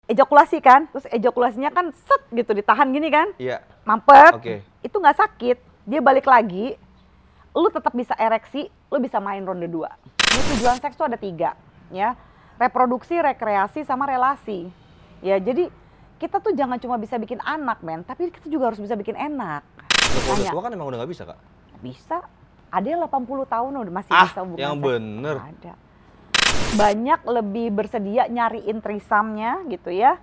ejakulasi kan, terus ejakulasinya kan set gitu ditahan gini kan, Iya. mampet, Oke. itu nggak sakit, dia balik lagi, lu tetap bisa ereksi, lu bisa main ronde 2. Jadi tujuan seks tuh ada 3, ya, reproduksi, rekreasi, sama relasi, ya. Jadi kita tuh jangan cuma bisa bikin anak, men, tapi kita juga harus bisa bikin enak. Kalau udah Tanya, tua kan emang udah nggak bisa, Kak? bisa, ada yang 80 tahun udah masih Ah, bisa hubungan yang seks. bener. Ada. Banyak lebih bersedia nyariin trisamnya gitu ya,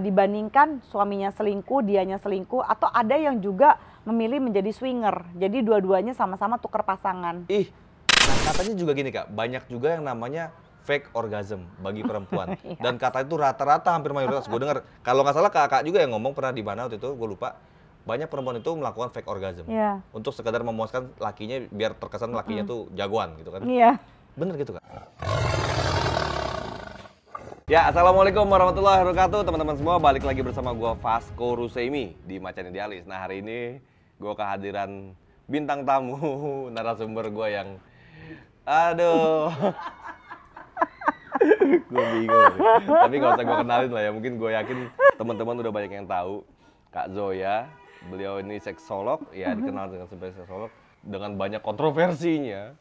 dibandingkan suaminya selingkuh, dianya selingkuh, atau ada yang juga memilih menjadi swinger. Jadi dua-duanya sama-sama tuker pasangan. Ih, nah katanya juga gini, Kak, banyak juga yang namanya fake orgasm bagi perempuan. Iya. Dan kata itu rata-rata hampir mayoritas gue dengar. Kalau nggak salah kakak juga yang ngomong pernah di mana waktu itu, gue lupa. Banyak perempuan itu melakukan fake orgasm. Iya. Untuk sekedar memuaskan lakinya biar terkesan lakinya tuh jagoan gitu kan. Iya. Bener gitu, Kak? Ya, assalamualaikum warahmatullahi wabarakatuh, teman-teman semua. Balik lagi bersama gue Vasco Rusemi di Macan Idealis. Nah, hari ini gue kehadiran bintang tamu narasumber gue yang, aduh, gue bingung. Tapi nggak usah gue kenalin lah ya. Mungkin gue yakin teman-teman udah banyak yang tahu. Kak Zoya, beliau ini seksolog, ya dikenal dengan sebagai seksolog dengan banyak kontroversinya.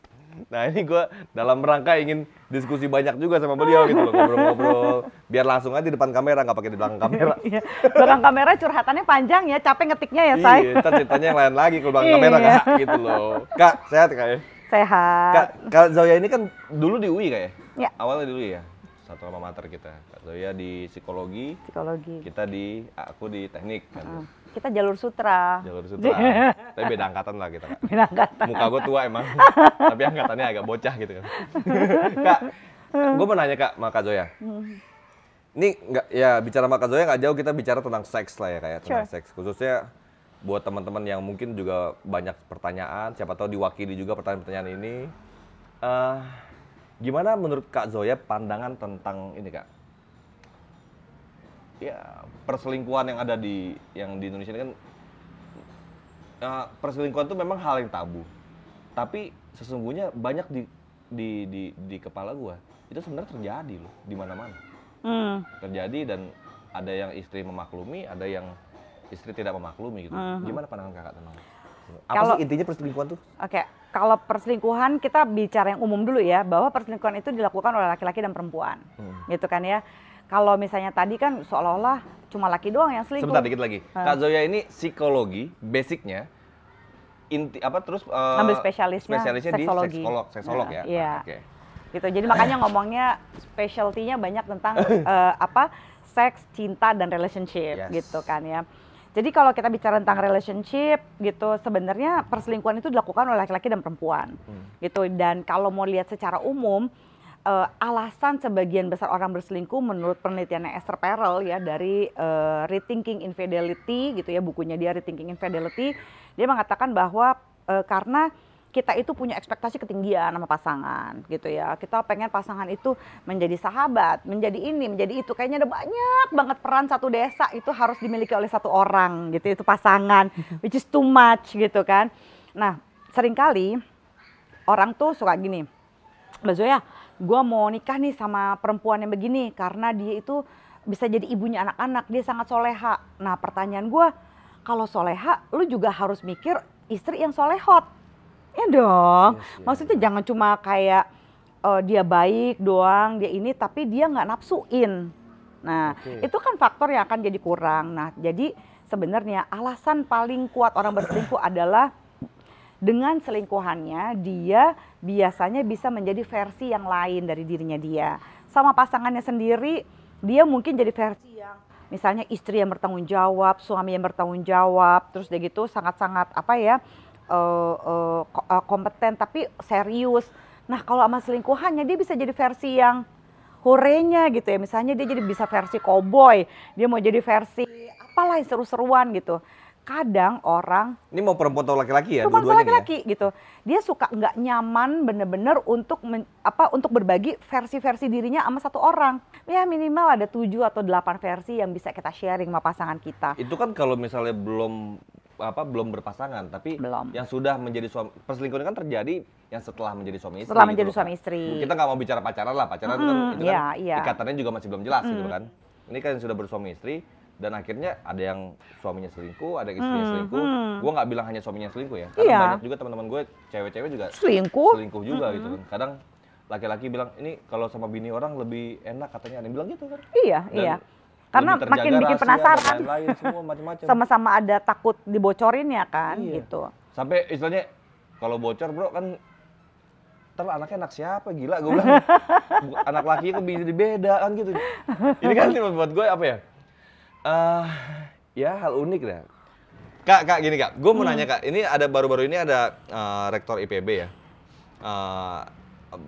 Nah, ini gue dalam rangka ingin diskusi banyak juga sama beliau gitu loh, ngobrol-ngobrol. Biar langsung aja di depan kamera, nggak pakai di belakang kamera. Iya. Belakang kamera curhatannya panjang ya, capek ngetiknya ya, Say. Iya, ntar ceritanya yang lain lagi kalau belakang kamera, Iya. Kak, gitu loh. Kak, sehat Kak ya? Sehat. Kak Zoya ini kan dulu di UI Kak ya? Ya. Awalnya dulu ya, satu alma mater kita. Kak Zoya di psikologi, Psikologi. aku di teknik kan. Kita jalur sutra. Jalur sutra. Tapi beda angkatan lah kita, Kak. Beda angkatan. Muka gue tua emang, tapi angkatannya agak bocah gitu kan. Kak, gue mau nanya Kak sama Kak Zoya. Ini nggak, ya bicara sama Kak Zoya nggak jauh kita bicara tentang seks lah ya kayak tentang seks. Khususnya buat teman-teman yang mungkin juga banyak pertanyaan, siapa tahu diwakili juga pertanyaan-pertanyaan ini. Gimana menurut Kak Zoya pandangan tentang ini Kak? Ya perselingkuhan yang ada di Indonesia ini kan, perselingkuhan itu memang hal yang tabu. Tapi sesungguhnya banyak di kepala gua itu sebenarnya terjadi loh di mana-mana. Terjadi dan ada yang istri memaklumi, ada yang istri tidak memaklumi gitu. Gimana pandangan Kakak tentang itu? Apa sih intinya perselingkuhan tuh? Oke, kalau perselingkuhan kita bicara yang umum dulu ya, bahwa perselingkuhan itu dilakukan oleh laki-laki dan perempuan, gitu kan ya. Kalau misalnya tadi kan seolah-olah cuma laki doang yang selingkuh. Sebentar dikit lagi. Kak Zoya ini psikologi, basicnya, terus ambil spesialisnya seksologi. Di seksolog ya. Iya. Oke. Gitu. Jadi makanya ngomongnya specialty-nya banyak tentang seks, cinta dan relationship, gitu kan ya. Jadi kalau kita bicara tentang relationship gitu, sebenarnya perselingkuhan itu dilakukan oleh laki-laki dan perempuan, gitu. Dan kalau mau lihat secara umum, alasan sebagian besar orang berselingkuh menurut penelitiannya Esther Perel ya dari Rethinking Infidelity gitu ya, bukunya dia Rethinking Infidelity, dia mengatakan bahwa karena kita itu punya ekspektasi ketinggian sama pasangan gitu ya. Kita pengen pasangan itu menjadi sahabat, menjadi ini, menjadi itu. Kayaknya ada banyak banget peran satu desa itu harus dimiliki oleh satu orang gitu, itu pasangan, which is too much gitu kan. Nah, seringkali orang tuh suka gini, Mbak Zoya, gue mau nikah nih sama perempuan yang begini karena dia itu bisa jadi ibunya anak-anak, dia sangat soleha. Nah pertanyaan gue, kalau soleha lu juga harus mikir istri yang solehot. Ya dong, maksudnya jangan cuma kayak dia baik doang, dia ini tapi dia nggak nafsuin. Nah itu kan faktor yang akan jadi kurang. Nah jadi sebenarnya alasan paling kuat orang berselingkuh adalah dengan selingkuhannya dia biasanya bisa menjadi versi yang lain dari dirinya dia. Sama pasangannya sendiri dia mungkin jadi versi yang misalnya istri yang bertanggung jawab, suami yang bertanggung jawab, terus dia gitu sangat-sangat kompeten tapi serius. Nah kalau sama selingkuhannya dia bisa jadi versi yang horenya gitu ya. Misalnya dia jadi bisa versi cowboy, dia mau jadi versi apalah yang seru-seruan gitu. Kadang orang ini mau perempuan atau laki-laki ya, dua-duanya laki-laki ya? gitu, dia suka nggak nyaman bener-bener untuk untuk berbagi versi-versi dirinya sama satu orang. Ya minimal ada 7 atau 8 versi yang bisa kita sharing sama pasangan kita. Itu kan kalau misalnya belum berpasangan, tapi yang sudah menjadi suami. Perselingkuhan kan terjadi yang setelah menjadi suami istri. Setelah menjadi suami istri. Kita nggak mau bicara pacaran lah, pacaran itu kan ikatannya juga masih belum jelas gitu kan. ini kan sudah bersuami istri, dan akhirnya ada yang suaminya selingkuh, ada yang istrinya selingkuh. Gue nggak bilang hanya suaminya selingkuh ya, karena banyak juga teman-teman gue cewek-cewek juga selingkuh juga gitu kan. Kadang laki-laki bilang ini kalau sama bini orang lebih enak katanya, ada yang bilang gitu kan. Iya. Karena makin bikin penasaran. Lain semua macam-macam. Sama-sama ada takut dibocorin ya kan, gitu. Sampai istilahnya kalau bocor bro kan, ntar anaknya anak siapa, gila gue bilang. Anak laki kok bisa beda kan gitu. Ini kan buat gue apa ya? Ya hal unik deh. Kak gini kak, gue mau nanya kak, ini ada baru-baru ini ada rektor IPB ya.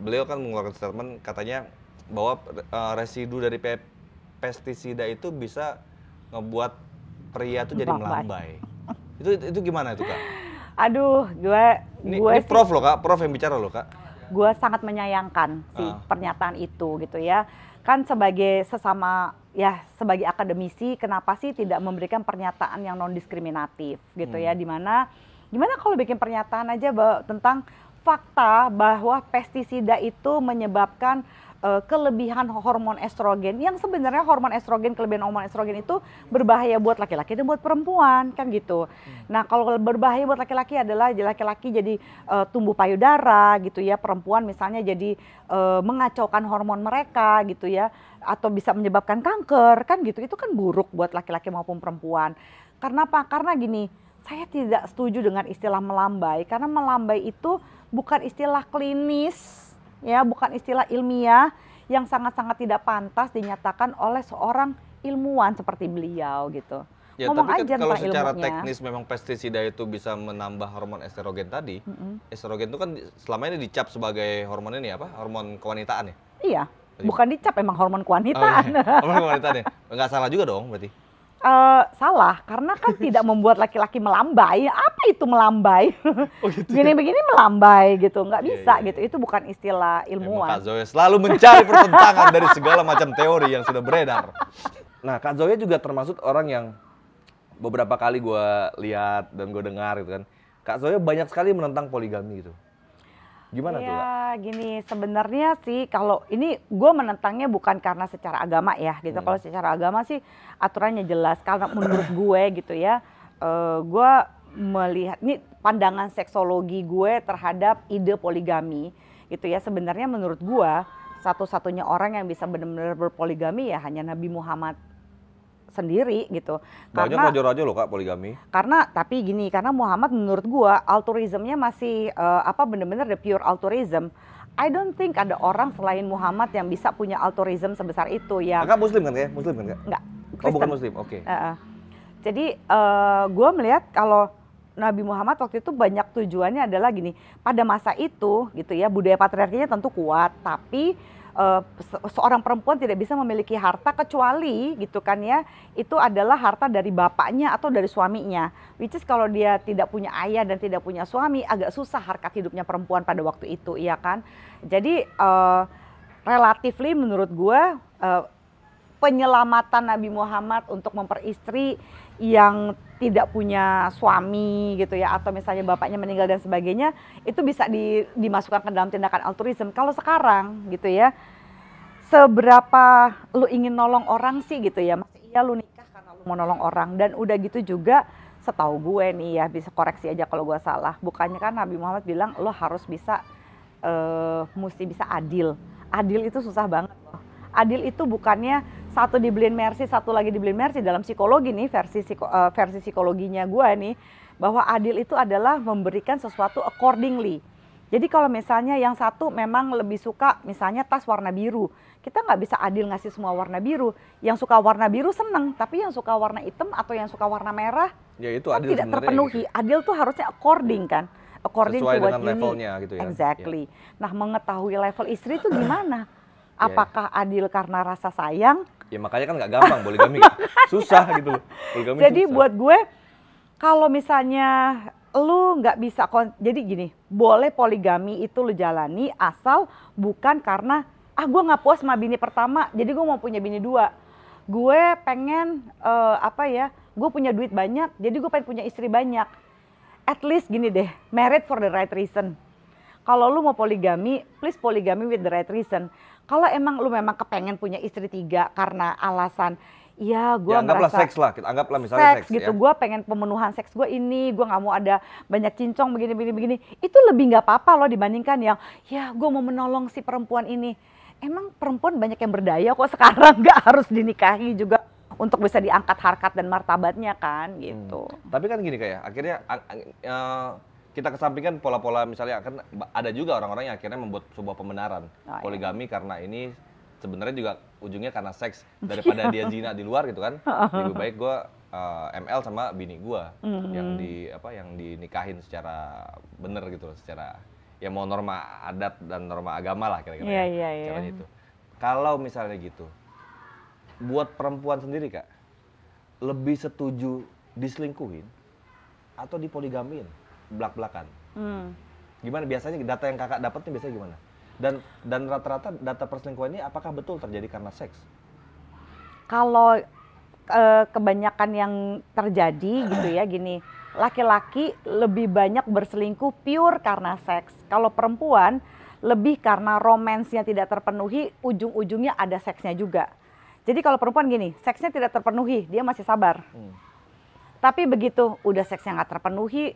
Beliau kan mengeluarkan statement katanya bahwa residu dari pestisida itu bisa ngebuat pria tuh jadi melambai. Itu gimana itu kak? Aduh, ini Prof loh kak, Prof yang bicara loh kak. Gue sangat menyayangkan sih pernyataan itu gitu ya. Kan sebagai sebagai akademisi, kenapa sih tidak memberikan pernyataan yang non diskriminatif gitu ya? Gimana kalau bikin pernyataan aja tentang fakta bahwa pestisida itu menyebabkan kelebihan hormon estrogen, yang sebenarnya kelebihan hormon estrogen itu berbahaya buat laki-laki dan buat perempuan kan gitu. Nah kalau berbahaya buat laki-laki adalah laki-laki jadi tumbuh payudara gitu ya, perempuan misalnya jadi mengacaukan hormon mereka gitu ya, atau bisa menyebabkan kanker kan gitu. Itu kan buruk buat laki-laki maupun perempuan. Karena apa? Karena gini, saya tidak setuju dengan istilah melambai, karena melambai itu bukan istilah klinis ya, bukan istilah ilmiah yang sangat-sangat tidak pantas dinyatakan oleh seorang ilmuwan seperti beliau gitu. Ya, ngomong tapi kan kalau secara teknis memang pestisida itu bisa menambah hormon estrogen tadi. Estrogen itu kan selama ini dicap sebagai hormon ini apa? Hormon kewanitaan ya? Iya, bukan dicap, emang hormon kewanitaan. Hormon kewanitaan ya? Nggak salah juga dong berarti? Salah, karena kan tidak membuat laki-laki melambai. Apa itu melambai? Gini-begini melambai gitu, nggak bisa gitu. Itu bukan istilah ilmuwan. Kak Zoya selalu mencari pertentangan dari segala macam teori yang sudah beredar. Nah, Kak Zoya juga termasuk orang yang beberapa kali gue lihat dan gue dengar gitu kan. Kak Zoya banyak sekali menentang poligami gitu. Gimana tuh, Kak? Ya gini, sebenarnya sih kalau ini gue menentangnya bukan karena secara agama ya gitu. Kalau secara agama sih aturannya jelas. Karena menurut gue gitu ya, gue melihat, ini pandangan seksologi gue terhadap ide poligami gitu ya. Sebenarnya menurut gue satu-satunya orang yang bisa benar-benar berpoligami ya hanya Nabi Muhammad sendiri gitu. Banyak raja-raja loh Kak poligami. Tapi gini, karena Muhammad menurut gua altruismnya masih bener-bener the pure altruism. I don't think ada orang selain Muhammad yang bisa punya altruism sebesar itu ya. Kakak Muslim kan ya? Muslim kan Kak? Enggak. Oh bukan Muslim, oke. Jadi gua melihat kalau Nabi Muhammad waktu itu banyak tujuannya adalah gini, pada masa itu gitu ya, budaya patriarkinya tentu kuat, tapi seorang perempuan tidak bisa memiliki harta kecuali gitu kan ya, itu adalah harta dari bapaknya atau dari suaminya. Which is kalau dia tidak punya ayah dan tidak punya suami, agak susah harkat hidupnya perempuan pada waktu itu, iya kan. Jadi relatively menurut gue penyelamatan Nabi Muhammad untuk memperistri yang tidak punya suami gitu ya, atau misalnya bapaknya meninggal dan sebagainya, itu bisa dimasukkan ke dalam tindakan altruism. Kalau sekarang gitu ya, seberapa lu ingin nolong orang sih gitu ya, masih iya lu nikah karena lu mau nolong orang. Dan udah gitu juga setahu gue nih ya, bisa koreksi aja kalau gue salah, bukannya kan Nabi Muhammad bilang lo harus bisa mesti bisa adil. Adil itu susah banget loh. Adil itu bukannya satu dibeliin mercy, satu lagi dibeliin mercy. Dalam psikologi nih, versi psikologinya gue nih, bahwa adil itu adalah memberikan sesuatu accordingly. Jadi kalau misalnya yang satu memang lebih suka misalnya tas warna biru, kita nggak bisa adil ngasih semua warna biru. Yang suka warna biru seneng, tapi yang suka warna hitam atau yang suka warna merah ya itu adil tidak terpenuhi. Gitu. Adil tuh harusnya according kan, according sesuai to what dengan you levelnya need. gitu ya. Exactly. Ya. Nah, mengetahui level istri itu gimana? Apakah adil karena rasa sayang? Ya makanya kan nggak gampang poligami, susah gitu loh. Poligami jadi susah. Buat gue, kalau misalnya lu nggak bisa, jadi gini, boleh poligami itu lu jalani asal bukan karena gue nggak puas sama bini pertama, jadi gue mau punya bini dua. Gue pengen gue punya duit banyak, jadi gue pengen punya istri banyak. At least gini deh, married for the right reason. Kalau lu mau poligami, please poligami with the right reason. Kalau emang lu memang kepengen punya istri 3 karena alasan, iya gue Ya anggaplah merasa seks lah, kita anggaplah misalnya seks gitu, ya. gue pengen pemenuhan seks gue ini, gue nggak mau ada banyak cincong begini, itu lebih nggak apa-apa loh dibandingkan yang, ya gue mau menolong si perempuan ini. Emang perempuan banyak yang berdaya kok sekarang, nggak harus dinikahi juga untuk bisa diangkat harkat dan martabatnya kan gitu. Tapi kan gini kayak akhirnya kita kesampingkan pola-pola misalnya kan ada juga orang-orang yang akhirnya membuat sebuah pembenaran poligami karena ini sebenarnya juga ujungnya karena seks daripada dia zina di luar gitu kan. Lebih baik gue ML sama bini gue yang dinikahin secara bener gitu, secara ya mau norma adat dan norma agama lah kira-kira caranya itu. Kalau misalnya gitu, buat perempuan sendiri Kak, lebih setuju diselingkuhin atau dipoligamiin belak-belakan? Gimana biasanya data yang Kakak dapetin biasanya gimana? Dan rata-rata data perselingkuhan ini apakah betul terjadi karena seks? Kalau kebanyakan yang terjadi gitu ya gini, laki-laki lebih banyak berselingkuh pure karena seks. Kalau perempuan lebih karena romansnya tidak terpenuhi, ujung-ujungnya ada seksnya juga. Jadi kalau perempuan gini, seksnya tidak terpenuhi, dia masih sabar. Tapi begitu udah seksnya nggak terpenuhi,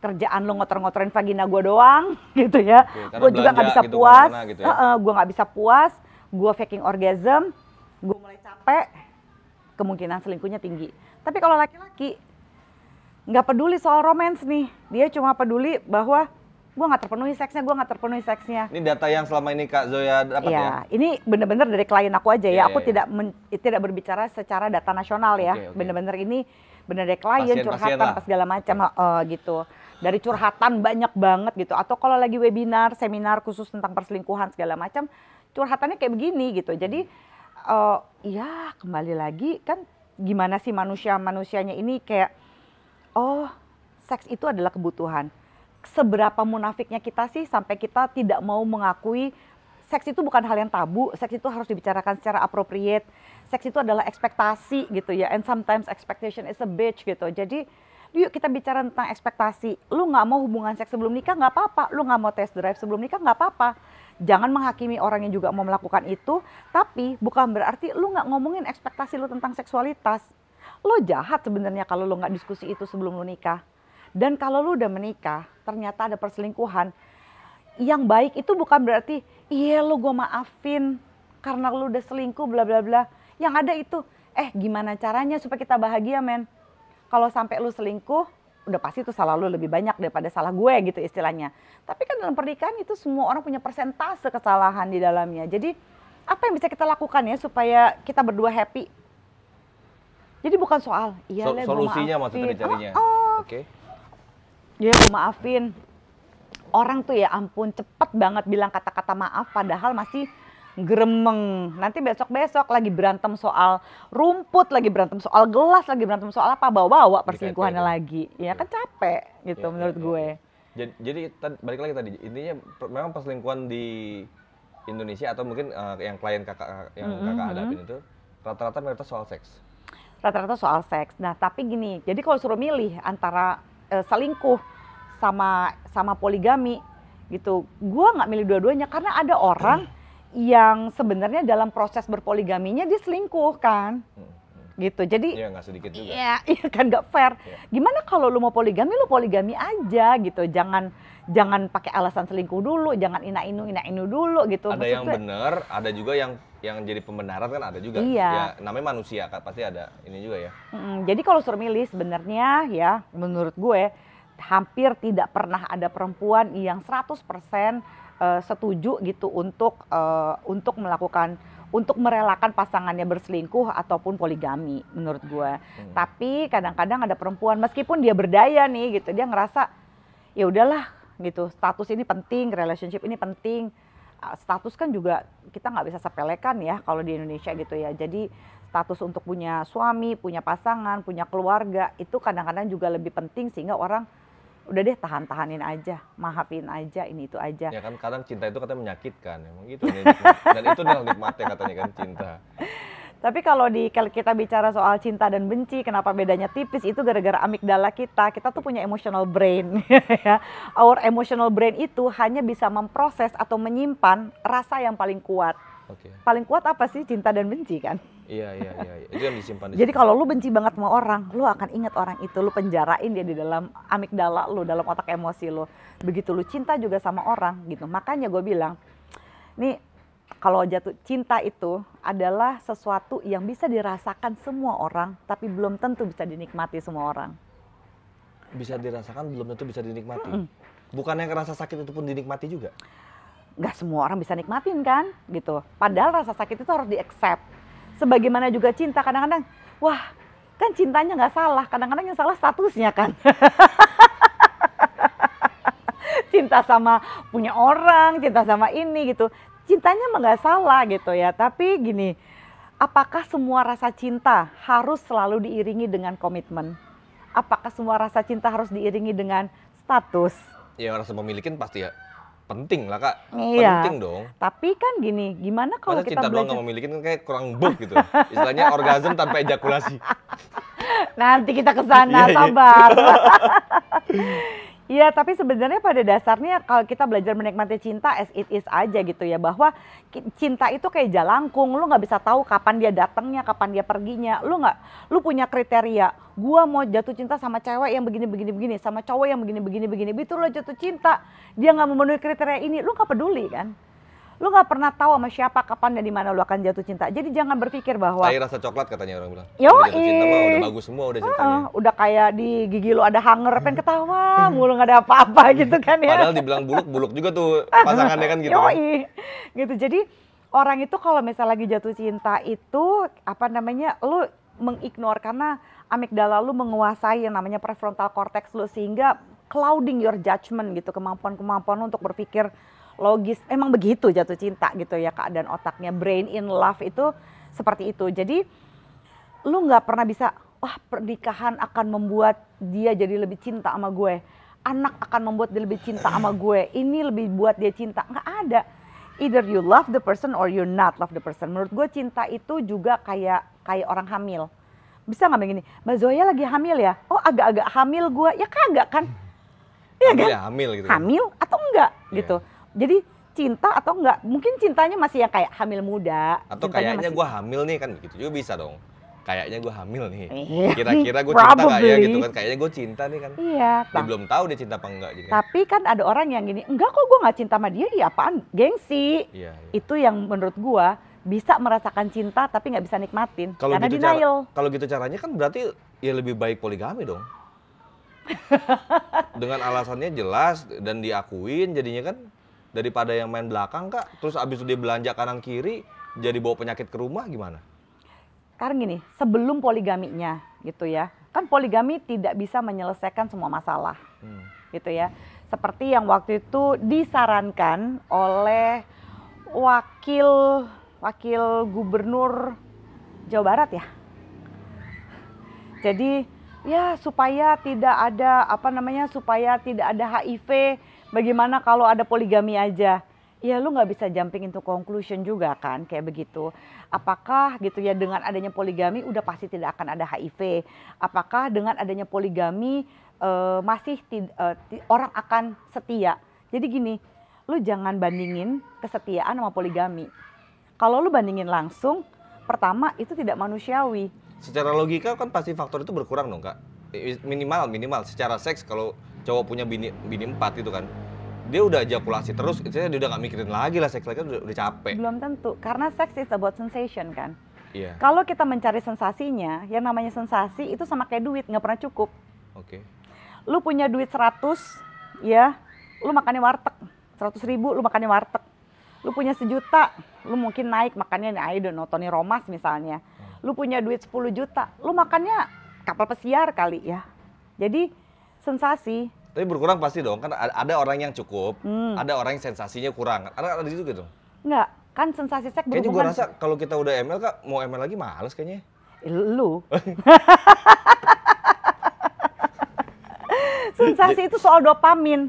kerjaan lo ngotor-ngotorin vagina gue doang gitu ya. Gue juga nggak bisa gitu, puas, gitu ya. Gue nggak bisa puas, gue faking orgasm, gue mulai capek, kemungkinan selingkuhnya tinggi. Tapi kalau laki-laki nggak peduli soal romance nih, dia cuma peduli bahwa gue nggak terpenuhi seksnya. Ini data yang selama ini Kak Zoya dapat ya? Ini bener-bener dari klien aku aja ya. Aku tidak berbicara secara data nasional ya. Bener-bener ini bener dari klien, curhatan pas segala macam gitu. Dari curhatan banyak banget gitu. Atau kalau lagi webinar, seminar khusus tentang perselingkuhan segala macam, curhatannya kayak begini gitu. Jadi ya kembali lagi kan gimana sih manusianya ini kayak, oh seks itu adalah kebutuhan. Seberapa munafiknya kita sih sampai kita tidak mau mengakui seks itu bukan hal yang tabu, seks itu harus dibicarakan secara appropriate, seks itu adalah ekspektasi gitu ya, and sometimes expectation is a bitch gitu. Jadi yuk kita bicara tentang ekspektasi. Lu nggak mau hubungan seks sebelum nikah nggak apa-apa, lu nggak mau test drive sebelum nikah nggak apa-apa. Jangan menghakimi orang yang juga mau melakukan itu, tapi bukan berarti lu nggak ngomongin ekspektasi lu tentang seksualitas. Lu jahat sebenarnya kalau lu nggak diskusi itu sebelum lu nikah. Dan kalau lu udah menikah, ternyata ada perselingkuhan, yang baik itu bukan berarti, iya lu gue maafin karena lu udah selingkuh bla bla bla. Yang ada itu, gimana caranya supaya kita bahagia men? Kalau sampai lu selingkuh, udah pasti itu salah lu lebih banyak daripada salah gue gitu istilahnya. Tapi kan dalam pernikahan itu semua orang punya persentase kesalahan di dalamnya. Jadi apa yang bisa kita lakukan ya supaya kita berdua happy? Jadi bukan soal, iya gue maafin. Solusinya maksudnya dicarinya. Oke. Ya gue maafin. Orang tuh ya ampun cepet banget bilang kata-kata maaf padahal masih gremeng. Nanti besok-besok lagi berantem soal rumput, lagi berantem soal gelas, lagi berantem soal apa, bawa-bawa perselingkuhannya lagi. Ya kan capek gitu menurut gue. Jadi balik lagi tadi, intinya memang perselingkuhan di Indonesia atau mungkin yang klien kakak hadapin itu rata-rata mayoritas soal seks. Rata-rata soal seks. Nah tapi gini, jadi kalau suruh milih antara selingkuh sama poligami gitu, gue nggak milih dua-duanya karena ada orang yang sebenarnya dalam proses berpoligaminya dia selingkuh kan, gitu. Jadi ya nggak sedikit juga. Iya kan nggak fair. Gimana kalau lu mau poligami, lu poligami aja gitu. Jangan pakai alasan selingkuh dulu, jangan ina-inu dulu gitu. Ada yang benar, ada juga yang jadi pembenaran kan ada juga. Iya. Ya, namanya manusia kan pasti ada ini juga ya. Jadi kalau suruh milih sebenarnya ya menurut gue hampir tidak pernah ada perempuan yang 100% setuju gitu untuk merelakan pasangannya berselingkuh ataupun poligami menurut gue. Tapi kadang-kadang ada perempuan meskipun dia berdaya nih gitu, dia ngerasa ya udahlah gitu, status ini penting, relationship ini penting. Status kan juga kita nggak bisa sepelekan ya kalau di Indonesia gitu ya. Jadi status untuk punya suami, punya pasangan, punya keluarga itu kadang-kadang juga lebih penting sehingga orang udah deh tahan-tahanin aja, maafin aja, ini itu aja. Ya kan kadang cinta itu katanya menyakitkan, emang gitu. Dan itu nih nikmatnya katanya kan cinta. Tapi kalau kita bicara soal cinta dan benci, kenapa bedanya tipis? Itu gara-gara amigdala kita tuh punya emotional brain. Our emotional brain itu hanya bisa memproses atau menyimpan rasa yang paling kuat. Paling kuat apa sih? Cinta dan benci kan? Iya. Itu yang disimpan. Jadi kalau lu benci banget sama orang, lu akan ingat orang itu, lu penjarain dia di dalam amigdala lu, dalam otak emosi lu. Begitu lu cinta juga sama orang gitu. Makanya gue bilang, nih kalau jatuh cinta itu adalah sesuatu yang bisa dirasakan semua orang, tapi belum tentu bisa dinikmati semua orang. Bisa dirasakan, belum tentu bisa dinikmati. Bukannya rasa sakit itu pun dinikmati juga? Nggak semua orang bisa nikmatin kan, gitu. Padahal rasa sakit itu harus di-accept. Sebagaimana juga cinta, kadang-kadang, wah kan cintanya nggak salah, kadang-kadang yang salah statusnya kan. Cinta sama punya orang, cinta sama ini gitu. Cintanya mah nggak salah gitu ya, tapi gini, apakah semua rasa cinta harus selalu diiringi dengan komitmen? Apakah semua rasa cinta harus diiringi dengan status? Ya rasa memilikin pasti ya penting lah Kak, iya, penting dong. Tapi kan gini, gimana kalau masa kita cinta doang nggak memilikin kan kayak kurang buk gitu. Istilahnya orgasm tanpa ejakulasi. Nanti kita ke sana, sabar. Iya, tapi sebenarnya pada dasarnya kalau kita belajar menikmati cinta as it is aja gitu ya, bahwa cinta itu kayak jalangkung, lu nggak bisa tahu kapan dia datangnya, kapan dia perginya. Lu punya kriteria, gua mau jatuh cinta sama cewek yang begini, sama cowok yang begini. Begitu lu jatuh cinta, dia nggak memenuhi kriteria ini, lu nggak peduli kan? Lu nggak pernah tahu sama siapa, kapan dan di mana lu akan jatuh cinta. Jadi jangan berpikir bahwa kayak rasa coklat katanya orang bilang. Yoi. Jatuh cinta mah udah bagus semua udah ceritanya. Udah kayak di gigi lu ada hanger, pengen ketawa, mulu nggak ada apa-apa gitu kan ya. Padahal dibilang buluk juga tuh pasangannya kan gitu. Yoi. Gitu. Jadi orang itu kalau misalnya lagi jatuh cinta itu lu mengignore karena amigdala lu menguasai yang namanya prefrontal cortex lu, sehingga clouding your judgment gitu, kemampuan lu untuk berpikir logis. Emang begitu jatuh cinta gitu ya keadaan otaknya. Brain in love itu seperti itu. Jadi lu nggak pernah bisa, wah pernikahan akan membuat dia jadi lebih cinta sama gue, anak akan membuat dia lebih cinta sama gue, ini lebih buat dia cinta. Nggak ada. Either you love the person or you not love the person. Menurut gue cinta itu juga kayak orang hamil. Bisa nggak begini, Mbak Zoya lagi hamil ya? Oh agak-agak hamil gue, ya kagak kan? Iya kan? Ya, hamil gitu. Hamil atau enggak gitu. Jadi cinta atau enggak, mungkin cintanya masih yang kayak hamil muda. Atau kayaknya gue hamil nih kan, gitu juga bisa dong. Kayaknya gue hamil nih, Iya. kira-kira gue cinta gak ya gitu kan, kayaknya gue cinta nih kan. Iya. Dia belum tahu dia cinta apa enggak. Gitu. Tapi kan ada orang yang gini, enggak kok gue gak cinta sama dia, iya apaan, gengsi. Iya. Itu yang menurut gue bisa merasakan cinta tapi gak bisa nikmatin, karena gitu denial. Kalau gitu caranya kan berarti ya lebih baik poligami dong. Dengan alasannya jelas dan diakuin jadinya kan, daripada yang main belakang Kak, terus abis itu dia belanja kanan kiri, jadi bawa penyakit ke rumah gimana? Karena gini, sebelum poligaminya gitu ya, kan poligami tidak bisa menyelesaikan semua masalah, gitu ya. Seperti yang waktu itu disarankan oleh wakil gubernur Jawa Barat ya. Jadi ya supaya tidak ada supaya tidak ada HIV, bagaimana kalau ada poligami aja? Ya lu nggak bisa jumping into conclusion juga kan kayak begitu. Apakah gitu ya dengan adanya poligami udah pasti tidak akan ada HIV? Apakah dengan adanya poligami orang akan setia? Jadi gini, lu jangan bandingin kesetiaan sama poligami. Kalau lu bandingin langsung, pertama itu tidak manusiawi. Secara logika kan pasti faktor itu berkurang dong Kak. Minimal secara seks kalau cowok punya bini 4 gitu kan, dia udah ejakulasi terus, dia udah gak mikirin lagi lah seks lagi, udah capek. Belum tentu, karena seks is about sensation kan. Iya. Kalau kita mencari sensasinya, yang namanya sensasi itu sama kayak duit, nggak pernah cukup. Oke. Lu punya duit 100, ya, lu makannya warteg, 100.000 lu makannya warteg. Lu punya 1 juta, lu mungkin naik makannya ayo nontonin Romas misalnya. Lu punya duit 10 juta, lu makannya kapal pesiar kali ya. Jadi sensasi. Tapi berkurang pasti dong, kan ada orang yang cukup, ada orang yang sensasinya kurang. Ada gitu gitu. Enggak, kan sensasi seks berhubungan. Kayaknya gue rasa kalau kita udah ML Kak, mau ML lagi males kayaknya. Lu. Sensasi itu soal dopamin.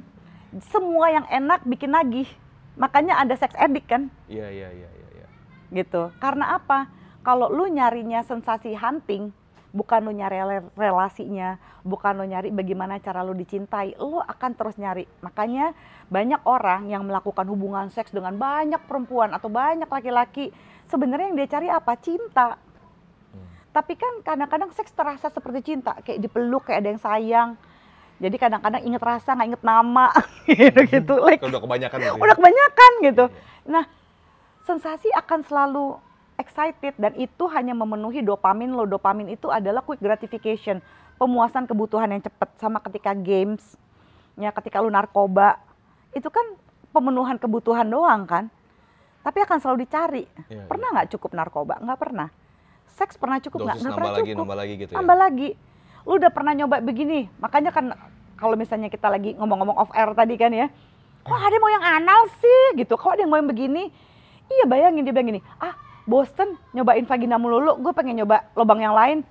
Semua yang enak bikin nagih. Makanya ada seks addict kan? Iya. Gitu. Karena apa? Kalau lu nyarinya sensasi hunting, bukan lu nyari relasinya, bukan lu nyari bagaimana cara lu dicintai, lu akan terus nyari. Makanya banyak orang yang melakukan hubungan seks dengan banyak perempuan atau banyak laki-laki, sebenarnya yang dia cari apa? Cinta. Tapi kan kadang-kadang seks terasa seperti cinta, kayak dipeluk, kayak ada yang sayang. Jadi kadang-kadang inget rasa, nggak inget nama, gitu. Like, udah kebanyakan gitu. Udah kebanyakan gitu. Nah, sensasi akan selalu excited dan itu hanya memenuhi dopamin lo. Dopamin itu adalah quick gratification, pemuasan kebutuhan yang cepat. Sama ketika games, ya ketika lu narkoba, itu kan pemenuhan kebutuhan doang kan. Tapi akan selalu dicari. Pernah nggak cukup narkoba? Nggak pernah. Seks pernah cukup nggak? Nggak pernah cukup. Nambah lagi gitu ya? Nambah lagi. Lu udah pernah nyoba begini? Makanya kan kalau misalnya kita lagi ngomong-ngomong off air tadi kan ya, kok ada yang mau yang anal sih gitu, kok ada yang mau yang begini? Iya bayangin dia bilang gini, bosen nyobain vagina melulu, gue pengen nyoba lubang yang lain.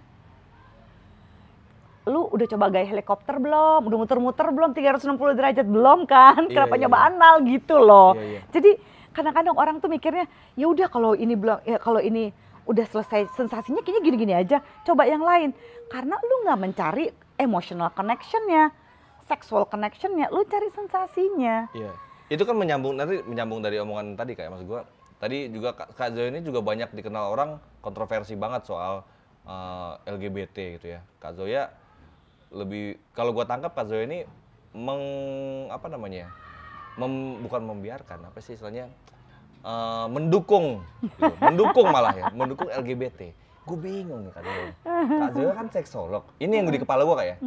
Lu udah coba gaya helikopter belum? Udah muter-muter belum? 360 derajat belum kan? Kenapa nyoba anal gitu loh? Jadi kadang-kadang orang tuh mikirnya, ya udah kalau ini belum, ya kalau ini udah selesai sensasinya kayaknya gini-gini aja, coba yang lain. Karena lu nggak mencari emotional connection-nya, sexual connection-nya, lu cari sensasinya. Iya, itu kan menyambung dari omongan tadi kayak maksud gua. Tadi juga Kak Zoya ini juga banyak dikenal orang kontroversi banget soal LGBT gitu ya. Kak Zoya lebih, kalau gua tangkap Kak Zoya ini bukan membiarkan, apa sih istilahnya? Mendukung mendukung LGBT. Gue bingung nih Kak Zoya. Kak Zoya kan seksolog. Ini yang di kepala gue kayak.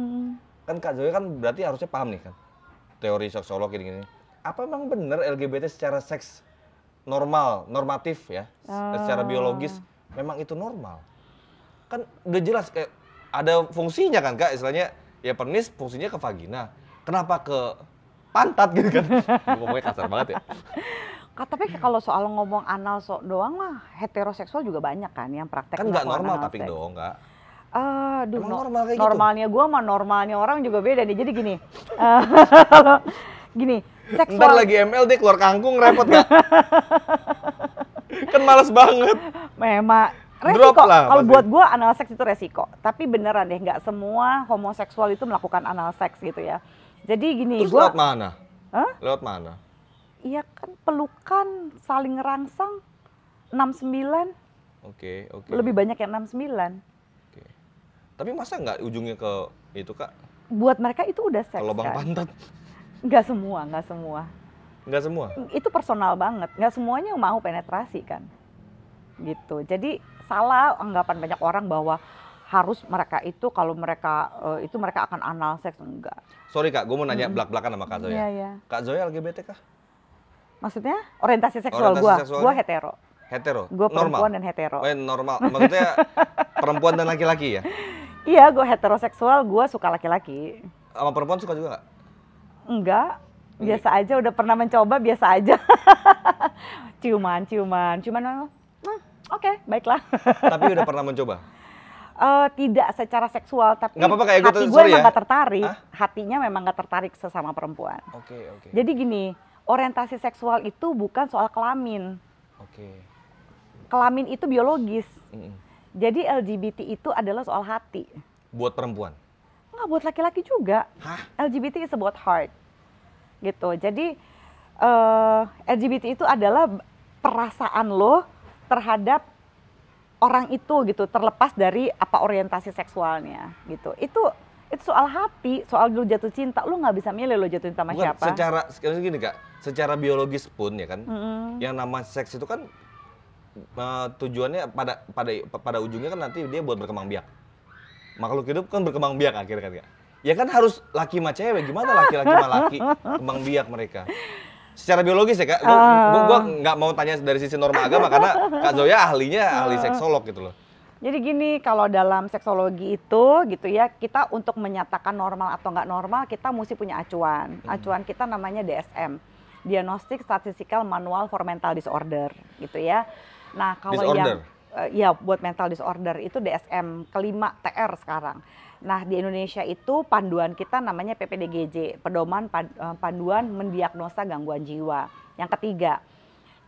Kan Kak Zoya kan berarti harusnya paham nih kan teori seksolog gini-gini. Apa emang bener LGBT secara seks normatif ya, secara biologis memang itu normal? Kan udah jelas kayak ada fungsinya kan Kak, istilahnya ya penis fungsinya ke vagina. Kenapa ke pantat gitu kan? Ngomongnya kasar banget ya. Tapi kalau soal ngomong anal doang mah heteroseksual juga banyak kan yang praktek. Kan nggak normal tapi dong nggak. Aduh, normal kayak normalnya gitu? Gue sama normalnya orang juga beda nih. Jadi gini, gini, seksual. Ntar lagi MLD keluar kangkung repot gak? Kan males banget. Memang resiko. Kalau buat gue anal seks itu resiko. Tapi beneran deh, nggak semua homoseksual itu melakukan anal seks gitu ya. Jadi gini, terus lewat mana? Lewat mana? Iya kan pelukan, saling ngerangsang, 69. Oke. Lebih banyak yang 69. Oke. Tapi masa nggak ujungnya ke itu Kak? Buat mereka itu udah seks ke lubang pantat? Nggak semua. Nggak semua? Itu personal banget, nggak semuanya mau penetrasi kan. Gitu, jadi salah anggapan banyak orang bahwa harus mereka itu kalau mereka mereka akan anal seks, enggak. Sorry Kak, gue mau nanya belak-belakan sama Kak Zoya. Iya. Kak Zoya LGBT kah? Maksudnya orientasi seksual gue hetero. Hetero? Gue perempuan dan hetero. Normal, maksudnya perempuan dan laki-laki ya? Iya, gue heteroseksual, gue suka laki-laki. Sama perempuan suka juga nggak? Enggak, biasa aja, udah pernah mencoba biasa aja. ciuman. Oke, baiklah. Tapi udah pernah mencoba? Tidak secara seksual, tapi nggak apa-apa, kayak hati gue emang ya? nggak tertarik. Hatinya memang nggak tertarik sesama perempuan. Oke. Jadi gini, orientasi seksual itu bukan soal kelamin. Oke. Kelamin itu biologis. Jadi LGBT itu adalah soal hati. Buat perempuan? Nggak, buat laki-laki juga. Hah? LGBT is about heart. Gitu. Jadi LGBT itu adalah perasaan lo terhadap orang itu gitu, terlepas dari apa orientasi seksualnya gitu. Itu soal hati, soal lu jatuh cinta, lu nggak bisa milih lu jatuh cinta sama siapa. Secara gini Kak, secara biologis pun ya kan, yang nama seks itu kan tujuannya pada ujungnya kan nanti dia buat berkembang biak. Makhluk hidup kan berkembang biak akhirnya kan Kak. Ya kan harus laki sama cewek, gimana laki-laki sama laki kembang biak mereka. Secara biologis ya Kak, gue nggak mau tanya dari sisi norma agama karena Kak Zoya ahli seksolog gitu loh. Jadi gini, kalau dalam seksologi itu gitu ya, kita untuk menyatakan normal atau nggak normal, kita mesti punya acuan. Acuan kita namanya DSM, Diagnostic Statistical Manual for Mental Disorder gitu ya. Nah kalau ya buat mental disorder itu DSM kelima TR sekarang. Nah di Indonesia itu panduan kita namanya PPDGJ, Panduan Mendiagnosa Gangguan Jiwa. Yang ketiga,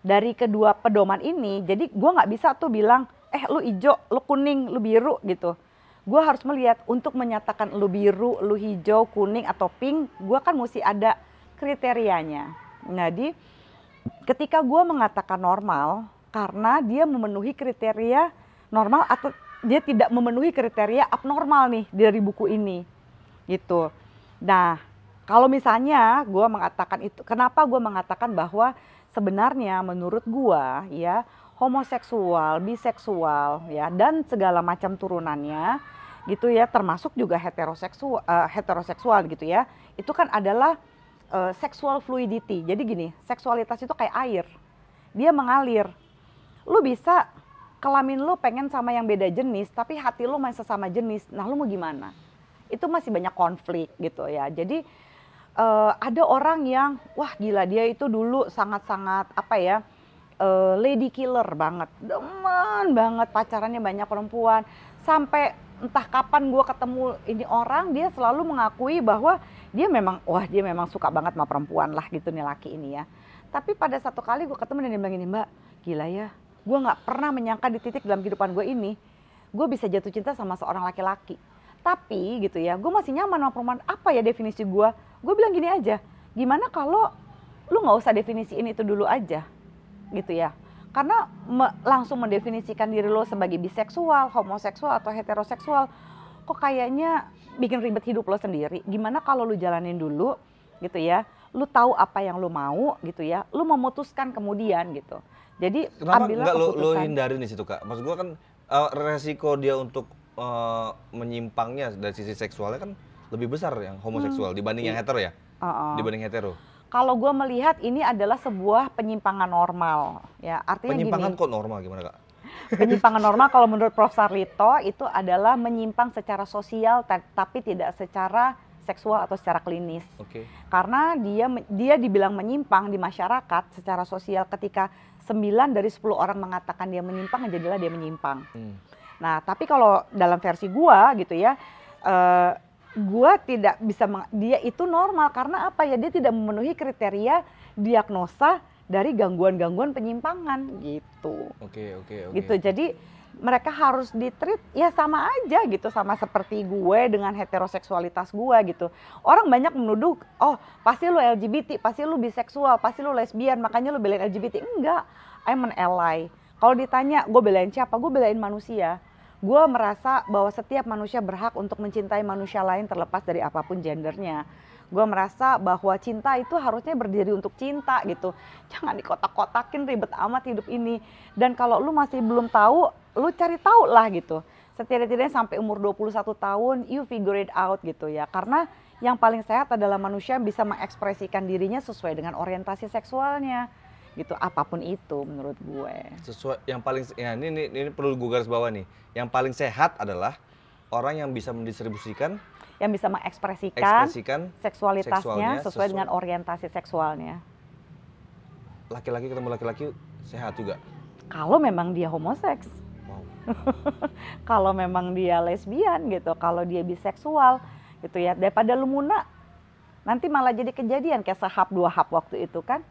dari kedua pedoman ini, jadi gue nggak bisa tuh bilang, lu hijau, lu kuning, lu biru gitu. gue harus melihat untuk menyatakan lu biru, lu hijau, kuning atau pink, gue kan mesti ada kriterianya. Jadi ketika gue mengatakan normal, karena dia memenuhi kriteria normal atau dia tidak memenuhi kriteria abnormal nih dari buku ini, gitu. Nah, kalau misalnya gue mengatakan itu, kenapa gue mengatakan bahwa sebenarnya menurut gue ya homoseksual, biseksual ya dan segala macam turunannya gitu ya, termasuk juga heteroseksual gitu ya, itu kan adalah sexual fluidity. Jadi gini, seksualitas itu kayak air, dia mengalir. Lu bisa kelamin lu pengen sama yang beda jenis, tapi hati lu masih sesama jenis. Nah, lu mau gimana? Itu masih banyak konflik gitu ya. Jadi ada orang yang, wah gila dia itu dulu sangat-sangat apa ya, lady killer banget, demen banget pacarannya banyak perempuan. Sampai entah kapan gue ketemu ini orang, dia selalu mengakui bahwa dia memang suka banget sama perempuan lah gitu nih laki ini ya. Tapi pada satu kali gue ketemu dan dia bilang gini, Mbak, gila ya, gue nggak pernah menyangka di titik dalam kehidupan gue ini, gue bisa jatuh cinta sama seorang laki-laki. Tapi gitu ya, gue masih nyaman sama perempuan. Apa ya definisi gue? Gue bilang gini aja, gimana kalau lu nggak usah definisiin itu dulu aja, gitu ya. Karena langsung mendefinisikan diri lo sebagai biseksual, homoseksual atau heteroseksual, kok kayaknya bikin ribet hidup lo sendiri. Gimana kalau lu jalanin dulu, gitu ya. Lu tahu apa yang lu mau, gitu ya. Lu memutuskan kemudian, gitu. Jadi kenapa ambillah nggak keputusan. lu hindarin di situ, Kak? Maksud gua kan resiko dia untuk menyimpangnya dari sisi seksualnya kan lebih besar yang homoseksual dibanding yang hetero ya? Dibanding hetero. Kalau gue melihat ini adalah sebuah penyimpangan normal, ya artinya penyimpangan gini. Kok normal gimana, Kak? Penyimpangan normal kalau menurut Prof. Sarlito itu adalah menyimpang secara sosial tapi tidak secara seksual atau secara klinis. Karena dia dibilang menyimpang di masyarakat secara sosial ketika 9 dari 10 orang mengatakan dia menyimpang, jadilah dia menyimpang. Nah, tapi kalau dalam versi gua gitu ya, gua tidak bisa dia itu normal karena apa ya, dia tidak memenuhi kriteria diagnosa dari gangguan-gangguan penyimpangan gitu. Oke. Gitu. Jadi mereka harus ditreat ya sama aja gitu, sama seperti gue dengan heteroseksualitas gue gitu. Orang banyak menuduh, oh pasti lu LGBT, pasti lu biseksual, pasti lu lesbian, makanya lu belain LGBT. Enggak, I'm an ally. Kalau ditanya gue belain siapa, gue belain manusia. Gue merasa bahwa setiap manusia berhak untuk mencintai manusia lain terlepas dari apapun gendernya. Gue merasa bahwa cinta itu harusnya berdiri untuk cinta gitu. Jangan dikotak-kotakin, ribet amat hidup ini. Dan kalau lu masih belum tahu, lu cari tahu lah gitu. Setidak-tidaknya sampai umur 21 tahun, you figure it out gitu ya. Karena yang paling sehat adalah manusia yang bisa mengekspresikan dirinya sesuai dengan orientasi seksualnya. Gitu, apapun itu menurut gue. Sesuai yang paling ya ini perlu gue garis bawah nih. Yang paling sehat adalah orang yang bisa mendistribusikan, yang bisa mengekspresikan seksualitasnya sesuai dengan orientasi seksualnya. Laki-laki ketemu laki-laki sehat juga. Kalau memang dia homoseks. Wow. Kalau memang dia lesbian gitu, kalau dia biseksual gitu ya. Daripada lu muna, nanti malah jadi kejadian kayak sehap 2 hap waktu itu kan.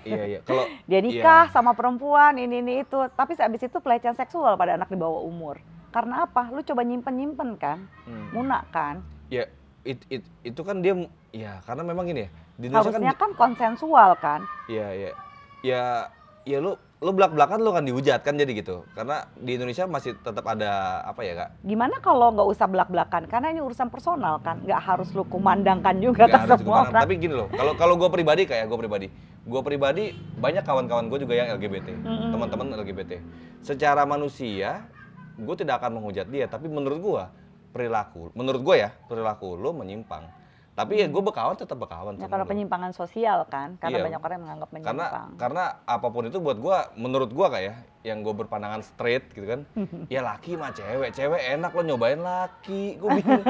Iya. Kalau dia nikah sama perempuan ini itu, tapi habis itu pelecehan seksual pada anak di bawah umur. Karena apa? Lu coba nyimpen kan, muna kan. Ya itu kan dia ya karena memang gini ya. Di Indonesia harusnya kan konsensual kan. Iya. Ya lu belak-belakan lu kan dihujat kan jadi gitu. Karena di Indonesia masih tetap ada apa ya, Kak? Gimana kalau nggak usah belak-belakan? Karena ini urusan personal kan, nggak harus lu kumandangkan juga ke semua orang. Tapi gini loh, kalau gue pribadi banyak kawan-kawan gue juga yang LGBT, teman-teman LGBT. Secara manusia, gue tidak akan menghujat dia, tapi menurut gue perilaku lu menyimpang. Tapi ya gue tetap berkawan. Ya karena penyimpangan sosial kan, karena banyak orang yang menganggap menyimpang. Karena apapun itu buat gue, menurut gue kayak yang gue berpandangan straight gitu kan, ya laki mah cewek enak lo nyobain laki, gue bingung.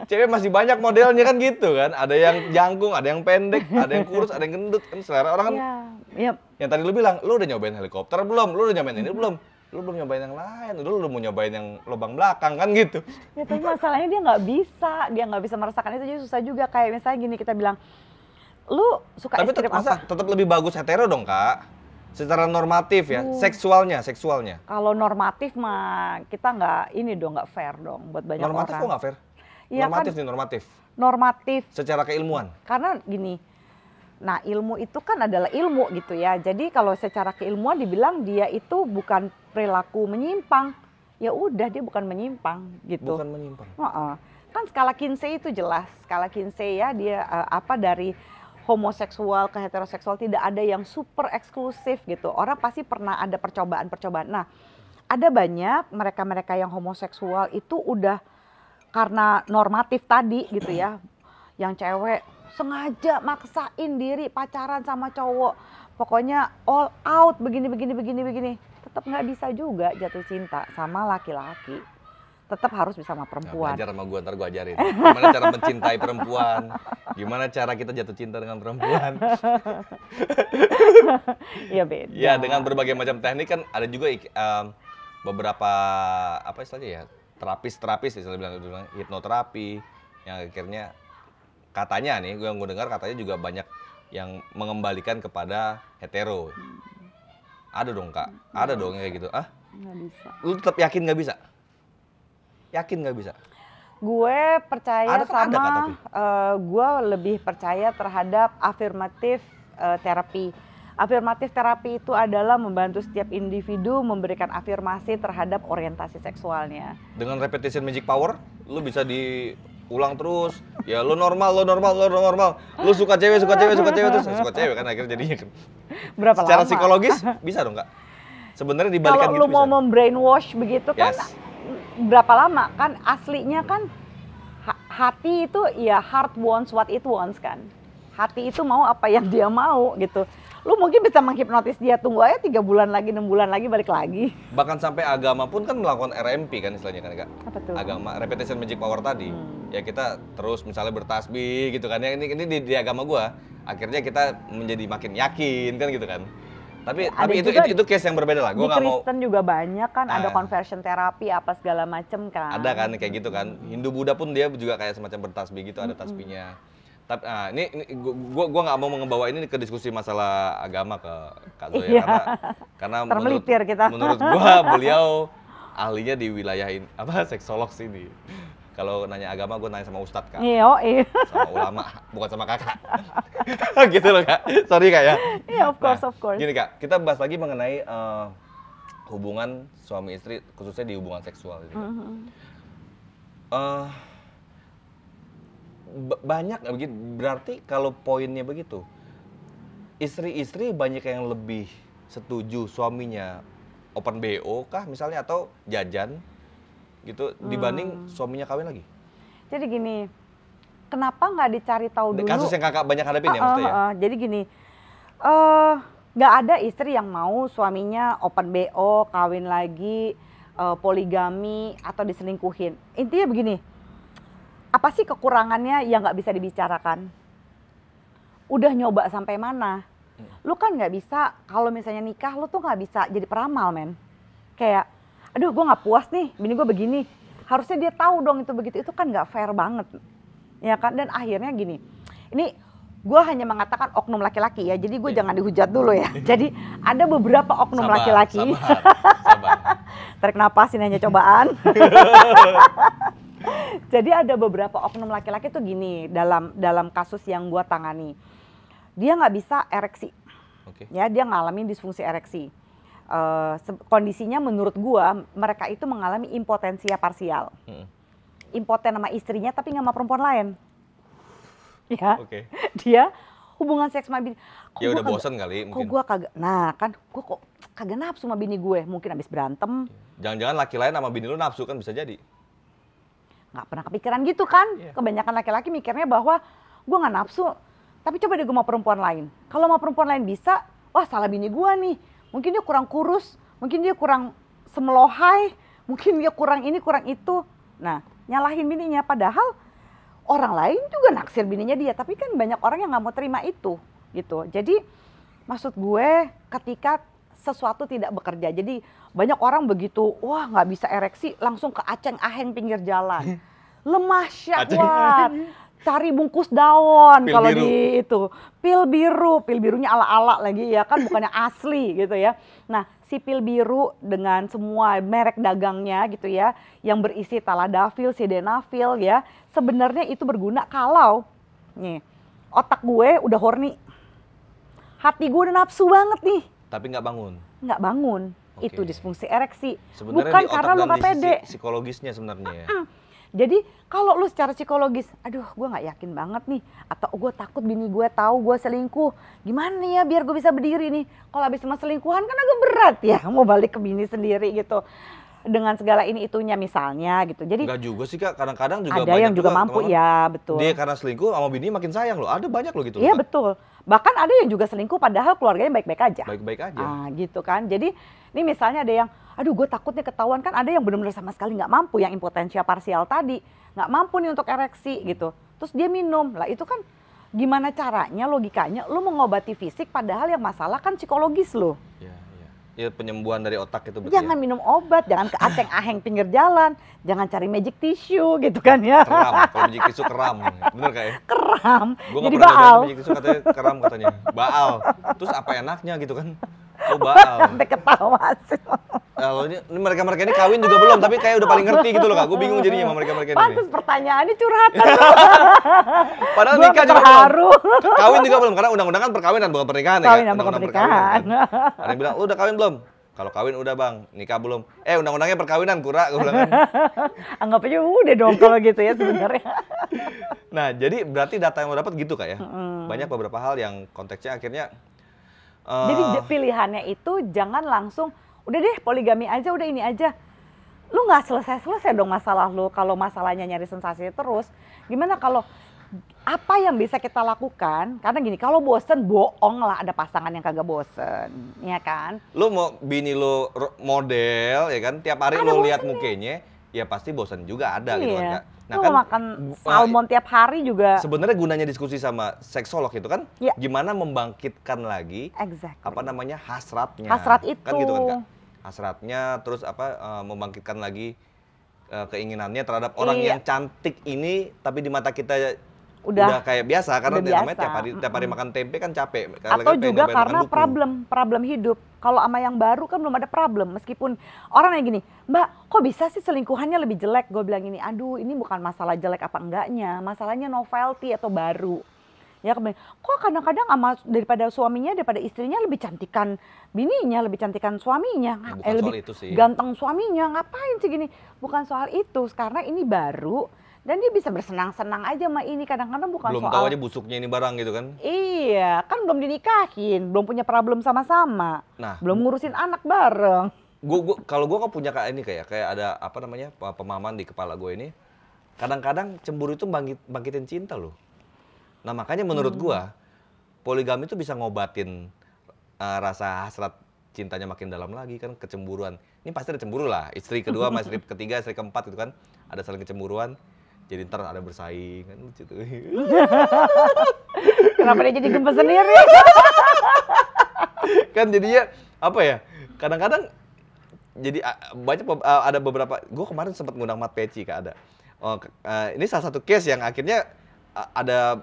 Cewek masih banyak modelnya kan gitu kan, ada yang jangkung, ada yang pendek, ada yang kurus, ada yang gendut kan, selera orang kan. Iya. Yang tadi lu bilang, lu udah nyobain helikopter belum? Lu udah nyobain ini belum? Lu belum nyobain yang lain, lu mau nyobain yang lubang belakang kan gitu. Ya tapi masalahnya dia nggak bisa merasakan itu, jadi susah juga. Kayak misalnya gini, kita bilang, lu suka tapi es krim apa? Tetap lebih bagus hetero dong, Kak. Secara normatif ya, seksualnya. Kalau normatif mah kita nggak fair dong buat banyak normatif orang. Kok nggak fair? Ya normatif kan, nih, normatif. Normatif. Secara keilmuan. Karena gini, nah ilmu itu kan adalah ilmu gitu ya. Jadi kalau secara keilmuan dibilang dia itu bukan perilaku menyimpang, ya udah dia bukan menyimpang gitu. Bukan menyimpang. Kan skala Kinsey itu jelas, skala Kinsey ya dia dari homoseksual ke heteroseksual tidak ada yang super eksklusif gitu. Orang pasti pernah ada percobaan-percobaan. Nah, ada banyak mereka-mereka yang homoseksual itu udah karena normatif tadi gitu ya. Yang cewek sengaja maksain diri pacaran sama cowok. Pokoknya all out begini. Tetap nggak bisa juga jatuh cinta sama laki-laki. Tetap harus bisa sama perempuan. Belajar sama gue, ntar gue ajarin. Gimana cara mencintai perempuan. Gimana cara kita jatuh cinta dengan perempuan. Iya beda. Ya dengan berbagai macam teknik kan ada juga beberapa apa istilahnya ya, terapis istilahnya bilang hipnoterapi yang akhirnya katanya nih gue dengar katanya juga banyak yang mengembalikan kepada hetero. Ada dong Kak, ada dong kayak gitu. Nggak bisa. Lu tetap yakin nggak bisa? Yakin nggak bisa? Gue percaya ada, gue lebih percaya terhadap afirmatif terapi. Afirmatif terapi itu adalah membantu setiap individu memberikan afirmasi terhadap orientasi seksualnya. Dengan repetition magic power, lu bisa diulang terus. Ya lu normal. Lu suka cewek terus suka cewek kan akhirnya jadinya kan. Berapa lama? Secara psikologis bisa dong Kak? Sebenarnya dibalikan gitu bisa. Kalau lu mau membrainwash begitu kan berapa lama kan aslinya kan hati itu ya heart wants what it wants kan. Hati itu mau apa yang dia mau gitu. Lu mungkin bisa menghipnotis dia, tunggu aja 3 bulan lagi, 6 bulan lagi balik lagi. Bahkan sampai agama pun kan melakukan RMP kan istilahnya kan Kak. Apa tuh? Agama repetition magic power tadi. Ya kita terus misalnya bertasbih gitu kan. Ya ini di agama gua akhirnya kita menjadi makin yakin kan gitu kan. Tapi itu case yang berbeda lah. Gua nggak mau. Di Kristen juga banyak kan, ada conversion terapi apa segala macem kan. Ada kan kayak gitu kan. Hindu Buddha pun dia juga kayak semacam bertasbih gitu, ada tasbihnya. Tapi ini gua nggak mau mengebawa ini ke diskusi masalah agama ke Kak Zoya karena menurut gua beliau ahlinya di wilayah seksolog sini. Kalau nanya agama, gue nanya sama Ustadz Kak. Iya. Sama ulama, bukan sama kakak. Gitu loh Kak. Sorry Kak ya. Iya, of course. Gini Kak, kita bahas lagi mengenai hubungan suami istri, khususnya di hubungan seksual. Gitu. Banyak, berarti kalau poinnya begitu, istri-istri banyak yang lebih setuju suaminya open BO kah misalnya, atau jajan gitu dibanding suaminya kawin lagi. Jadi gini, kenapa nggak dicari tahu dulu? Kasus yang kakak banyak hadapin ya maksudnya ya? Jadi gini, nggak ada istri yang mau suaminya open BO, kawin lagi, poligami atau diselingkuhin. Intinya begini, apa sih kekurangannya yang nggak bisa dibicarakan? Udah nyoba sampai mana? Lu kan nggak bisa, kalau misalnya nikah lu tuh nggak bisa jadi peramal men. Kayak aduh gue gak puas nih, bini gue begini. Harusnya dia tahu dong itu begitu, itu kan gak fair banget. Ya kan, dan akhirnya gini, ini gue hanya mengatakan oknum laki-laki ya, jadi gue jangan dihujat dulu ya. Jadi ada beberapa oknum laki-laki. Sabar. Tarik napas, ini hanya cobaan. Jadi ada beberapa oknum laki-laki tuh gini, dalam kasus yang gue tangani. Dia gak bisa ereksi, ya dia ngalamin disfungsi ereksi. Kondisinya menurut gua mereka itu mengalami impotensia parsial. Impoten sama istrinya tapi nggak sama perempuan lain. Ya. Dia hubungan seks sama bini. Ya udah bosan kali mungkin. Kok gua kagak. Nah, kan gua kok kagak nafsu sama bini gue, mungkin habis berantem. Jangan-jangan laki lain sama bini lu nafsu kan, bisa jadi. Nggak pernah kepikiran gitu kan. Kebanyakan laki-laki mikirnya bahwa gua nggak nafsu, tapi coba deh gua mau perempuan lain. Kalau mau perempuan lain bisa, wah salah bini gua nih. Mungkin dia kurang kurus, mungkin dia kurang semelohai, mungkin dia kurang ini, kurang itu. Nah, nyalahin bininya. Padahal orang lain juga naksir bininya dia. Tapi kan banyak orang yang nggak mau terima itu. Gitu. Jadi maksud gue ketika sesuatu tidak bekerja. Jadi banyak orang begitu, wah nggak bisa ereksi, langsung ke aceng aheng pinggir jalan. Lemah syahwat. cari bungkus daun Pil kalau biru. di itu. Pil birunya ala-ala lagi ya kan, bukannya asli gitu ya. Nah, si pil biru dengan semua merek dagangnya gitu ya, yang berisi taladafil, sildenafil ya, sebenarnya itu berguna kalau nih otak gue udah horny, hati gue udah nafsu banget nih, Tapi nggak bangun. nggak bangun. Oke. Itu disfungsi ereksi, Sebenarnya bukan di otak karena lu dan nggak di sisi pede. psikologisnya sebenarnya ya. Jadi kalau lu secara psikologis, aduh gue nggak yakin banget nih, atau gue takut bini gue tahu gue selingkuh, gimana nih ya biar gue bisa berdiri nih. Kalau habis sama selingkuhan kan agak berat ya, mau balik ke bini sendiri gitu. Dengan segala ini itunya misalnya gitu. Jadi Enggak juga sih Kak, kadang-kadang juga ada banyak yang juga mampu, teman-teman, ya betul. dia karena selingkuh sama bini makin sayang loh. Ada banyak loh gitu loh, Iya Kak. betul. Bahkan ada yang juga selingkuh padahal keluarganya baik-baik aja. Baik-baik aja. Ah gitu kan. Jadi ini misalnya ada yang, aduh gue takutnya ketahuan, kan ada yang benar-benar sama sekali nggak mampu, yang impotensia parsial tadi, nggak mampu nih untuk ereksi gitu. Terus dia minum, lah itu kan gimana caranya, logikanya, lu mengobati fisik padahal yang masalah kan psikologis lo. Iya, iya. Ya penyembuhan dari otak itu berarti Jangan ya. minum obat, jangan ke aceng-aheng pinggir jalan, jangan cari magic tissue gitu kan ya. Keram, kalau magic tissue keram. Bener Kak ya? Keram, Gue jadi nggak pernah baal. nyobain magic tissue katanya keram katanya. Baal. Terus apa enaknya gitu kan? Oh baal. Sampai ketawa sih. Kalau ini mereka-mereka ini kawin juga belum, tapi kayak udah paling ngerti gitu loh Kak. Gue bingung jadinya sama mereka-mereka ini. Pantes pertanyaannya curhatan. Padahal Gua nikah juga terharu. belum. Kawin juga belum, karena undang-undang kan perkawinan bukan pernikahan ya. Kak? Kawin, bukan Undang-undang pernikahan. perkawinan. Ada yang bilang, lu udah kawin belum? Kalau kawin udah bang, nikah belum. Undang-undangnya perkawinan, kura, gue bilang kan. Anggap aja udah dong kalau gitu ya sebenarnya. Nah, jadi berarti data yang lo dapat gitu Kak ya? Banyak beberapa hal yang konteksnya akhirnya Jadi pilihannya itu jangan langsung, udah deh poligami aja, udah ini aja. Lu nggak selesai-selesai dong masalah lu kalau masalahnya nyari sensasi terus. Gimana kalau apa yang bisa kita lakukan? Karena gini, kalau bosen bohong lah, ada pasangan yang kagak bosen, ya kan? lu mau bini lu model ya kan, tiap hari Ada lu lihat bosennya. mukanya, ya pasti bosan juga ada gitu kan Iya. Kak. Nah Lu kan mau makan salmon tiap hari juga. sebenarnya gunanya diskusi sama seksolog itu kan, Iya. gimana membangkitkan lagi Exactly. apa namanya hasratnya. Hasrat itu. Kan gitu kan Kak. Hasratnya, terus membangkitkan lagi keinginannya terhadap orang Iya. yang cantik ini, tapi di mata kita Udah kayak biasa karena udah namanya biasa. tiap hari makan tempe kan capek. Atau Pengen juga nyobain karena makan duku. problem hidup. Kalau sama yang baru kan belum ada problem. Meskipun orang yang gini, Mbak kok bisa sih selingkuhannya lebih jelek? Gue bilang gini, aduh ini bukan masalah jelek apa enggaknya. Masalahnya novelty atau baru. Ya kok kadang-kadang daripada suaminya, daripada istrinya lebih cantikan bininya, lebih cantikan suaminya. Ya, bukan soal lebih itu sih. ganteng suaminya, ngapain sih gini? Bukan soal itu, karena ini baru. Dan dia bisa bersenang-senang aja sama ini, kadang-kadang bukan Belum soal. tahu aja busuknya ini barang gitu kan. Iya, kan belum dinikahin, belum punya problem sama-sama, Nah, belum ngurusin anak bareng. kalau gue kan punya kayak ada apa namanya pemahaman di kepala gue ini. Kadang-kadang cemburu itu bangkitin cinta loh. Nah makanya menurut gue poligami itu bisa ngobatin rasa hasrat cintanya makin dalam lagi kan, kecemburuan. Ini pasti ada cemburu lah, istri kedua sama istri ketiga, istri keempat gitu kan, ada saling kecemburuan. Jadi ntar ada bersaing kan lucu tuh. Kenapa dia jadi gemes sendiri? Kan jadinya apa ya? Kadang-kadang jadi banyak ada beberapa. Gue kemarin sempat ngundang Mat Peci Kak ada. Ini salah satu case yang akhirnya ada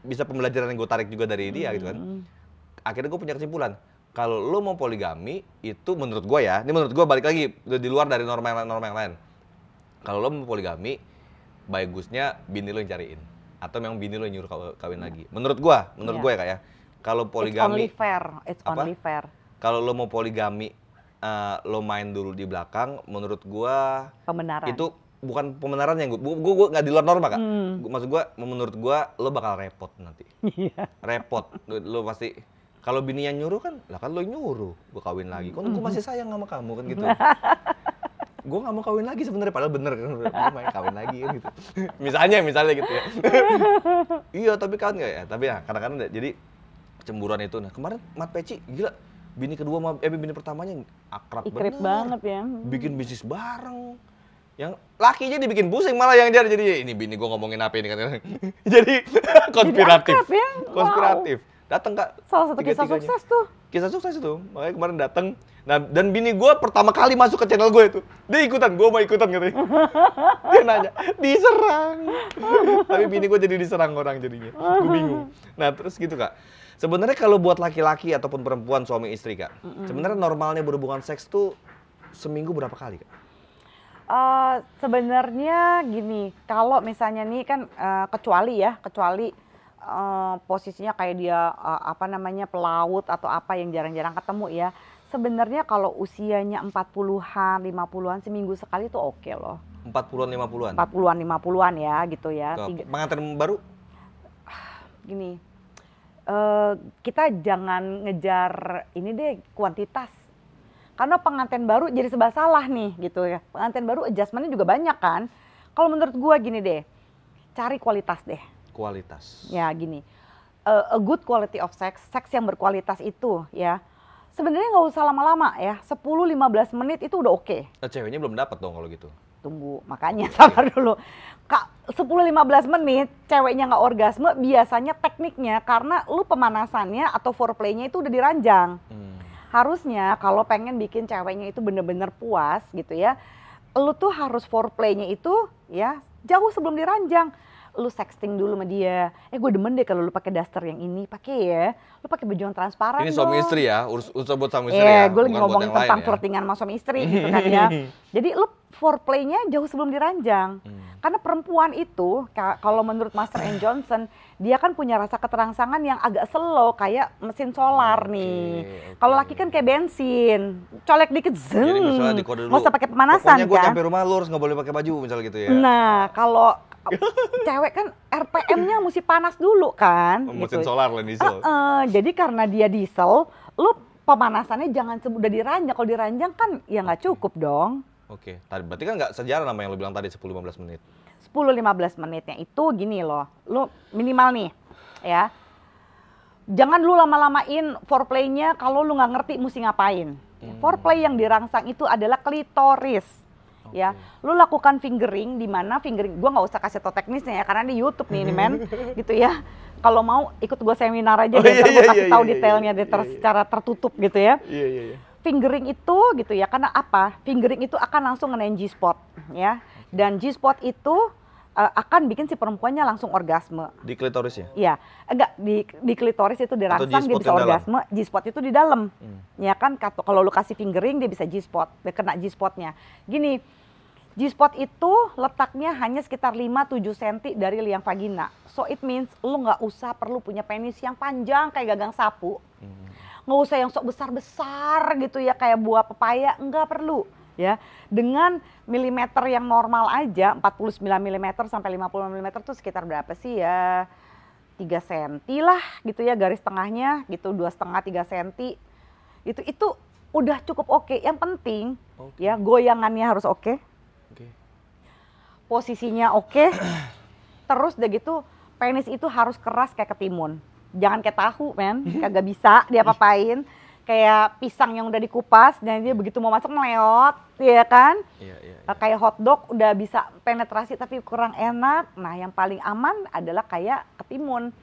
bisa pembelajaran yang gue tarik juga dari dia gitu kan. Akhirnya gue punya kesimpulan. Kalau lo mau poligami itu menurut gue ya, ini menurut gue balik lagi di luar dari norma yang lain. Kalau lo mau poligami, bagusnya bini lo yang cariin atau memang bini lo yang nyuruh kawin lagi. Menurut gue ya Kak ya. Kalau poligami, It's only fair. kalau lo mau poligami, lo main dulu di belakang, menurut gua Pembenaran. itu bukan pembenaran yang gua nggak di luar norma Kak. Maksud gua, menurut gua lo bakal repot nanti. Iya. Repot, lo pasti. Kalau bini yang nyuruh kan, lah kan lo yang nyuruh gua kawin lagi. Kan gua masih sayang sama kamu kan gitu. Gue nggak mau kawin lagi sebenarnya, padahal bener kan, gue main kawin lagi kan gitu. misalnya gitu ya. Iya tapi kan nggak ya, tapi ya kadang-kadang jadi kecemburuan itu. Nah kemarin Mat Peci gila, bini kedua sama bini pertamanya akrab Ikrip bener. banget ya. Bikin bisnis bareng. Yang lakinya dibikin pusing malah yang jadi ini bini gue ngomongin apa ini kan. Jadi konspiratif. akrab ya? Wow. Konspiratif. Datang Kak. Salah satu kisah sukses tuh. Kisah sukses itu. Makanya kemarin datang. Nah, dan bini gue pertama kali masuk ke channel gue itu. Dia ikutan, gue mau ikutan katanya. Dia nanya, diserang. Tapi bini gue jadi diserang orang jadinya. Gue bingung. Nah, terus gitu Kak. Sebenarnya kalau buat laki-laki ataupun perempuan suami istri Kak, sebenarnya normalnya berhubungan seks tuh seminggu berapa kali Kak? Sebenarnya gini, kalau misalnya nih kan kecuali posisinya kayak dia apa namanya pelaut atau apa yang jarang-jarang ketemu ya. Sebenarnya kalau usianya 40-an, 50-an seminggu sekali tuh oke loh. 40-an, 50-an? 40-an, 50-an ya gitu ya. Pengantin baru? Gini, kita jangan ngejar ini deh kuantitas. Karena pengantin baru jadi serba salah nih gitu ya. Pengantin baru adjustment-nya juga banyak kan. Kalau menurut gua gini deh, cari kualitas deh. Kualitas. Ya gini, a good quality of sex, seks yang berkualitas itu ya. Sebenarnya nggak usah lama-lama ya, 10-15 menit itu udah oke. Ceweknya belum dapat dong kalau gitu. Tunggu, makanya sabar dulu. Kak, 10-15 menit ceweknya nggak orgasme, biasanya tekniknya karena lu pemanasannya atau foreplaynya itu udah diranjang. Harusnya kalau pengen bikin ceweknya itu bener-bener puas gitu ya, lu tuh harus foreplaynya itu ya jauh sebelum diranjang. Lu sexting dulu sama dia. Gue demen deh kalau lu pakai daster yang ini, pakai ya. Lu pakai baju yang transparan. Ini suami istri ya, urus buat suami istri ya. Gue lagi ngomongin tentang flirtingan sama suami istri gitu kan ya. Jadi lu foreplaynya jauh sebelum diranjang. Karena perempuan itu, kalau menurut Master N. Johnson, dia kan punya rasa keterangsangan yang agak slow kayak mesin solar nih. Kalau laki kan kayak bensin, colek dikit zeng. Jadi misalnya dikode dulu. Nggak usah pakai pemanasan Pokoknya gue kan. sampai rumah lu harus nggak boleh pakai baju misalnya gitu ya. Nah kalau cewek kan RPM-nya mesti panas dulu kan. Mesin gitu. solar lah diesel. Jadi karena dia diesel, lu pemanasannya jangan udah diranjang. Kalau diranjang kan ya nggak cukup dong. Oke, berarti kan nggak sejalan sama yang lu bilang tadi 10-15 menit. 10-15 menitnya itu gini loh, lu minimal nih ya. Jangan lu lama-lamain foreplaynya kalau lu nggak ngerti mesti ngapain. Foreplay yang dirangsang itu adalah klitoris. Ya, lu lakukan fingering di mana fingering, gua nggak usah kasih tau teknisnya ya karena di YouTube nih men, gitu ya. Kalau mau ikut gua seminar aja deh, gue kasih tahu detailnya secara tertutup gitu ya. Fingering itu gitu ya, karena apa? Fingering itu akan langsung ngenain G-spot ya, dan G-spot itu akan bikin si perempuannya langsung orgasme. Di klitoris ya? Iya, enggak di klitoris itu dirangsang dia bisa orgasme, G-spot itu di dalam. Ya kan, kalau lu kasih fingering dia bisa G-spot, dia kena G-spotnya. Gini, G-spot itu letaknya hanya sekitar 5-7 cm dari liang vagina. So it means lu nggak usah perlu punya penis yang panjang kayak gagang sapu. Nggak usah yang sok besar-besar gitu ya kayak buah pepaya, nggak perlu. Ya, dengan milimeter yang normal aja 49 mm sampai 50 mm itu sekitar berapa sih ya, 3 cm lah gitu ya garis tengahnya gitu, 2,5-3 cm itu udah cukup oke. Yang penting ya goyangannya harus oke, posisinya oke, terus udah gitu penis itu harus keras kayak ketimun, jangan kayak tahu men, kagak bisa diapa-apain. Kayak pisang yang udah dikupas dan dia begitu mau masuk meleot, ya kan? Kayak hotdog udah bisa penetrasi tapi kurang enak. Nah yang paling aman adalah kayak ketimun.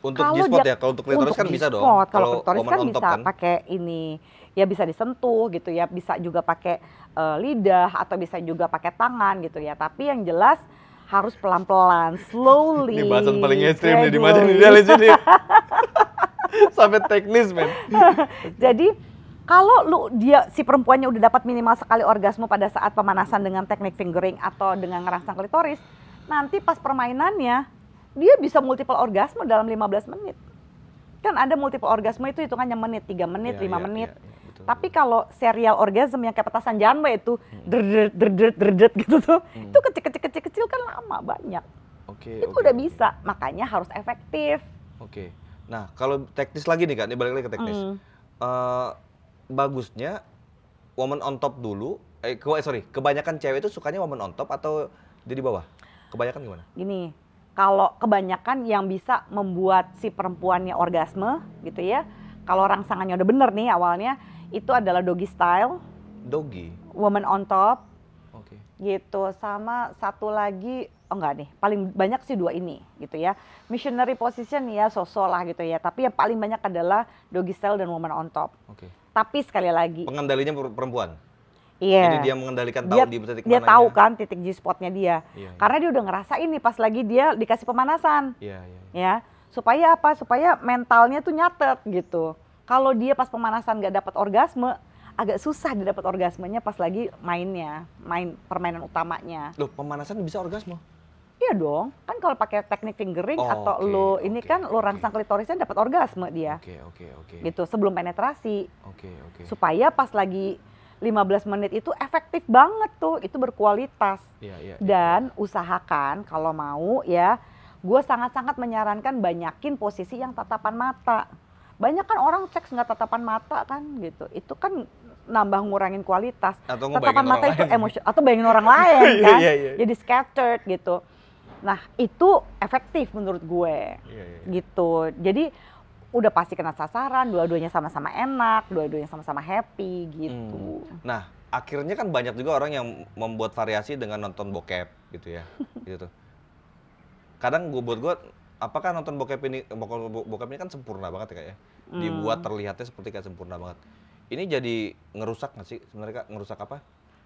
Untuk G-spot ya, kalau untuk klitoris kan bisa dong. Kalau klitoris kan bisa pakai ini, ya bisa disentuh gitu ya, bisa juga pakai lidah atau bisa juga pakai tangan gitu ya. Tapi yang jelas harus pelan-pelan, slowly. Ini bahasan paling ekstrim nih di Macan Idealis ini. Sampai teknis men. Jadi kalau si perempuannya udah dapat minimal sekali orgasme pada saat pemanasan dengan teknik fingering atau dengan ngerangsang klitoris, nanti pas permainannya dia bisa multiple orgasme dalam 15 menit. Kan ada multiple orgasme itu hitungannya menit, 3 menit, 5 menit. Tapi kalau serial orgasm yang kayak petasan janwe itu derdet gitu tuh, itu kecil-kecil kan lama banyak. Itu udah bisa, makanya harus efektif. Nah, kalau teknis lagi nih Kak, ini balik lagi ke teknis. Bagusnya woman on top dulu, kebanyakan cewek itu sukanya woman on top atau di bawah? Kebanyakan gimana? Gini, kalau kebanyakan yang bisa membuat si perempuannya orgasme gitu ya, kalau rangsangannya udah bener nih awalnya, itu adalah doggy style. Doggy? Woman on top. gitu. Sama satu lagi, oh enggak nih, paling banyak sih 2 ini gitu ya. Missionary position ya so-so lah gitu ya, tapi yang paling banyak adalah doggy style dan woman on top. Oke. Tapi sekali lagi, Pengendalinya perempuan. Jadi iya, dia mengendalikan dia tahu di titik dia mananya. tahu kan titik G-spotnya dia. Iya, Karena dia udah ngerasain nih pas lagi dia dikasih pemanasan. Iya, iya. Ya, supaya apa? Supaya mentalnya tuh nyatet gitu. Kalau dia pas pemanasan nggak dapat orgasme, agak susah dia dapat orgasmenya pas lagi main permainan utamanya. Loh, pemanasan bisa orgasme? Iya dong, kan kalau pakai teknik fingering Oh, atau ini kan lo rangsang klitorisnya dapat orgasme dia. Oke. Gitu sebelum penetrasi. Oke. Supaya pas lagi 15 menit itu efektif banget tuh, itu berkualitas. Iya. Dan usahakan kalau mau ya, gue sangat-sangat menyarankan banyakin posisi yang tatapan mata. Banyak kan orang seks nggak tatapan mata kan gitu, itu kan nambah ngurangin kualitas. Atau Tatapan mata orang itu lain. emosi atau bayangin orang lain kan, Iya. jadi scattered gitu. Nah itu efektif menurut gue, Iya. gitu. Jadi udah pasti kena sasaran, dua-duanya sama-sama enak, dua-duanya sama-sama happy gitu. Nah, akhirnya kan banyak juga orang yang membuat variasi dengan nonton bokep gitu ya. Gitu. Kadang buat gue, apakah nonton bokep ini kan sempurna banget ya Kak ya? Dibuat terlihatnya seperti kayak sempurna banget. Ini jadi ngerusak nggak sih sebenarnya Kak? Ngerusak apa?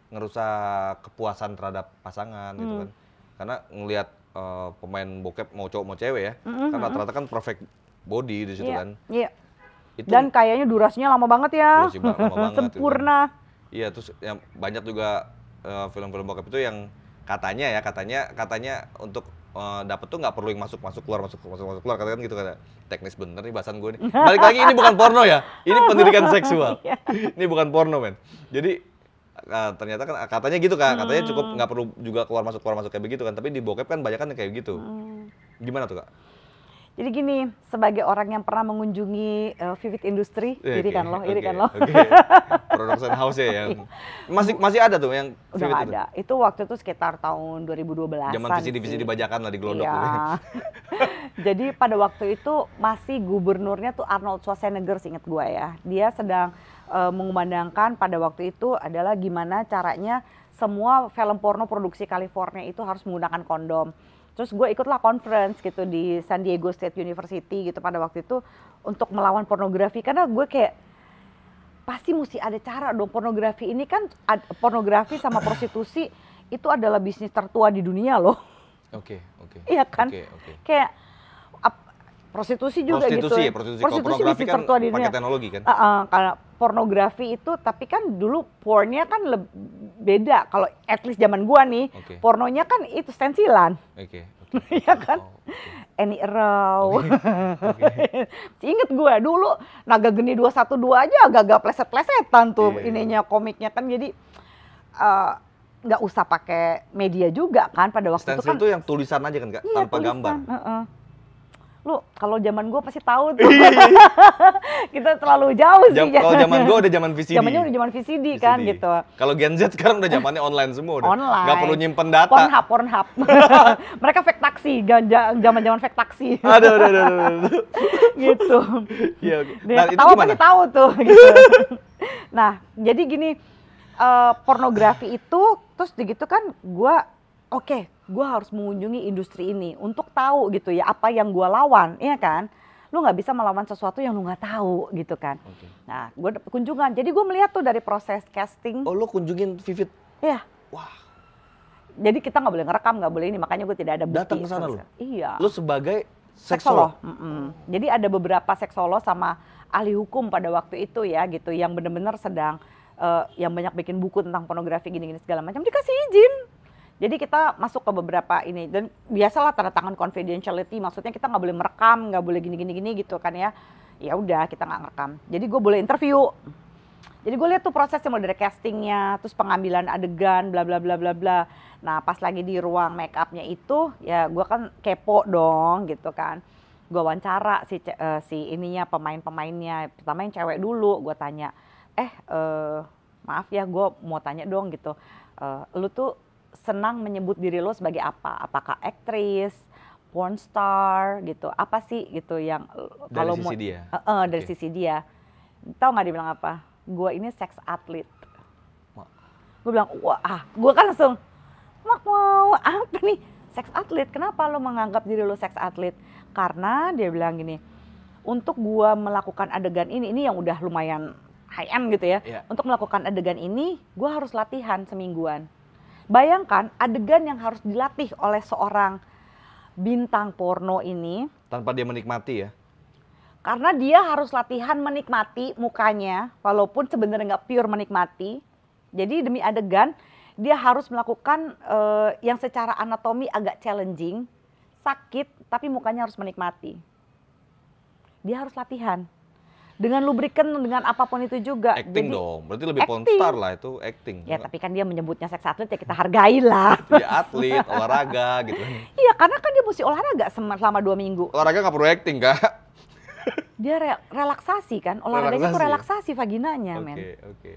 Ngerusak kepuasan terhadap pasangan gitu kan. Karena ngelihat pemain bokep mau cowok mau cewek ya, kan rata-rata kan perfect body di situ kan. Iya. Itu Dan kayaknya durasinya lama banget ya. durasi lama banget gitu. Sempurna. Iya, terus yang banyak juga film-film bokep itu yang katanya untuk dapet tuh nggak perlu yang masuk keluar katanya kan gitu kan. Teknis bener nih bahasan gue nih. Balik lagi, ini bukan porno ya, ini pendidikan seksual. Ini bukan porno men. Jadi ternyata kan katanya gitu Kak, katanya cukup nggak perlu juga keluar masuk kayak begitu kan. Tapi di bokep kan banyak kan kayak gitu. Gimana tuh Kak? Jadi gini, sebagai orang yang pernah mengunjungi Vivid Industry, iri kan lo. Production house ya yang masih ada tuh yang Udah Vivid nggak ada. Itu waktu itu sekitar tahun 2012-an. Zaman VCD bajakan lah di Glodok. Iya. Jadi pada waktu itu masih gubernurnya tuh Arnold Schwarzenegger, seinget gue ya. Dia sedang mengumandangkan pada waktu itu adalah gimana caranya semua film porno produksi California itu harus menggunakan kondom. Terus gue ikutlah conference gitu di San Diego State University gitu pada waktu itu untuk melawan pornografi. Karena gue kayak pasti mesti ada cara dong, pornografi ini kan, pornografi sama prostitusi itu adalah bisnis tertua di dunia loh. Oke. Iya kan? Kayak prostitusi juga gitu. Prostitusi bisnis kan tertua di dunia. Pakai teknologi kan? Karena pornografi itu, tapi kan dulu pornnya kan beda. Kalau at least zaman gua nih, pornonya kan itu stensilan. Iya kan? Annie Erau. Ingat gue dulu Naga Geni 212 aja agak-agak pleset-plesetan tuh ininya komiknya kan. Jadi nggak usah pakai media juga kan pada waktu itu kan. Stensil itu yang tulisan aja kan Kak, iya, tanpa tulisan. gambar. Lu kalau zaman gue pasti tahu tuh. Kita terlalu jauh sih. Kalau zaman gue udah zaman VCD. Zamannya udah zaman VCD kan gitu. Kalau Gen Z sekarang udah zamannya online semua udah. Online. Nggak perlu nyimpen data. Pornhub. Mereka fake taksi, zaman fake taksi. Aduh. Gitu. Iya. Nah, itu gimana? Pasti tahu tuh. Gitu. Nah, jadi gini, pornografi itu terus begitu kan gue harus mengunjungi industri ini untuk tahu gitu ya apa yang gue lawan, iya kan? Lu nggak bisa melawan sesuatu yang lu nggak tahu gitu kan. Nah, gue kunjungan, jadi gue melihat tuh dari proses casting. Oh, lu kunjungin Vivid? Iya. Wah. Jadi kita nggak boleh ngerekam, nggak boleh ini, makanya gue tidak ada bukti. Datang ke sana lu? Iya. Lu sebagai seksolog. Jadi ada beberapa seksolog sama ahli hukum pada waktu itu ya gitu, yang benar-benar sedang yang banyak bikin buku tentang pornografi gini-gini segala macam, dikasih izin. Jadi kita masuk ke beberapa ini, dan biasalah tanda tangan confidentiality, maksudnya kita nggak boleh merekam, nggak boleh gini-gini gitu kan ya. Ya udah kita nggak ngerekam. Jadi gue boleh interview. Jadi gue lihat tuh prosesnya mulai dari castingnya, terus pengambilan adegan, bla bla bla bla bla. Nah pas lagi di ruang make upnya itu, ya gue kan kepo dong gitu kan. Gue wawancara si ininya, pemain-pemainnya. Pertama yang cewek dulu, gue tanya, maaf ya gue mau tanya dong gitu. Lu tuh senang menyebut diri lo sebagai apa? Apakah aktris, porn star gitu? Apa sih gitu yang kalau mau dari sisi dia. Tahu nggak dia bilang apa? Gue ini seks atlet. Gue bilang, gue kan langsung, mau apa nih? Seks atlet. Kenapa lo menganggap diri lo seks atlet? Karena dia bilang gini, untuk gua melakukan adegan ini yang udah lumayan high end gitu ya. Untuk melakukan adegan ini, gua harus latihan semingguan. Bayangkan adegan yang harus dilatih oleh seorang bintang porno ini. Tanpa dia menikmati ya? Karena dia harus latihan menikmati mukanya, walaupun sebenarnya nggak pure menikmati. Jadi demi adegan, dia harus melakukan yang secara anatomi agak challenging, sakit, tapi mukanya harus menikmati. Dia harus latihan. Dengan lubrikan, dengan apapun itu juga. Acting dong, berarti lebih pornstar lah itu acting. Ya tapi kan dia menyebutnya seks atlet ya kita hargailah. Dia atlet, olahraga gitu kan. Iya karena kan dia mesti olahraga selama 2 minggu. Olahraga nggak perlu acting Kak. Dia relaksasi kan, olahraganya itu relaksasi vaginanya men. Oke.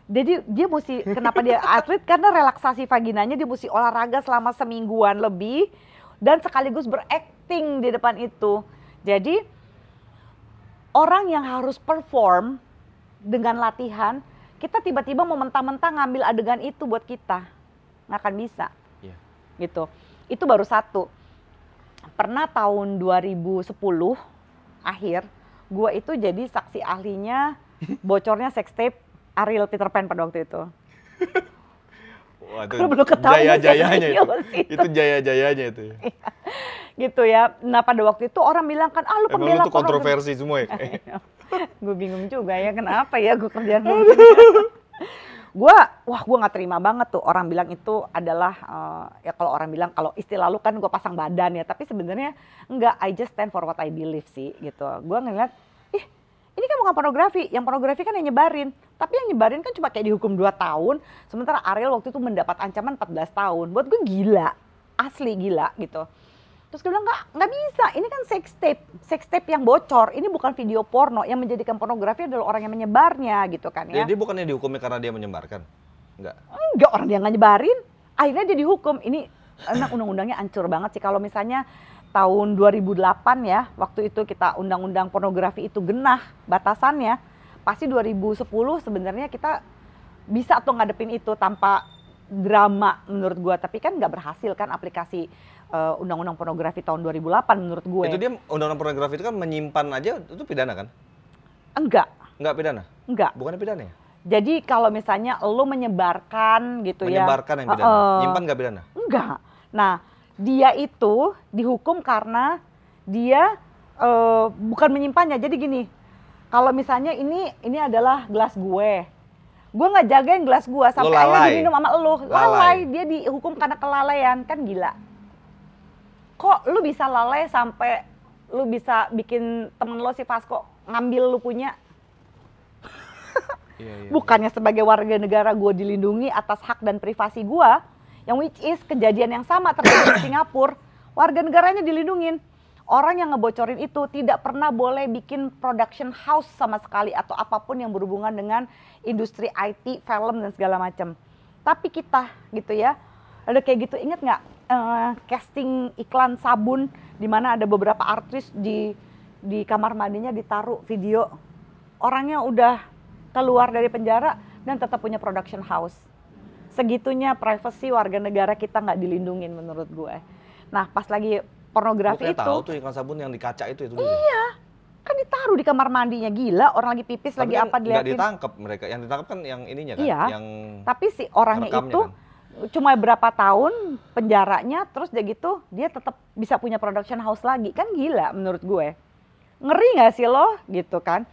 Jadi dia mesti, kenapa dia atlet? Karena relaksasi vaginanya dia mesti olahraga selama semingguan lebih. Dan sekaligus berakting di depan itu. Jadi orang yang harus perform dengan latihan, kita tiba-tiba mau mentah-mentah ngambil adegan itu buat kita. Nggak akan bisa. Yeah. Gitu. Itu baru satu. Pernah tahun 2010 akhir, gue itu jadi saksi ahlinya bocornya sex tape Ariel Peter Pan pada waktu itu. Wah, itu jaya-jayanya itu jaya-jayanya itu. Gitu ya. Nah pada waktu itu orang bilang kan, lu pembela itu kontroversi semua ya? Gue bingung juga ya, kenapa ya gue kerjaan gue nggak terima banget tuh orang bilang itu adalah ya kalau orang bilang kalau istilah lu kan gue pasang badan ya, tapi sebenarnya enggak, I just stand for what I believe sih gitu. Gue ngeliat, ini kan bukan pornografi, yang pornografi kan yang nyebarin, tapi yang nyebarin kan cuma kayak dihukum 2 tahun, sementara Ariel waktu itu mendapat ancaman 14 tahun. Buat gue gila, asli gila gitu. Terus gue bilang nggak bisa, ini kan sex tape yang bocor, ini bukan video porno, yang menjadikan pornografi adalah orang yang menyebarnya gitu kan ya. Jadi bukannya dihukumnya karena dia menyebarkan? Enggak, orang dia nggak nyebarin, akhirnya dia dihukum. Ini undang-undangnya hancur banget sih. Kalau misalnya tahun 2008 ya, waktu itu kita undang-undang pornografi itu genah batasannya, pasti 2010 sebenarnya kita bisa tuh ngadepin itu tanpa drama menurut gua, tapi kan nggak berhasil kan aplikasi undang-undang pornografi tahun 2008 menurut gue. Itu dia undang-undang pornografi itu kan menyimpan aja, itu pidana kan? Enggak. Enggak pidana? Enggak. Bukannya pidana ya? Jadi kalau misalnya lo menyebarkan gitu menyebarkan yang pidana, nyimpan nggak pidana? Enggak. Nah, dia itu dihukum karena dia bukan menyimpannya. Jadi gini, kalau misalnya ini adalah gelas gue nggak jagain gelas gue sampai akhirnya diminum sama lo, lalai. Dia dihukum karena kelalaian, kan gila. Kok lu bisa lalai sampai lu bisa bikin temen lo si Vasco ngambil lu punya? Bukannya sebagai warga negara gue dilindungi atas hak dan privasi gue, yang which is kejadian yang sama terjadi di Singapura, warga negaranya dilindungin. Orang yang ngebocorin itu tidak pernah boleh bikin production house sama sekali atau apapun yang berhubungan dengan industri IT, film dan segala macam. Tapi kita gitu ya, ada kayak gitu, inget nggak? Casting iklan sabun di mana ada beberapa artis di kamar mandinya ditaruh video, orangnya udah keluar dari penjara dan tetap punya production house. Segitunya privasi warga negara kita nggak dilindungin menurut gue. Nah pas lagi pornografi itu, tahu tuh iklan sabun yang di kaca itu. Iya, kan ditaruh di kamar mandinya, gila, orang lagi pipis tapi lagi kan apa dilihatin. Nggak ditangkap mereka, yang ditangkap kan yang ininya kan. Iya, yang tapi si orangnya itu kan cuma berapa tahun penjaranya, terus dia gitu dia tetap bisa punya production house lagi, kan gila menurut gue. Ngeri nggak sih lo gitu kan?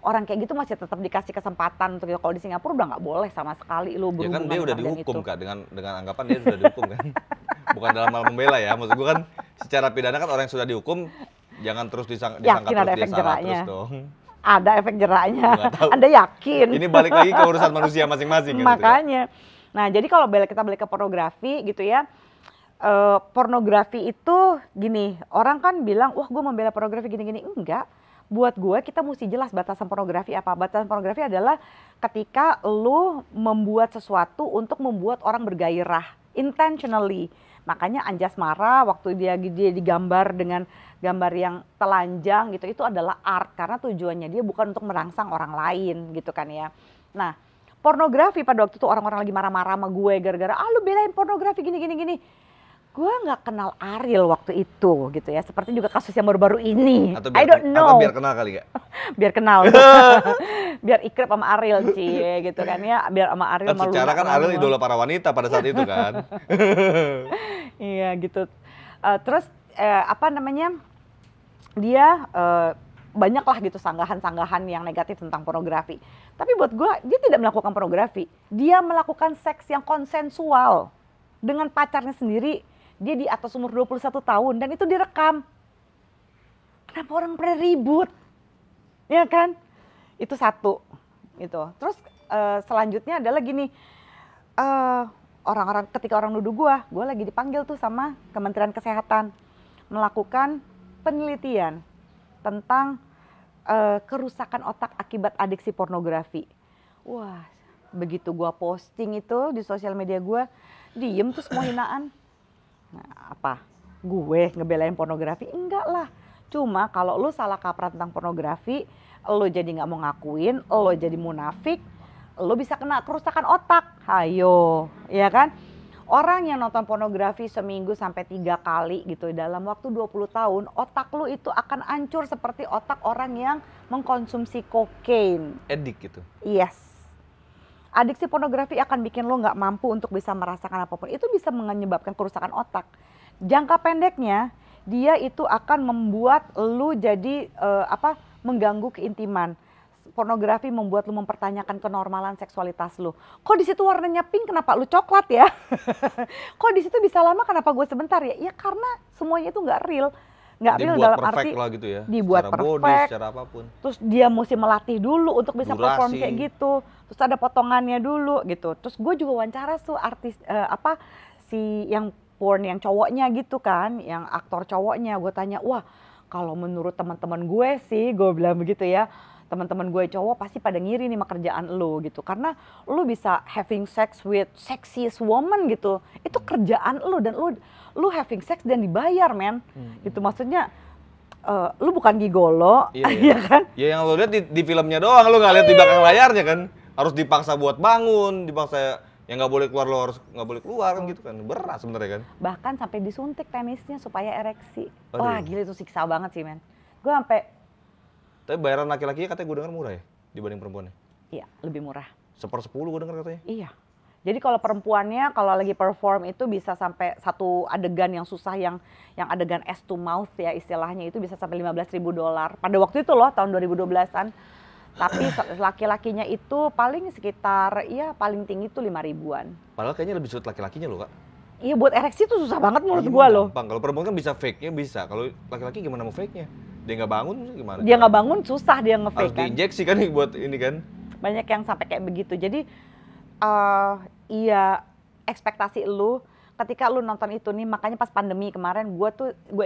Orang kayak gitu masih tetap dikasih kesempatan untuk, kalau di Singapura udah nggak boleh sama sekali lo berhubungan. Ya kan dia udah dihukum Kak, dengan anggapan dia sudah dihukum kan. Bukan dalam hal membela ya, maksud gue kan secara pidana kan orang yang sudah dihukum jangan terus disangka terus dia salah terus dong. Ada efek jeraknya. Anda yakin? Ini balik lagi ke urusan manusia masing-masing. Makanya. Gitu ya. Nah, jadi kalau kita balik ke pornografi gitu ya, pornografi itu gini, orang kan bilang, wah gue membela pornografi gini-gini. Enggak, buat gue kita mesti jelas batasan pornografi apa. Batasan pornografi adalah ketika lu membuat sesuatu untuk membuat orang bergairah, intentionally. Makanya Anjasmara waktu dia digambar dengan gambar yang telanjang gitu, itu adalah art. Karena tujuannya dia bukan untuk merangsang orang lain gitu kan ya. Nah, pornografi pada waktu itu orang-orang lagi marah-marah sama gue gara-gara lu belain pornografi gini. Gue nggak kenal Ariel waktu itu gitu ya. Seperti juga kasus yang baru-baru ini. I don't know. Atau biar kenal kali gak? Biar kenal. Biar ikrep sama Ariel cie gitu kan ya. Biar sama Ariel malu. Secara kan Ariel idola para wanita pada saat itu kan. Iya gitu. Terus apa namanya? Dia banyak lah gitu sanggahan-sanggahan yang negatif tentang pornografi. Tapi buat gue dia tidak melakukan pornografi. Dia melakukan seks yang konsensual dengan pacarnya sendiri. Dia di atas umur 21 tahun dan itu direkam. Kenapa orang pada ribut? Ya kan? Itu satu. Gitu. Terus selanjutnya adalah gini. Orang-orang ketika orang nuduh gue lagi dipanggil tuh sama Kementerian Kesehatan melakukan penelitian tentang kerusakan otak akibat adiksi pornografi. Wah, begitu gue posting itu di sosial media gue, diem tuh semua hinaan. Nah, apa? Gue ngebelain pornografi? Enggak lah. Cuma kalau lu salah kaprah tentang pornografi, lu jadi nggak mau ngakuin, lu jadi munafik, lu bisa kena kerusakan otak. Hayo, ya kan? Orang yang nonton pornografi seminggu sampai 3 kali gitu dalam waktu 20 tahun, otak lu itu akan hancur seperti otak orang yang mengkonsumsi kokain. Edik gitu? Yes. Adiksi pornografi akan bikin lo nggak mampu untuk bisa merasakan apapun. Itu bisa menyebabkan kerusakan otak. Jangka pendeknya, dia itu akan membuat lo jadi mengganggu keintiman. Pornografi membuat lo mempertanyakan kenormalan seksualitas lo. Kok di situ warnanya pink, kenapa lo coklat ya? Kok di situ bisa lama, kenapa gue sebentar ya? Ya karena semuanya itu nggak real. Nggak real dalam arti lah gitu ya, dibuat secara perfect, body, secara apapun. Terus dia mesti melatih dulu untuk bisa Durasi. perform kayak gitu. Terus ada potongannya dulu gitu. Terus gue juga wawancara tuh artis si yang porn yang cowoknya gitu kan, yang aktor cowoknya. Gue tanya, wah kalau menurut teman-teman gue sih, gue bilang begitu ya, teman-teman gue cowok pasti pada ngiri nih sama kerjaan lo gitu. Karena lo bisa having sex with sexiest woman gitu. Itu kerjaan lo dan lu having sex dan dibayar men. Gitu maksudnya lu bukan gigolo, iya kan? Ya yang lu lihat di filmnya doang, lu nggak lihat di belakang layarnya kan. Harus dipaksa buat bangun, dipaksa yang nggak boleh keluar, lo harus nggak boleh keluar kan gitu kan. Berat sebenarnya kan. Bahkan sampai disuntik penisnya supaya ereksi. Aduh. Wah gila itu siksa banget sih men. Gue sampai. Tapi bayaran laki-laki katanya gue dengar murah ya dibanding perempuannya. Iya lebih murah. 1/10 gue dengar katanya. Iya. Jadi kalau perempuannya kalau lagi perform itu bisa sampai satu adegan yang susah yang adegan ass to mouth ya istilahnya itu bisa sampai $15.000. Pada waktu itu loh tahun 2012-an. Tapi laki-lakinya itu paling sekitar ya paling tinggi itu 5.000-an. Padahal kayaknya lebih sulit laki-lakinya loh kak. Iya buat ereksi itu susah banget menurut gua loh. Gampang. Kalau perempuan kan bisa fake-nya bisa. Kalau laki-laki gimana mau fake-nya? Dia nggak bangun gimana? Dia nggak bangun susah dia nge-fake harus kan. diinjeksi kan buat ini kan. Banyak yang sampai kayak begitu. Jadi iya ekspektasi lu ketika lu nonton itu nih, makanya pas pandemi kemarin gue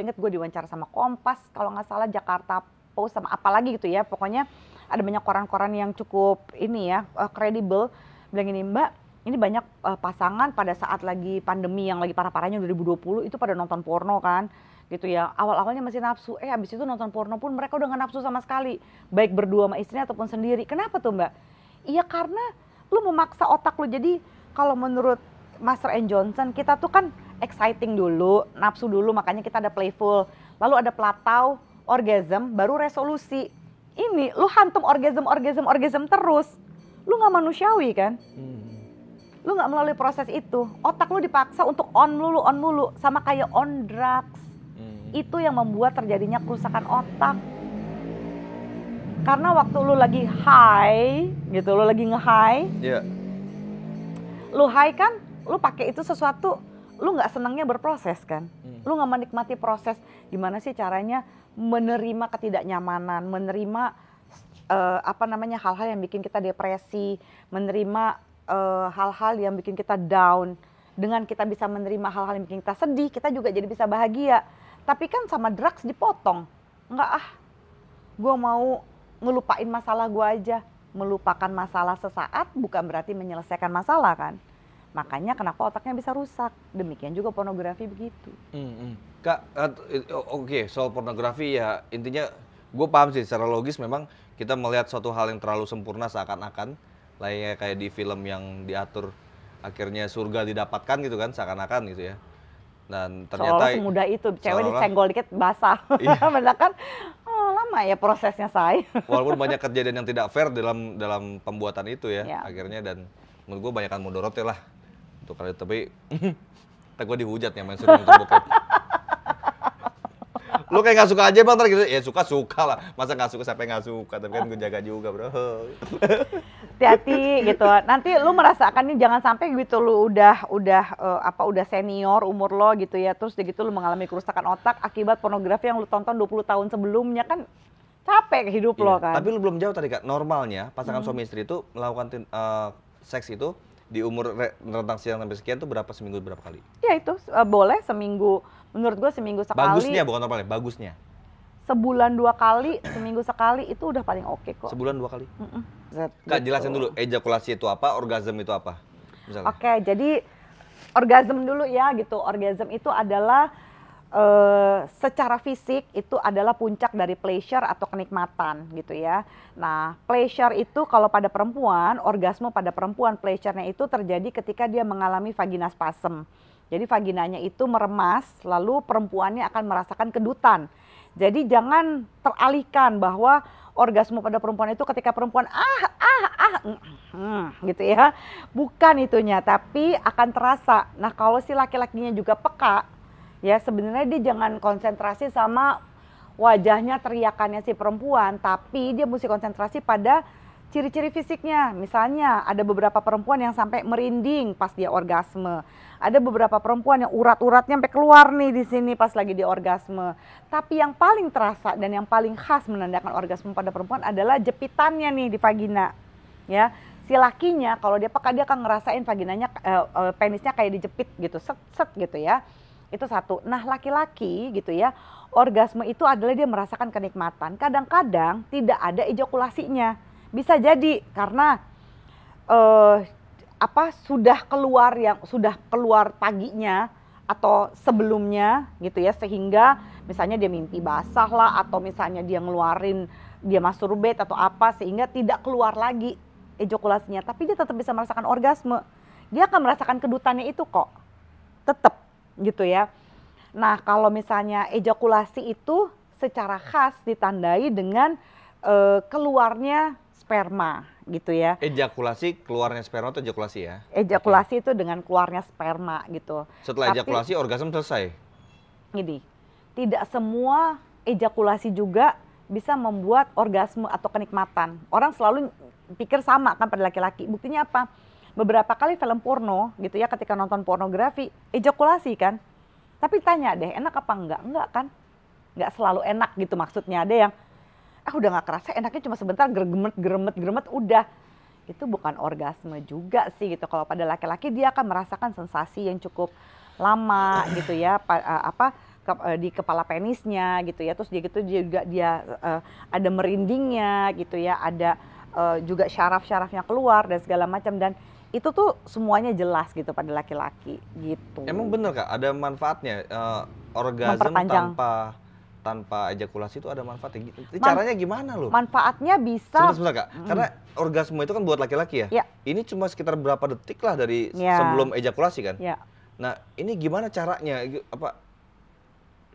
inget gue diwawancara sama Kompas kalau nggak salah, Jakarta Post sama apalagi gitu ya, pokoknya ada banyak koran-koran yang cukup ini ya kredibel bilang ini, Mbak ini banyak pasangan pada saat lagi pandemi yang lagi parah-parahnya 2020 itu pada nonton porno kan gitu ya, awal-awalnya masih nafsu, habis itu nonton porno pun mereka udah nggak nafsu sama sekali, baik berdua sama istrinya ataupun sendiri. Kenapa tuh Mbak? Iya karena lu memaksa otak lu. Jadi kalau menurut Master and Johnson, kita tuh kan exciting dulu, nafsu dulu, makanya kita ada playful. Lalu ada plateau, orgasm, baru resolusi. Ini lu hantum orgasm terus. Lu nggak manusiawi kan? Lu nggak melalui proses itu. Otak lu dipaksa untuk on mulu. Sama kayak on drugs. Itu yang membuat terjadinya kerusakan otak. Karena waktu lu lagi high, gitu, lu lagi nge-high. Iya. Lu high kan, lu pakai itu sesuatu, lu nggak senangnya berproses kan. Lu nggak menikmati proses. Gimana sih caranya menerima ketidaknyamanan, menerima hal-hal yang bikin kita depresi, menerima hal-hal yang bikin kita down. Dengan kita bisa menerima hal-hal yang bikin kita sedih, kita juga jadi bisa bahagia. Tapi kan sama drugs dipotong. Enggak gue mau ngelupain masalah gue aja. Melupakan masalah sesaat bukan berarti menyelesaikan masalah kan. Makanya kenapa otaknya bisa rusak. Demikian juga pornografi begitu. Kak, oke, soal pornografi ya intinya gue paham sih secara logis memang kita melihat suatu hal yang terlalu sempurna seakan-akan layaknya kayak di film yang diatur akhirnya surga didapatkan gitu kan, seakan-akan gitu ya. Dan ternyata Seolah semudah itu, cewek seolah-olah disenggol dikit basah. iya. Bener kan? Oh, lama ya prosesnya, Say. Walaupun banyak kejadian yang tidak fair dalam pembuatan itu ya, Ya. akhirnya, dan menurut gue banyakan mudorotnya lah untuk kali itu. Tapi tak gue dihujat ya main sering untuk bokep. Lu kayak gak suka aja bang, ntar gitu. Ya suka lah, masa gak suka, siapa yang gak suka, tapi kan gue jaga juga bro. Hati-hati gitu. Nanti lu merasakan nih, jangan sampai gitu lu udah senior umur lo gitu ya, terus gitu lu mengalami kerusakan otak akibat pornografi yang lu tonton 20 tahun sebelumnya, kan capek hidup lo kan. Tapi lu belum jauh tadi Kak. Normalnya pasangan suami istri itu melakukan seks itu di umur rentang sekian sampai sekian tuh berapa, seminggu berapa kali? Ya itu boleh seminggu, menurut gue seminggu sekali. Bagusnya bukan normalnya, bagusnya. Sebulan 2 kali, seminggu sekali itu udah paling oke kok. Sebulan 2 kali? Kak, Gitu. jelasin dulu, ejakulasi itu apa, orgasm itu apa? Misalnya. Oke, jadi orgasm dulu ya gitu. Orgasm itu adalah secara fisik itu adalah puncak dari pleasure atau kenikmatan gitu ya. Nah, pleasure itu kalau pada perempuan, orgasme pada perempuan, pleasure-nya itu terjadi ketika dia mengalami vagina spasm. Jadi vaginanya itu meremas, lalu perempuannya akan merasakan kedutan. Jadi jangan teralihkan bahwa orgasme pada perempuan itu ketika perempuan gitu ya. Bukan itunya, tapi akan terasa. Nah, kalau si laki-lakinya juga peka, ya sebenarnya dia jangan konsentrasi sama wajahnya, teriakannya si perempuan, tapi dia mesti konsentrasi pada ciri-ciri fisiknya. Misalnya ada beberapa perempuan yang sampai merinding pas dia orgasme. Ada beberapa perempuan yang urat-uratnya sampai keluar nih di sini pas lagi di orgasme. Tapi yang paling terasa dan yang paling khas menandakan orgasme pada perempuan adalah jepitannya nih di vagina. Ya, si lakinya kalau dia peka dia akan ngerasain vaginanya, penisnya kayak dijepit gitu, set gitu ya. Itu satu. Nah, laki-laki gitu ya, orgasme itu adalah dia merasakan kenikmatan. Kadang-kadang tidak ada ejakulasinya. Bisa jadi karena sudah keluar paginya atau sebelumnya gitu ya, sehingga misalnya dia mimpi basah lah, atau misalnya dia ngeluarin, dia masturbate atau apa, sehingga tidak keluar lagi ejakulasinya, tapi dia tetap bisa merasakan orgasme. Dia akan merasakan kedutannya itu kok, tetap gitu ya. Nah, kalau misalnya ejakulasi itu secara khas ditandai dengan keluarnya sperma gitu ya. Ejakulasi, keluarnya sperma itu ejakulasi ya? Ejakulasi itu dengan keluarnya sperma gitu. Setelah Tapi, ejakulasi orgasme selesai? Gini, tidak semua ejakulasi juga bisa membuat orgasme atau kenikmatan. Orang selalu pikir sama kan pada laki-laki. Buktinya apa? Beberapa kali film porno gitu ya, ketika nonton pornografi, ejakulasi kan. Tapi tanya deh, enak apa enggak? Enggak kan? Enggak selalu enak gitu maksudnya. Ada yang udah gak kerasa, enaknya cuma sebentar, geremet udah. Itu bukan orgasme juga sih gitu. Kalau pada laki-laki dia akan merasakan sensasi yang cukup lama gitu ya, di kepala penisnya gitu ya. Terus dia juga ada merindingnya gitu ya, ada juga syaraf-syarafnya keluar dan segala macam, dan itu tuh semuanya jelas gitu pada laki-laki gitu. Emang bener Kak, ada manfaatnya orgasme tanpa ejakulasi itu ada manfaatnya? Caranya gimana loh? Manfaatnya bisa. Sebentar Kak, karena orgasme itu kan buat laki-laki ya? Ya. Ini cuma sekitar berapa detik lah dari sebelum ejakulasi kan? Ya. Nah, ini gimana caranya?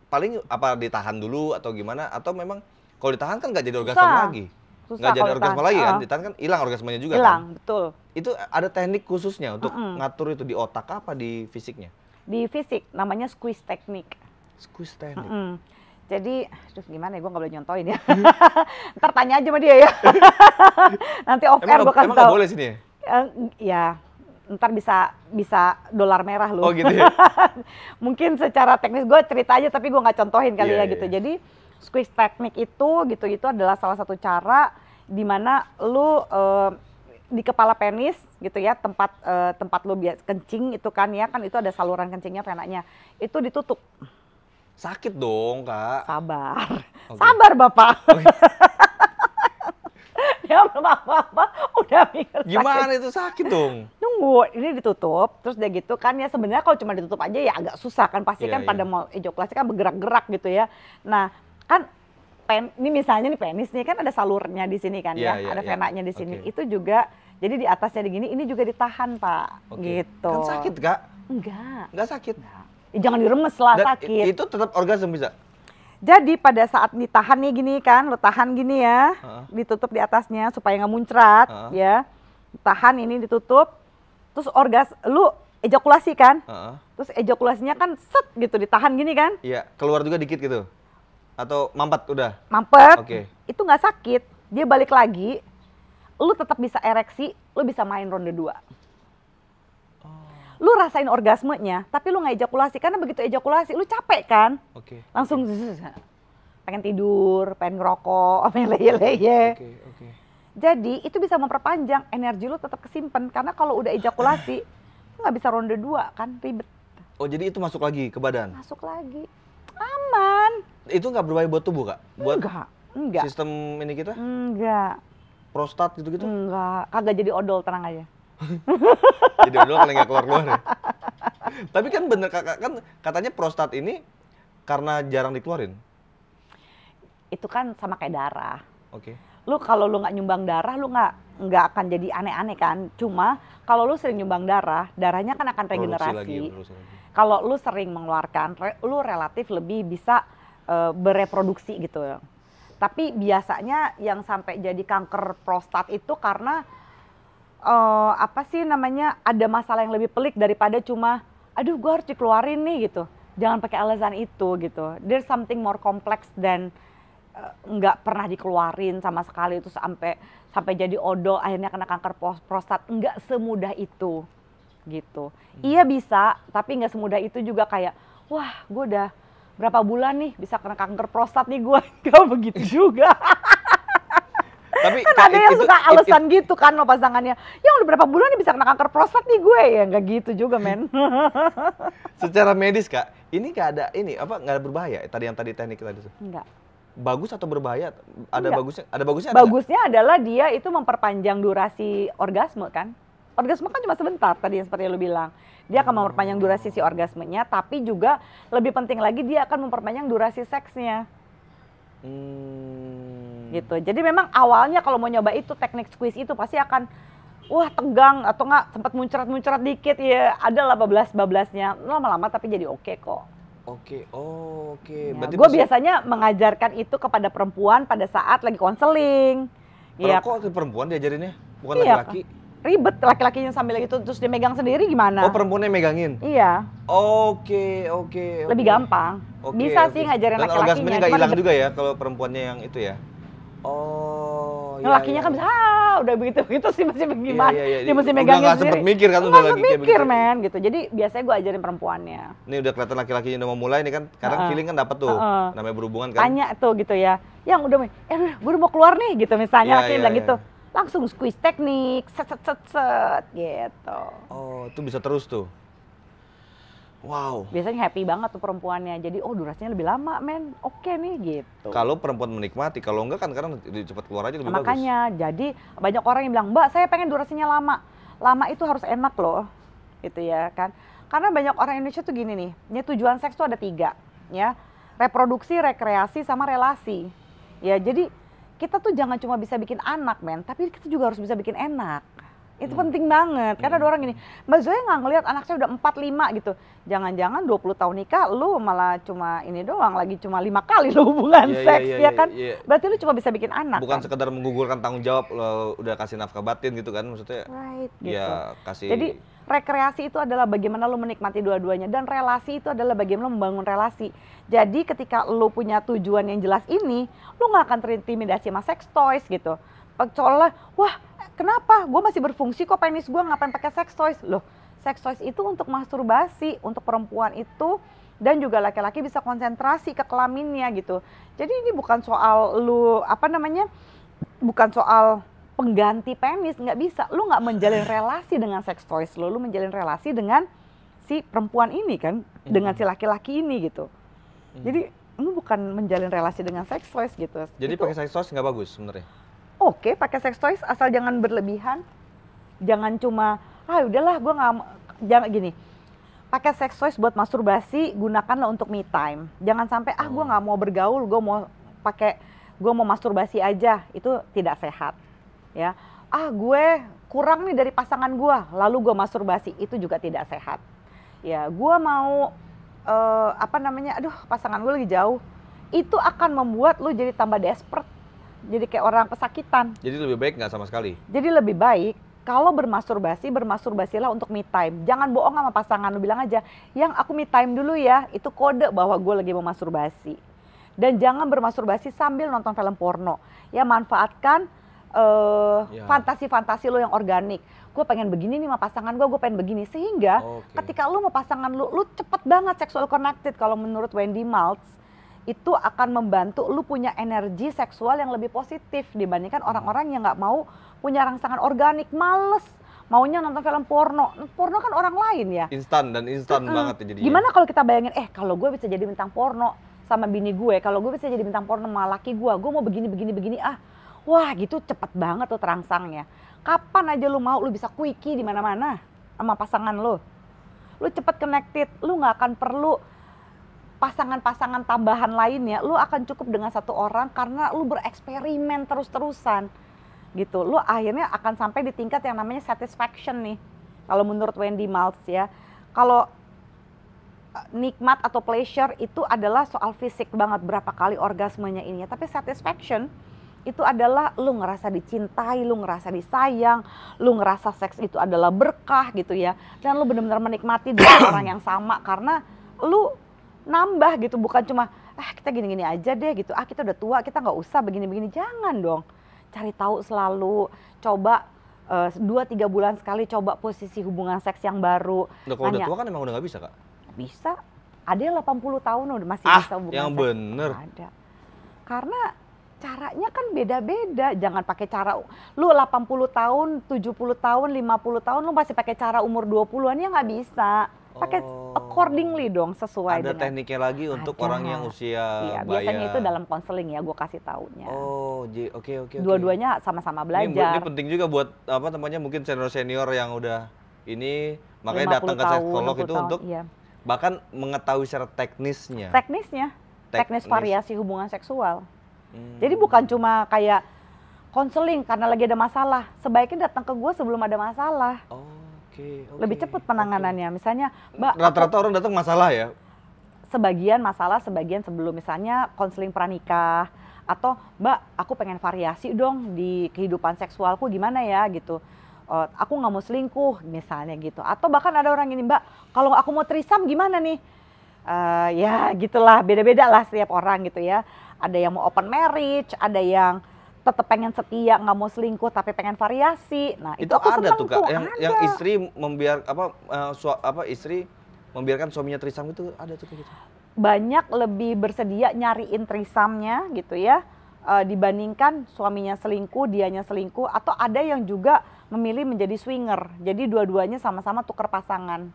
Paling ditahan dulu atau gimana? Atau memang kalau ditahan kan nggak jadi orgasme lagi? Nggak jadi orgasme lagi kan? Ditahan kan hilang orgasmenya juga kan? Hilang, betul. Itu ada teknik khususnya untuk ngatur itu di otak apa di fisiknya? Di fisik, namanya squeeze teknik. Squeeze teknik? Jadi, gimana ya, gue nggak boleh nyontoin ya. Ntar tanya aja sama dia ya. Nanti off air gue kasih tau. Emang nggak boleh sini ya? Ya, ntar bisa dolar merah loh. Oh gitu ya? Mungkin secara teknis gue cerita aja, tapi gue nggak contohin kali ya gitu. Jadi, squeeze teknik itu adalah salah satu cara di mana lu di kepala penis gitu ya, tempat lu biasa kencing itu kan ya, kan itu ada saluran kencingnya, venanya. Itu ditutup. Sakit dong, Kak. Sabar. Okay. Sabar, Bapak. Okay. Ya belum apa-apa, udah mikir sakit. Gimana itu sakit dong? Nunggu, ini ditutup, terus dia gitu kan ya, sebenarnya kalau cuma ditutup aja ya agak susah kan, pasti kan pada mau ejakulasi kan bergerak-gerak gitu ya. Nah, kan ini misalnya nih penis nih kan ada salurnya di sini kan ya, ada venanya di sini. Itu juga Jadi di atasnya digini, ini juga ditahan Pak, gitu. Kan sakit Kak? Enggak sakit. Jangan diremes lah, Dan sakit. itu tetap orgasme bisa? Jadi pada saat ditahan nih gini kan, lo tahan gini ya, ditutup di atasnya supaya nggak muncrat, ya. Tahan ini ditutup, terus lu ejakulasi kan, terus ejakulasinya kan set gitu, ditahan gini kan. Iya, keluar juga dikit gitu? Atau mampet udah? Mampet, itu nggak sakit, dia balik lagi, lu tetap bisa ereksi, lu bisa main ronde 2. Lu rasain orgasmenya, tapi lu nggak ejakulasi, karena begitu ejakulasi, lu capek kan? Langsung pengen tidur, pengen ngerokok, pengen leye-leye. Jadi itu bisa memperpanjang, energi lu tetap kesimpan, karena kalau udah ejakulasi, lu nggak bisa ronde 2 kan, ribet. Oh jadi itu masuk lagi ke badan? Masuk lagi, aman. Itu nggak berbahaya buat tubuh Kak? Buat enggak. Sistem ini kita? Enggak. Prostat gitu-gitu? Enggak, kagak jadi odol, tenang aja. Jadi odol kalau nggak keluar-keluar ya? Tapi kan bener Kakak, kan katanya prostat ini karena jarang dikeluarin? Itu kan sama kayak darah. Lu kalau lu nggak nyumbang darah, lu nggak akan jadi aneh-aneh kan. Cuma kalau lu sering nyumbang darah, darahnya kan akan regenerasi. Kalau lu sering mengeluarkan, lu relatif lebih bisa bereproduksi gitu. Tapi biasanya yang sampai jadi kanker prostat itu karena ada masalah yang lebih pelik daripada cuma aduh gue harus dikeluarin nih gitu. Jangan pakai alasan itu gitu. There's something more complex dan nggak pernah dikeluarin sama sekali, itu sampai jadi odol akhirnya kena kanker prostat. Nggak semudah itu gitu. Iya bisa, tapi nggak semudah itu juga. Kayak wah gue udah berapa bulan nih bisa kena kanker prostat nih gue. Nggak begitu juga. Tapi kan ada yang suka alasan gitu kan lo pasangannya, ya udah berapa bulan nih bisa kena kanker prostat nih gue. Ya nggak gitu juga men. Secara medis Kak, ini nggak ada nggak ada berbahaya tadi teknik tadi tuh? Enggak. Bagus atau berbahaya? Ada enggak. bagusnya? Ada bagusnya? Bagusnya adalah dia itu memperpanjang durasi orgasme kan. Orgasme kan cuma sebentar tadi seperti yang lu bilang. Dia akan memperpanjang durasi si orgasmenya, tapi juga lebih penting lagi dia akan memperpanjang durasi seksnya. Gitu. Jadi memang awalnya kalau mau nyoba itu teknik squeeze itu pasti akan wah tegang atau nggak sempat muncrat dikit ya, adalah bablasnya. Lama-lama tapi jadi oke kok. Oke. Ya, gue biasanya mengajarkan itu kepada perempuan pada saat lagi konseling. Iya. Kok ke perempuan diajarinnya? Bukan laki-laki? Ribet laki-lakinya sambil gitu terus dia megang sendiri gimana? Oh perempuannya megangin? Iya. Oke. Lebih gampang. Bisa sih ngajarin laki-lakinya. Dan orgasmenya nggak hilang juga ya kalau perempuannya yang itu ya? Oh. Lakinya kan bisa udah begitu sih masih bagaimana? Iya. Dia mesti megangin nggak sendiri. Sempet mikir kan udah lagi kayak mikir men gitu. Jadi biasanya gue ajarin perempuannya. Ini udah kelihatan laki-lakinya udah mau mulai nih kan. Kadang feeling kan dapat tuh. Namanya berhubungan kan. Tanya tuh gitu ya. Yang udah gue udah mau keluar nih gitu misalnya laki bilang gitu. Langsung squeeze teknik, set gitu. Oh, itu bisa terus tuh. Wow. Biasanya happy banget tuh perempuannya. Jadi durasinya lebih lama men. Oke nih gitu. Kalau perempuan menikmati, kalau enggak kan kadang cepat keluar aja lebih bagus. Makanya, jadi banyak orang yang bilang, "Mbak, saya pengen durasinya lama." Lama itu harus enak loh. Gitu ya kan. Karena banyak orang Indonesia tuh gini nih, tujuan seks tuh ada 3, ya. Reproduksi, rekreasi, sama relasi. Ya, jadi kita tuh jangan cuma bisa bikin anak men, tapi kita juga harus bisa bikin enak. Itu penting banget, karena ada orang gini, Mbak Zoya nggak ngelihat anak saya udah 4-5 gitu. Jangan-jangan 20 tahun nikah, lu malah cuma ini doang, lagi cuma 5 kali lu hubungan seks, ya kan? Berarti lu cuma bisa bikin anak. Bukan kan? Sekedar menggugurkan tanggung jawab, lo udah kasih nafkah batin gitu kan, maksudnya. Gitu. Ya, kasih. Jadi rekreasi itu adalah bagaimana lu menikmati dua-duanya, dan relasi itu adalah bagaimana lu membangun relasi. Jadi ketika lu punya tujuan yang jelas ini, lu nggak akan terintimidasi sama sex toys gitu. Soalnya, wah kenapa? Gue masih berfungsi kok penis gue, ngapain pakai sex toys? Loh, sex toys itu untuk masturbasi, untuk perempuan itu, dan juga laki-laki bisa konsentrasi ke kelaminnya gitu. Jadi ini bukan soal lu, bukan soal pengganti penis, nggak bisa. Lu nggak menjalin relasi dengan sex toys, lu menjalin relasi dengan si perempuan ini kan, dengan si laki-laki ini gitu. Jadi lu bukan menjalin relasi dengan sex toys gitu. Jadi pakai sex toys nggak bagus sebenarnya? Oke, pakai sex toys asal jangan berlebihan. Jangan cuma udahlah gue nggak, jangan gini. Pakai sex toys buat masturbasi, gunakanlah untuk me time. Jangan sampai gue nggak mau bergaul, gue mau masturbasi aja, itu tidak sehat. Ya, gue kurang nih dari pasangan gue, lalu gue masturbasi, itu juga tidak sehat. Ya, gue mau aduh pasangan gue lagi jauh, itu akan membuat lu jadi tambah desperate, jadi kayak orang kesakitan. Jadi lebih baik nggak sama sekali? Jadi lebih baik kalau bermasturbasilah untuk me time. Jangan bohong sama pasangan, lu bilang aja, yang aku me time dulu ya, itu kode bahwa gue lagi mau masturbasi. Dan jangan bermasturbasi sambil nonton film porno. Ya, manfaatkan fantasi-fantasi lo yang organik. Gue pengen begini nih sama pasangan gue pengen begini. Sehingga ketika lo sama pasangan lo cepet banget sexual connected. Kalau menurut Wendy Maltz, itu akan membantu lo punya energi seksual yang lebih positif dibandingkan orang-orang yang nggak mau punya rangsangan organik, males. Maunya nonton film porno. Porno kan orang lain ya. Instan banget ya jadinya. Gimana kalau kita bayangin, kalau gue bisa jadi bintang porno sama bini gue, kalau gue bisa jadi bintang porno sama laki gue mau begini. Wah, gitu cepet banget tuh terangsangnya. Kapan aja lu mau, lu bisa quickie di mana-mana sama pasangan lu. Lu cepet connected, lu nggak akan perlu pasangan-pasangan tambahan lainnya. Lu akan cukup dengan satu orang karena lu bereksperimen terus-terusan. Gitu. Lu akhirnya akan sampai di tingkat yang namanya satisfaction nih. Kalau menurut Wendy Maltz ya. Kalau nikmat atau pleasure itu adalah soal fisik banget, berapa kali orgasmenya ini. Tapi satisfaction itu adalah lu ngerasa dicintai, lu ngerasa disayang, lu ngerasa seks itu adalah berkah gitu ya. Dan lu benar-benar menikmati dengan orang yang sama karena lu nambah gitu, bukan cuma kita gini-gini aja deh gitu. Kita udah tua, kita nggak usah begini-begini. Jangan dong. Cari tahu selalu, coba 2-3 bulan sekali coba posisi hubungan seks yang baru. Kalau udah tua kan emang udah nggak bisa, Kak? Bisa. Ada yang 80 tahun udah masih bisa hubungan yang seks. bener. Ada. Karena caranya kan beda-beda. Jangan pakai cara lu 80 tahun, 70 tahun, 50 tahun lu masih pakai cara umur 20-an ya nggak bisa. Pakai accordingly dong, sesuai ada dengan. tekniknya lagi untuk orang yang usia biasanya itu dalam konseling ya, gue kasih taunya. Oke. Dua-duanya sama-sama belajar. Ini penting juga buat mungkin senior yang udah ini makanya datang ke psikolog itu untuk bahkan mengetahui secara teknis variasi hubungan seksual. Jadi bukan cuma kayak konseling karena lagi ada masalah, sebaiknya datang ke gue sebelum ada masalah. Lebih cepat penanganannya. Misalnya, Mbak, rata-rata orang datang masalah ya? Sebagian masalah, sebagian sebelum. Misalnya konseling pranikah atau Mbak, aku pengen variasi dong di kehidupan seksualku, gimana ya gitu. Aku nggak mau selingkuh misalnya gitu. Atau bahkan ada orang ini, Mbak, kalau aku mau trisam gimana nih? Ya gitulah, beda-beda lah setiap orang gitu ya. Ada yang mau open marriage, ada yang tetap pengen setia, nggak mau selingkuh tapi pengen variasi. Nah itu aku ada tuh, Kak, yang ada. istri istri membiarkan suaminya trisam itu ada tuh gitu. Banyak lebih bersedia nyariin trisamnya gitu ya, dibandingkan suaminya selingkuh, dianya selingkuh. Atau ada yang juga memilih menjadi swinger, jadi dua-duanya sama-sama tuker pasangan.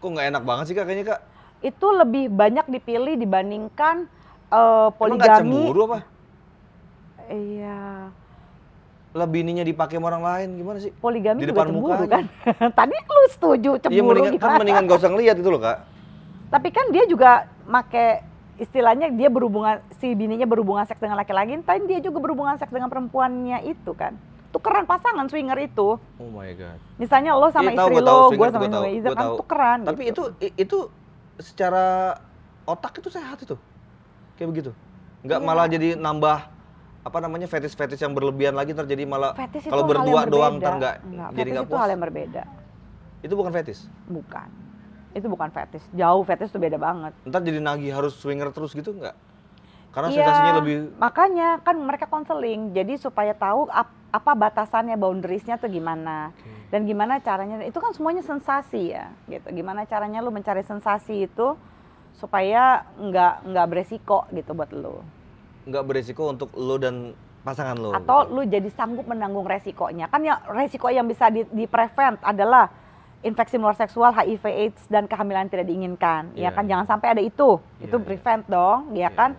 Kok nggak enak banget sih, Kak, kayaknya, Kak? Itu lebih banyak dipilih dibandingkan poligami. Emang nggak cemburu apa? Iya. Lah bininya dipakai sama orang lain gimana sih? Poligami di juga depan cemburu mukanya. kan? Tadi lu setuju cemburu gimana? Mendingan gak usah ngeliat itu loh, Kak. Tapi kan dia juga make istilahnya dia si bininya berhubungan seks dengan laki-laki, tapi dia juga berhubungan seks dengan perempuannya itu kan. Tukeran pasangan swinger itu. Oh my god. Misalnya lo sama istri lo, gue sama istri lo, kan tukeran. Tapi gitu. itu secara otak itu sehat itu. Kayak begitu. Nggak malah jadi nambah fetish yang berlebihan lagi terjadi malah kalau berdua doang nggak jadi nggak puas. Itu hal yang berbeda. Itu bukan fetish? Bukan. Itu bukan fetish. Jauh, fetish itu beda banget. Ntar jadi nagih harus swinger terus gitu nggak? Karena sensasinya lebih. Makanya kan mereka konseling. Jadi supaya tahu apa batasannya, boundariesnya tuh gimana. Dan gimana caranya. Itu kan semuanya sensasi ya. Gitu. Gimana caranya lu mencari sensasi itu supaya nggak beresiko gitu buat lu. Nggak beresiko untuk lo dan pasangan lo. Atau gitu. lu jadi sanggup menanggung resikonya. Kan yang resiko yang bisa di-prevent adalah infeksi menular seksual, HIV, AIDS, dan kehamilan tidak diinginkan. Ya kan, jangan sampai ada itu. Itu prevent dong, ya kan.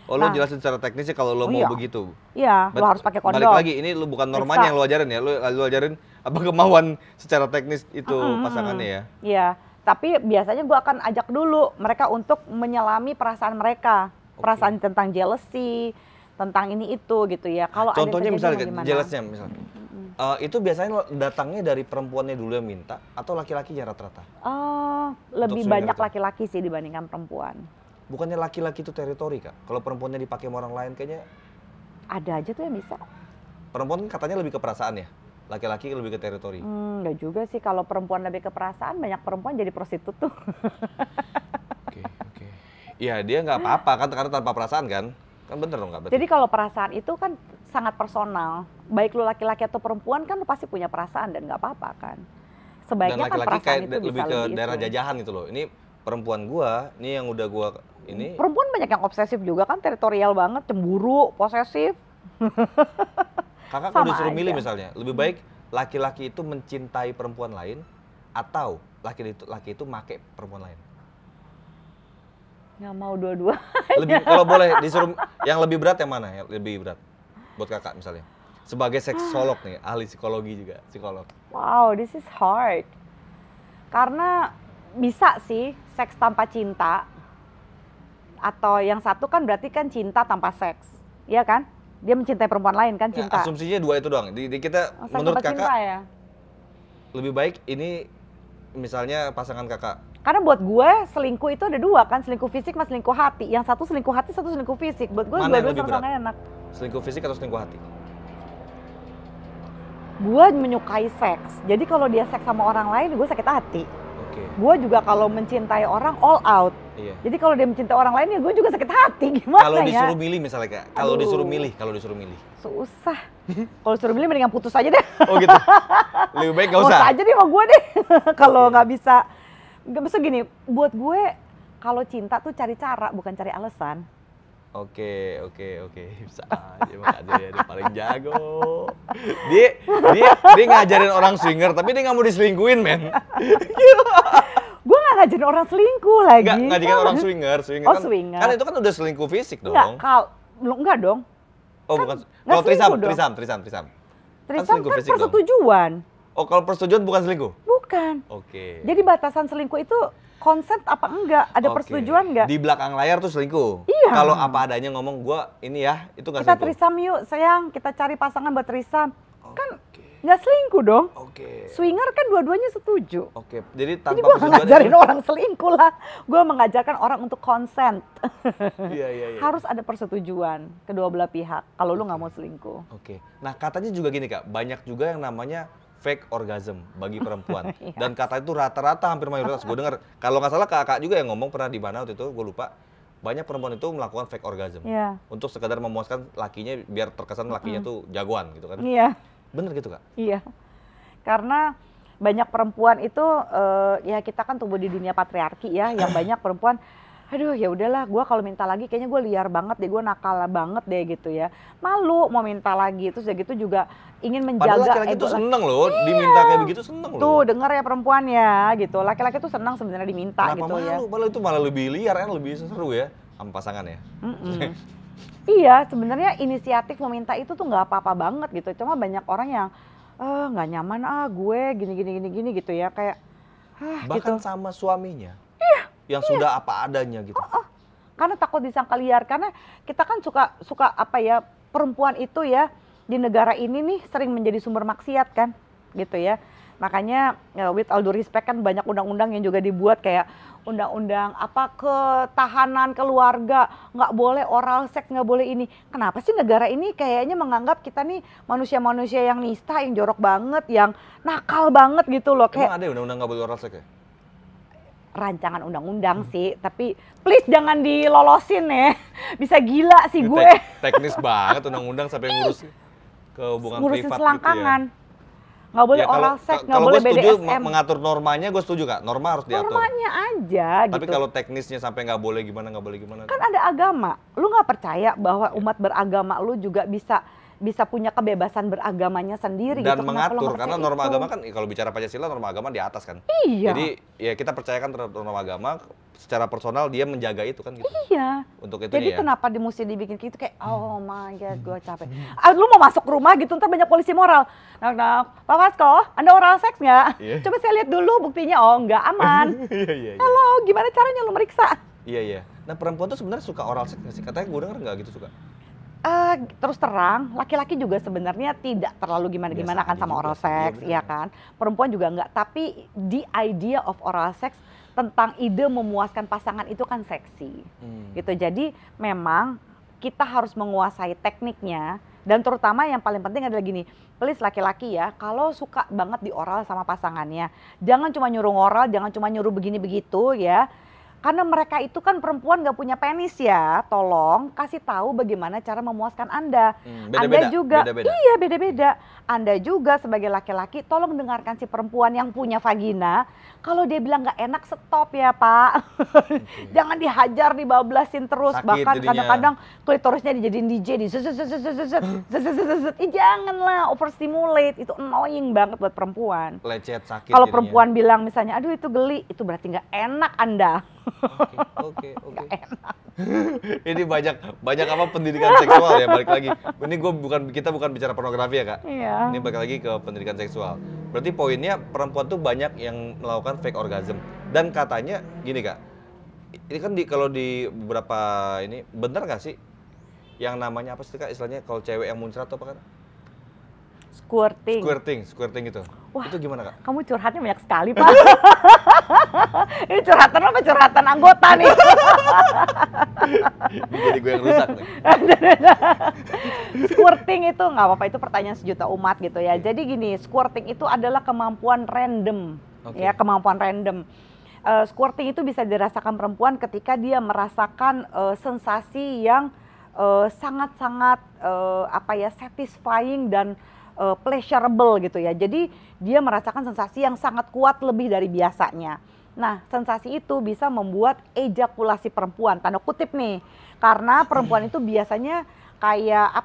Oh, lo jelasin secara teknisnya kalau lo mau begitu. Iya, lo harus pakai kondom. Balik lagi, ini lo bukan normanya yang lo ajarin ya. Lo ajarin apa kemauan secara teknis itu pasangannya ya. Iya, tapi biasanya gua akan ajak dulu mereka untuk menyelami perasaan mereka. Perasaan tentang jealousy, tentang ini itu gitu ya. Kalau contohnya misalnya jealousy misalnya. Itu biasanya datangnya dari perempuannya dulu yang minta atau laki-lakinya rata-rata? Lebih banyak laki-laki sih dibandingkan perempuan. Bukannya laki-laki itu teritori, Kak? Kalau perempuannya dipakai sama orang lain kayaknya... Ada aja tuh yang bisa. Perempuan katanya lebih ke perasaan ya? Laki-laki lebih ke teritori? Enggak juga sih, kalau perempuan lebih ke perasaan, banyak perempuan jadi prostitut tuh. Oke. Iya, dia nggak apa-apa kan, karena tanpa perasaan kan? Kan bener dong, Kak? Jadi kalau perasaan itu kan sangat personal. Baik lu laki-laki atau perempuan kan lu pasti punya perasaan dan nggak apa-apa kan. Sebaiknya dan laki-laki kan perasaan kayak itu lebih bisa ke lebih daerah itu. jajahan gitu loh. Ini perempuan gua, ini yang udah gua ini. Perempuan banyak yang obsesif juga kan, teritorial banget, cemburu, posesif. Kakak kalau Sama disuruh milih aja. misalnya, lebih baik laki-laki itu mencintai perempuan lain atau laki itu make perempuan lain? Nggak mau dua-dua. Lebih kalau boleh disuruh yang lebih berat yang mana? Yang lebih berat buat kakak misalnya. Sebagai seksolog nih, ahli psikologi juga, psikolog. Wow, this is hard. Karena bisa sih seks tanpa cinta. Atau yang satu kan berarti kan cinta tanpa seks. Iya kan? Dia mencintai perempuan lain kan, cinta. Ya, asumsinya dua itu doang. Di kita Seks menurut tanpa kakak cinta ya? lebih baik ini misalnya pasangan kakak. Karena buat gue selingkuh itu ada dua kan, selingkuh fisik sama selingkuh hati. Yang satu selingkuh hati, satu selingkuh fisik. Buat gue Mana yang dua-dua lebih sama-sama enak. Selingkuh fisik atau selingkuh hati? Gue menyukai seks. Jadi kalau dia seks sama orang lain, gue sakit hati. Oke. Gue juga kalau mencintai orang all out. Iya. Jadi kalau dia mencintai orang lain ya gue juga sakit hati. Gimana Kalau ya? disuruh milih misalnya Kak, kalau disuruh milih. Susah. Kalau disuruh milih mendingan putus aja deh. Oh gitu. Lebih baik nggak usah. Putus aja deh sama gue deh. Kalau nggak bisa. Nggak bisa gini, buat gue kalau cinta tuh cari cara bukan cari alasan. Oke. Bisa aja makanya ya, dia paling jago. Dia ngajarin orang swinger tapi dia nggak mau diselingkuhin, men. Gue nggak ngajarin orang selingkuh lagi. Nggak ngajarin orang swinger Oh, kan, swinger. kan itu kan udah selingkuh fisik dong. Enggak dong. Oh kan bukan. nggak Kalau selingkuh dong. trisam. Trisam selingkuh kan fisik dong. persetujuan. Oh kalau persetujuan bukan selingkuh? Bukan. Oke. Jadi batasan selingkuh itu consent apa enggak? Ada Oke. persetujuan enggak? Di belakang layar tuh selingkuh? Iya. Kalau apa adanya ngomong gua ini ya, itu nggak Kita selingkuh? trisam yuk sayang, kita cari pasangan buat trisam. Kan nggak selingkuh dong. Oke. Swinger kan dua-duanya setuju. Oke, jadi Jadi tanpa gue nggak persetujuan ngajarin itu- orang selingkuh lah. Gue mengajarkan orang untuk consent. Iya. Harus ada persetujuan kedua belah pihak kalau lu nggak mau selingkuh. Oke. Nah, katanya juga gini, Kak. Banyak juga yang namanya fake orgasm bagi perempuan. Iya. Dan kata itu rata-rata hampir mayoritas. Gue dengar, kalau nggak salah kakak juga yang ngomong pernah di mana waktu itu, gue lupa. Banyak perempuan itu melakukan fake orgasm. Iya. Untuk sekedar memuaskan lakinya biar terkesan lakinya tuh jagoan gitu kan. Iya. Bener gitu, Kak? Iya. Karena banyak perempuan itu ya kita kan tumbuh di dunia patriarki ya, yang banyak perempuan aduh ya udahlah gue kalau minta lagi kayaknya gue liar banget deh, gue nakal banget deh gitu ya. Malu mau minta lagi, terus ya gitu juga ingin Padahal menjaga laki-laki tuh ego. seneng loh, diminta kayak begitu seneng loh. Tuh denger ya perempuan ya gitu. Laki-laki tuh senang sebenarnya diminta Kenapa gitu malu? ya. Malah itu malah lebih liar kan, lebih seru ya sama pasangan ya. Iya, sebenarnya inisiatif meminta itu tuh nggak apa-apa banget gitu. Cuma banyak orang yang nggak nyaman gue gini gitu ya, kayak Bahkan gitu. sama suaminya. Yang sudah apa adanya gitu. Karena takut disangka liar, karena kita kan suka apa ya, perempuan itu ya di negara ini nih sering menjadi sumber maksiat kan gitu ya. Makanya with all due respect kan banyak undang-undang yang juga dibuat kayak undang-undang apa ketahanan keluarga, nggak boleh oral seks, nggak boleh ini. Kenapa sih negara ini kayaknya menganggap kita nih manusia-manusia yang nista, yang jorok banget, yang nakal banget gitu loh. Kayak Emang ada ya undang-undang nggak boleh oral seks ya? rancangan undang-undang sih, tapi please jangan dilolosin ya. Bisa gila sih Ini gue. teknis banget undang-undang sampai ngurus ke hubungan Ngurusin privat selangkangan. gitu ya. Nggak boleh Ya, oral seks, nggak kalau boleh gue setuju BDSM. mengatur normanya, gue setuju Kak. Norma harus diatur. Normanya aja Tapi gitu. kalau teknisnya sampai nggak boleh gimana. Kan ada agama. Lu nggak percaya bahwa umat beragama lu juga bisa punya kebebasan beragamanya sendiri Dan gitu. Kenapa lu mengatur, nggak karena percaya norma itu? agama kan, kalau bicara Pancasila, norma agama di atas kan. Iya. Jadi ya kita percayakan terhadap norma agama, secara personal dia menjaga itu kan gitu. Iya. Untuk itu Jadi ya. kenapa mesti dibikin gitu kayak oh my god gue capek. Lu mau masuk rumah gitu ntar banyak polisi moral. Nah, Pak Wasko, Anda oral seks nggak? Iya. Coba saya lihat dulu buktinya. Oh nggak aman. Iya. Halo, gimana caranya lu meriksa? Iya. Nah perempuan tuh sebenarnya suka oral seks nggak sih? Katanya gue denger nggak gitu suka. Terus terang, laki-laki juga sebenarnya tidak terlalu gimana-gimana kan sama oral sex, ya kan? Perempuan juga enggak, tapi the idea of oral sex tentang ide memuaskan pasangan itu kan seksi, gitu. Jadi memang kita harus menguasai tekniknya, dan terutama yang paling penting adalah gini, please laki-laki ya, kalau suka banget di oral sama pasangannya, jangan cuma nyuruh oral, jangan cuma nyuruh begini begitu ya. Karena mereka itu kan perempuan gak punya penis ya, tolong kasih tahu bagaimana cara memuaskan Anda. Anda juga, iya beda-beda. Anda juga sebagai laki-laki, tolong dengarkan si perempuan yang punya vagina. Kalau dia bilang gak enak, stop ya Pak. Jangan dihajar, dibablasin terus. Sakit bahkan jadinya. kadang-kadang klitorisnya dijadiin DJ, janganlah overstimulate, itu annoying banget buat perempuan. Lecet, sakit. Kalau perempuan bilang misalnya, aduh itu geli, itu berarti nggak enak Anda. Oke. Ini banyak apa pendidikan seksual ya, balik lagi. Ini kita bukan bicara pornografi ya Kak. Iya. Ini balik lagi ke pendidikan seksual. Berarti poinnya perempuan tuh banyak yang melakukan fake orgasm. Dan katanya gini Kak, ini kan kalau di beberapa ini bener nggak sih yang namanya apa sih Kak istilahnya kalau cewek yang muncrat apa kan? Squirting itu. Wah, itu gimana Kak? Kamu curhatnya banyak sekali Pak. Ini curhatan apa curhatan anggota nih? Ini jadi gue yang rusak nih. Squirting itu nggak apa-apa, itu pertanyaan sejuta umat gitu ya. Jadi gini, squirting itu adalah kemampuan random, ya kemampuan random. Squirting itu bisa dirasakan perempuan ketika dia merasakan sensasi yang sangat-sangat satisfying dan pleasurable gitu ya. Jadi dia merasakan sensasi yang sangat kuat lebih dari biasanya. Nah, sensasi itu bisa membuat ejakulasi perempuan, tanda kutip nih. Karena perempuan itu biasanya kayak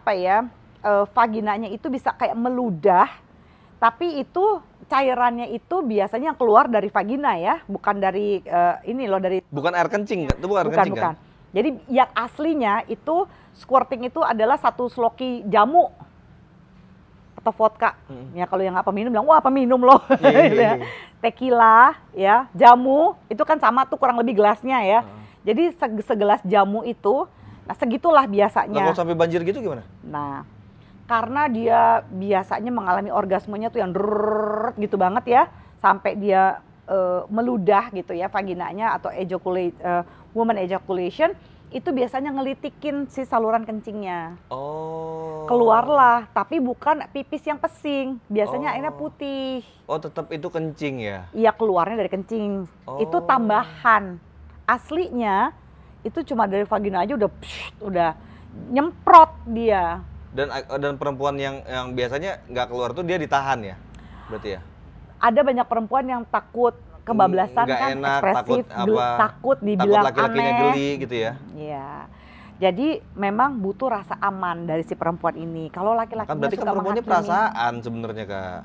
vaginanya itu bisa kayak meludah, tapi itu cairannya itu biasanya keluar dari vagina ya, bukan dari bukan air kencing, itu bukan air kencing kan? Jadi yang aslinya itu squirting itu adalah satu sloki jamu atau vodka. Ya kalau yang nggak peminum bilang wah peminum loh. Gitu ya. Tequila ya, jamu itu kan sama tuh kurang lebih gelasnya ya. Jadi segelas jamu itu, nah segitulah biasanya. Nah, kalau sampai banjir gitu gimana? Nah, karena dia biasanya mengalami orgasmenya tuh yang drrrr gitu banget ya, sampai dia meludah gitu ya vaginanya atau woman ejaculation, itu biasanya ngelitikin si saluran kencingnya. Keluarlah, tapi bukan pipis yang pesing, biasanya airnya putih. Tetap itu kencing ya? Iya, keluarnya dari kencing. Itu tambahan. Aslinya itu cuma dari vagina aja udah nyemprot dia. Dan perempuan yang biasanya nggak keluar tuh dia ditahan ya? Berarti ya? Ada banyak perempuan yang takut kebablasan kan, enak, ekspresif, takut dibilang laki-lakinya geli gitu ya? Iya. Jadi memang butuh rasa aman dari si perempuan ini. Kalau laki-lakinya kan berarti suka kan perempuannya menghakimi, perasaan sebenarnya Kak.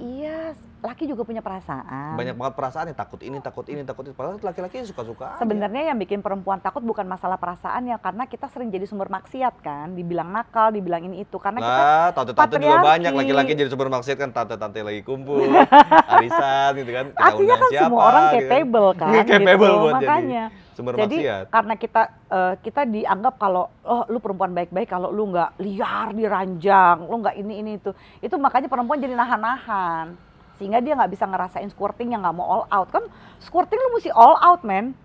Iya, laki juga punya perasaan. Banyak banget perasaan ya, takut ini, takut itu. Padahal laki-laki suka-suka. Sebenarnya yang bikin perempuan takut bukan masalah perasaan ya, karena kita sering jadi sumber maksiat kan, dibilang nakal, dibilang ini itu. Karena kita tante-tante juga banyak laki-laki jadi sumber maksiat kan, tante-tante lagi kumpul, arisan gitu kan. Artinya kan siapa, semua orang capable kan, capable gitu. Buat makanya. Jadi karena kita dianggap kalau lu perempuan baik-baik kalau lu nggak liar di ranjang, lu nggak ini itu makanya perempuan jadi nahan-nahan sehingga dia nggak bisa ngerasain squirting yang nggak mau all out. Kan squirting lu mesti all out men,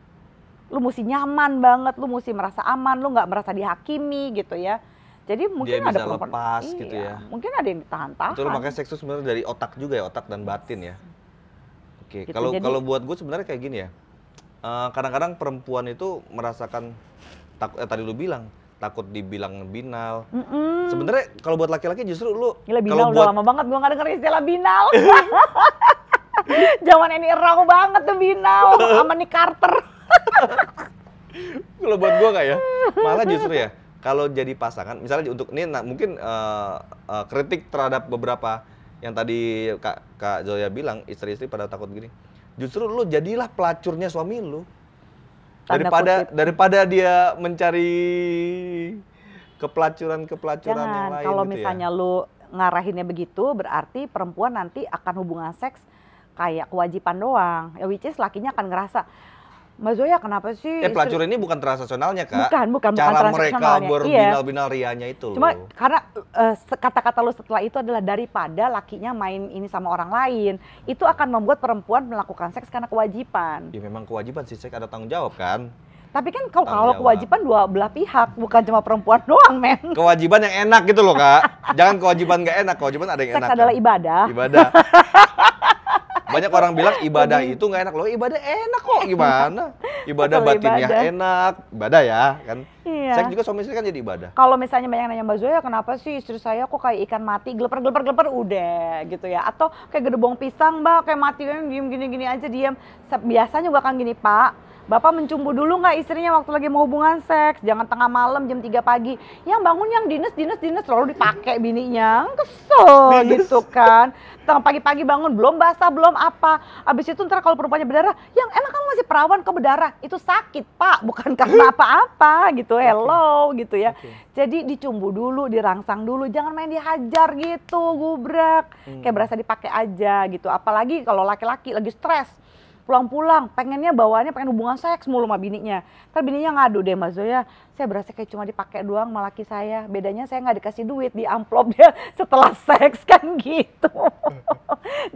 lu mesti nyaman banget, lu mesti merasa aman, lu nggak merasa dihakimi gitu ya. Jadi mungkin dia ada bisa perempuan lepas gitu ya. Mungkin ada yang ditahan-tahan. Itu makanya seks itu sebenarnya dari otak juga ya, otak dan batin ya. Oke, gitu, kalau buat gue sebenarnya kayak gini ya. Kadang-kadang perempuan itu merasakan tadi lu bilang takut dibilang binal. Sebenarnya kalau buat laki-laki justru lu binal udah lama banget gua nggak denger istilah binal. Zaman ini raw banget tuh binal sama Nick Carter. Kalau buat gua kayak malah justru ya kalau jadi pasangan misalnya untuk ini mungkin kritik terhadap beberapa yang tadi Kak Zoya bilang istri-istri pada takut gini. Justru lu jadilah pelacurnya suami lu. Daripada dia mencari kepelacuran yang lain. Kalau gitu misalnya lu ngarahinnya begitu, berarti perempuan nanti akan hubungan seks kayak kewajiban doang. Ya which is lakinya akan ngerasa, Mbak Zoya kenapa sih? Pelacur ini bukan transaksionalnya, Kak. Bukan Cara mereka berbinal-binal rianya itu loh. Cuma karena kata-kata lo setelah itu adalah daripada lakinya main ini sama orang lain, itu akan membuat perempuan melakukan seks karena kewajiban. Ya memang kewajiban sih, seks ada tanggung jawab kan. Tapi kan kalau kewajiban dua belah pihak, bukan cuma perempuan doang, men. Kewajiban yang enak gitu loh, Kak. Jangan kewajiban nggak enak, kewajiban ada yang enak. Seks adalah kan? Ibadah. Ibadah. Banyak orang bilang ibadah itu nggak enak loh, ibadah enak kok, gimana? Ibadah batinnya enak, ibadah ya kan. Iya. Seks juga suami istri kan jadi ibadah. Kalau misalnya banyak nanya Mbak Zoya, kenapa sih istri saya kok kayak ikan mati, geleper udah gitu ya. Atau kayak gedebong pisang Mbak, kayak mati kan diem gini aja diem. Biasanya juga kan gini Pak, Bapak mencumbu dulu nggak istrinya waktu lagi mau hubungan seks? Jangan tengah malam jam 3 pagi. Yang bangun yang dinas selalu dipakai bininya. Kesel gitu kan. Tengah pagi-pagi bangun belum basah belum apa. Abis itu ntar kalau perempuannya berdarah, yang emang kamu masih perawan kok berdarah? Itu sakit Pak, bukan karena apa-apa gitu. Hello gitu ya. Jadi dicumbu dulu, dirangsang dulu, jangan main dihajar gitu, gubrak. Kayak berasa dipakai aja gitu. Apalagi kalau laki-laki lagi stres. Pulang-pulang pengennya bawaannya pengen hubungan seks mulu sama bininya. Ntar bininya ngadu deh Mbak Zoya, saya berasa kayak cuma dipakai doang sama laki saya. Bedanya saya nggak dikasih duit di amplop dia setelah seks kan gitu.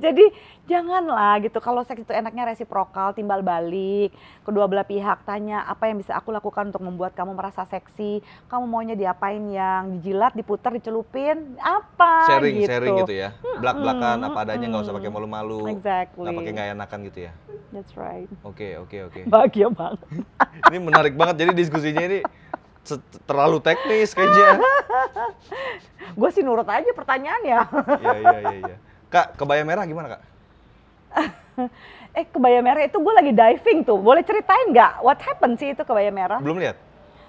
Jadi janganlah gitu, kalau seks itu enaknya resiprokal, timbal balik. Kedua belah pihak tanya, apa yang bisa aku lakukan untuk membuat kamu merasa seksi? Kamu maunya diapain, yang dijilat, diputar, dicelupin? Apa sharing, gitu. Sharing gitu ya, belak-belakan apa adanya, nggak usah pakai malu-malu. Exactly. Nggak pakai nggak enakan gitu ya. That's right. Oke. Bahagia banget. Ini menarik banget, jadi diskusinya ini terlalu teknis kayaknya. Gue sih nurut aja pertanyaannya. Iya. Kak, kebaya merah gimana Kak? Kebaya merah itu gue lagi diving tuh, boleh ceritain nggak? What happened sih itu kebaya merah? Belum lihat?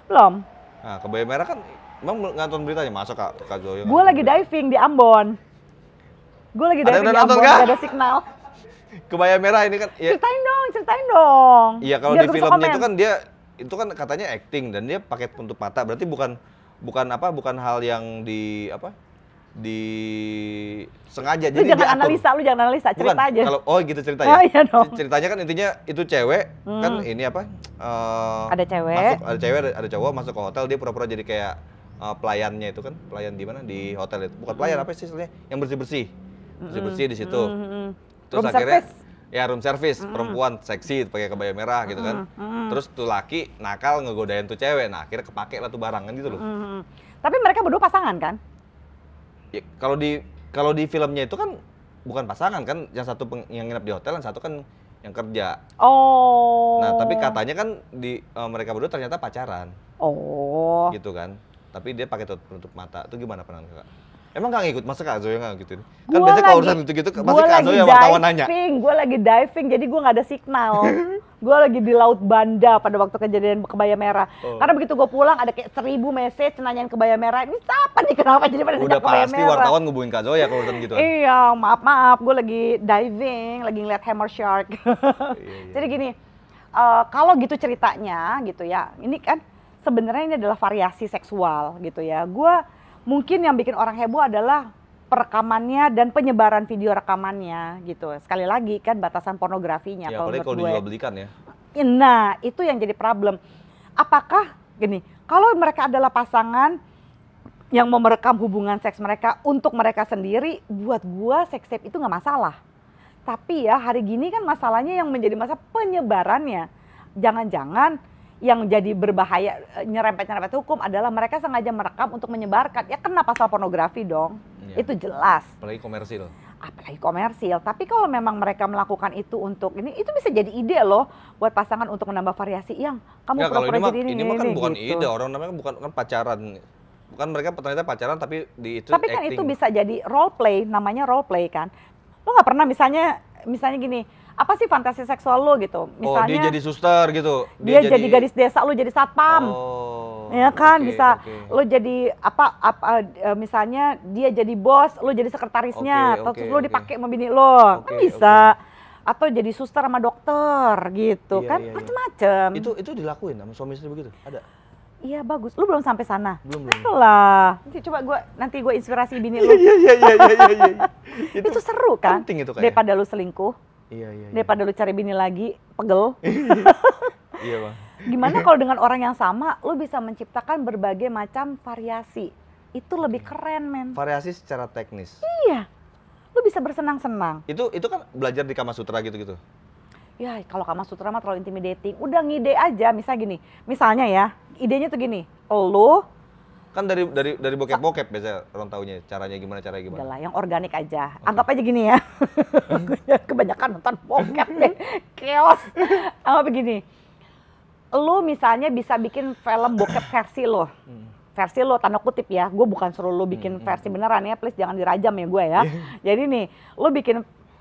Belum. Nah, kebaya merah kan, emang nonton beritanya, masa Kak Zoya? Gue lagi diving di Ambon. Gue lagi diving di Ambon, gak ada signal. Kebaya merah ini kan ya, ceritain dong. Iya, kalau di filmnya itu kan dia itu kan katanya acting dan dia pakai penutup mata, berarti bukan hal yang sengaja. Lu jadi jangan analisa, cerita bukan, aja. Gitu ceritanya. Iya dong. Ceritanya kan intinya itu cewek kan ini ada cewek. Ada cowok masuk ke hotel, dia pura-pura jadi kayak pelayannya itu kan, pelayan di mana di hotel itu. Bukan pelayan, apa sih istilahnya? Yang bersih-bersih. Bersih-bersih di situ. Terus Room akhirnya service. Ya room service, perempuan seksi pakai kebaya merah gitu kan. Terus tuh laki nakal ngegodain tuh cewek. Nah, akhirnya kepake lah tuh barang kan gitu loh. Tapi mereka berdua pasangan kan? Ya, kalau di filmnya itu kan bukan pasangan kan, yang satu yang nginep di hotel, yang satu kan yang kerja. Oh. Nah, tapi katanya kan mereka berdua ternyata pacaran. Oh. Gitu kan. Tapi dia pakai penutup mata. Itu gimana pandangan Kakak? Emang gak ngikut? Masa Kak Zoya gak ngikutin? Kan biasanya kalau urusan gitu-gitu pasti Kak Zoya wartawan nanya. Gue lagi diving, jadi gue gak ada signal. Gue lagi di Laut Banda pada waktu kejadian kebaya merah. Karena begitu gue pulang ada kayak 1000 message nanyain kebaya merah. Ini siapa nih, kenapa jadi pada nanya kebaya merah? Udah pasti wartawan ngubungin Kak Zoya kalau urusan gitu. Iya, maaf. Gue lagi diving, lagi ngeliat hammer shark. Jadi gini, kalau gitu ceritanya gitu ya. Ini kan sebenarnya ini adalah variasi seksual gitu ya. Mungkin yang bikin orang heboh adalah perekamannya dan penyebaran video rekamannya gitu. Sekali lagi kan batasan pornografinya. Ya, apalagi kalau dijual belikan ya. Nah, itu yang jadi problem. Apakah gini, kalau mereka adalah pasangan yang mau merekam hubungan seks mereka untuk mereka sendiri, buat gua seks tape itu nggak masalah. Tapi ya hari gini kan masalahnya yang menjadi masalah penyebarannya. Jangan-jangan yang jadi berbahaya, nyerempet hukum adalah mereka sengaja merekam untuk menyebarkan. Ya kena pasal pornografi dong, itu jelas. Apalagi komersil. Tapi kalau memang mereka melakukan itu untuk ini, itu bisa jadi ide loh buat pasangan untuk menambah variasi. Yang kamu pura-pura jadi ini mah kan bukan gitu. Ide, orang namanya bukan pacaran. Bukan, mereka ternyata pacaran tapi itu tapi kan acting. Itu bisa jadi role play, namanya role play kan. Lo nggak pernah misalnya gini, apa sih fantasi seksual lo gitu? Misalnya dia jadi suster gitu. Dia jadi gadis desa, lo jadi satpam. Ya kan, bisa lo jadi misalnya dia jadi bos, lo jadi sekretarisnya, terus lo dipakai sama bini lo. Kan bisa. Atau jadi suster sama dokter gitu kan, macem-macem. Itu dilakuin sama suami istri begitu? Ada? Iya, bagus. Lu belum sampai sana? Belum. Lah, nanti gue inspirasi bini lu. Iya. Itu seru kan? Penting itu kayak. Daripada lu selingkuh. Iya. Daripada lu cari bini lagi, pegel. Iya bang. Gimana kalau dengan orang yang sama, lu bisa menciptakan berbagai macam variasi. Itu lebih keren, men. Variasi secara teknis. Iya, lu bisa bersenang-senang. Itu kan belajar di Kama Sutra gitu-gitu. Ya, kalau Kama Sutra mah terlalu intimidating. Udah ngide aja, misalnya ya, idenya tuh gini, lu kan dari bokep-bokep biasa orang taunya caranya gimana. Udahlah, yang organik aja. Okay. Anggap aja gini ya. Kebanyakan nonton bokep deh. Chaos. Anggap begini. Lu misalnya bisa bikin film bokep versi lo. Versi lo, tanda kutip ya. Gue bukan suruh lu bikin versi beneran ya. Please jangan dirajam ya gue ya. Jadi nih,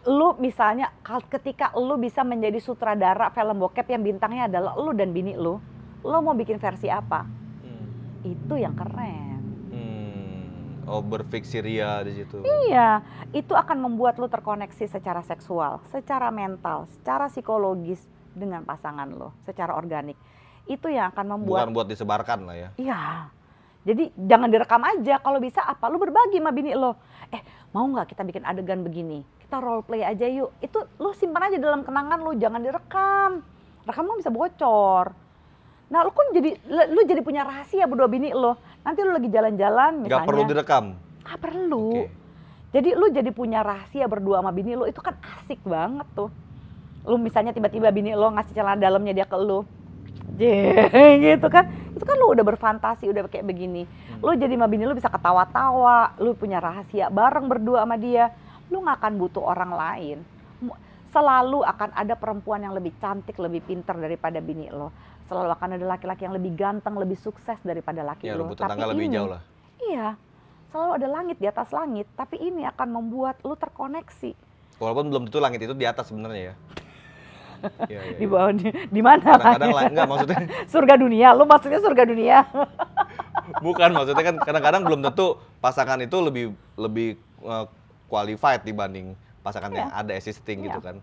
lu misalnya ketika lu bisa menjadi sutradara film bokep yang bintangnya adalah lu dan bini lu mau bikin versi apa? Itu yang keren. Oh, berfiksi ria di situ. Iya, itu akan membuat lu terkoneksi secara seksual, secara mental, secara psikologis dengan pasangan lo, secara organik. Itu yang akan membuat... Bukan buat disebarkan lah ya. Iya. Jadi jangan direkam aja, kalau bisa apa? Lu berbagi sama bini lo. Mau nggak kita bikin adegan begini? Kita role play aja yuk. Itu lu simpan aja dalam kenangan lu, jangan direkam. Rekam lu bisa bocor. Nah, lu jadi punya rahasia berdua bini lo. Nanti lu lagi jalan-jalan misalnya. Nggak perlu direkam? Nggak perlu. Okay. Jadi lu jadi punya rahasia berdua sama bini lo, itu kan asik banget tuh. Lu misalnya tiba-tiba bini lo ngasih celana dalamnya dia ke lu. Gitu kan. Itu kan lu udah berfantasi, udah kayak begini. Lu jadi sama bini lu bisa ketawa-tawa, lu punya rahasia bareng berdua sama dia. Lu nggak akan butuh orang lain. Selalu akan ada perempuan yang lebih cantik, lebih pintar daripada bini lo. Selalu akan ada laki-laki yang lebih ganteng, lebih sukses daripada laki ya, lo. Tapi tetangga lebih jauh lah. Iya, selalu ada langit di atas langit, tapi ini akan membuat lu terkoneksi. Walaupun belum tentu langit itu di atas sebenarnya ya. Ya. Di bawah, di mana? Kadang-kadang enggak maksudnya. Surga dunia, lu maksudnya surga dunia? Bukan, maksudnya kan kadang-kadang belum tentu pasangan itu lebih qualified dibanding pasangan yang ada existing gitu kan.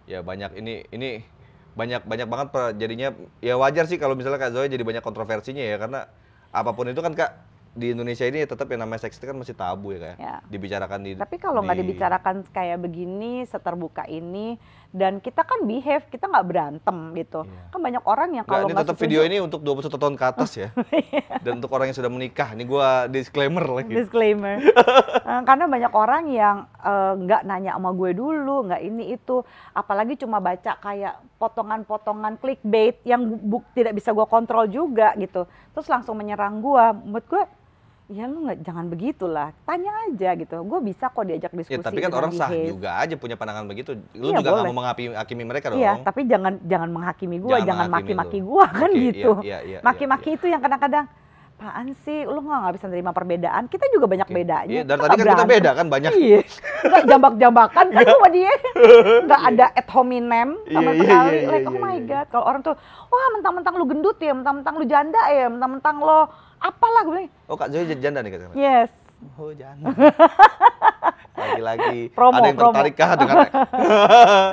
Ya banyak ini banyak banget jadinya ya wajar sih kalau misalnya Kak Zoya jadi banyak kontroversinya ya, karena apapun itu kan Kak di Indonesia ini tetap yang namanya seks itu kan masih tabu ya Kak. Ya. Dibicarakan di. Tapi kalau nggak dibicarakan kayak begini, seterbuka ini, dan kita kan behave, kita nggak berantem gitu. Kan banyak orang yang kalau nggak tetap video ini untuk 21 tahun ke atas ya. Dan untuk orang yang sudah menikah, ini gua disclaimer lagi. Disclaimer. Karena banyak orang yang nggak nanya sama gue dulu, nggak ini itu, apalagi cuma baca kayak potongan-potongan clickbait yang tidak bisa gue kontrol juga gitu. Terus langsung menyerang gue. Menurut gue, ya lu jangan begitulah, tanya aja gitu. Gue bisa kok diajak diskusi. Ya, tapi kan orang sah juga aja punya pandangan begitu. Lu iya, juga nggak mau menghakimi mereka dong. Iya, tapi jangan menghakimi gue, jangan maki-maki gue kan gitu. Maki-maki itu yang kadang-kadang, apaan sih, lu nggak bisa nerima perbedaan. Kita juga banyak bedanya. Iya, dari tadi kan kita beda kan banyak. Iya, nggak jambak-jambakan kan sama dia. Nggak ada ad hominem sama sekali. Oh my God, kalau orang tuh, wah mentang-mentang lu gendut ya, mentang-mentang lu janda ya, mentang-mentang lo apalah gue bilang. Oh Kak Zoya janda nih katanya? Yes. Oh janda. Lagi-lagi promo, ada yang tertarik kah dengan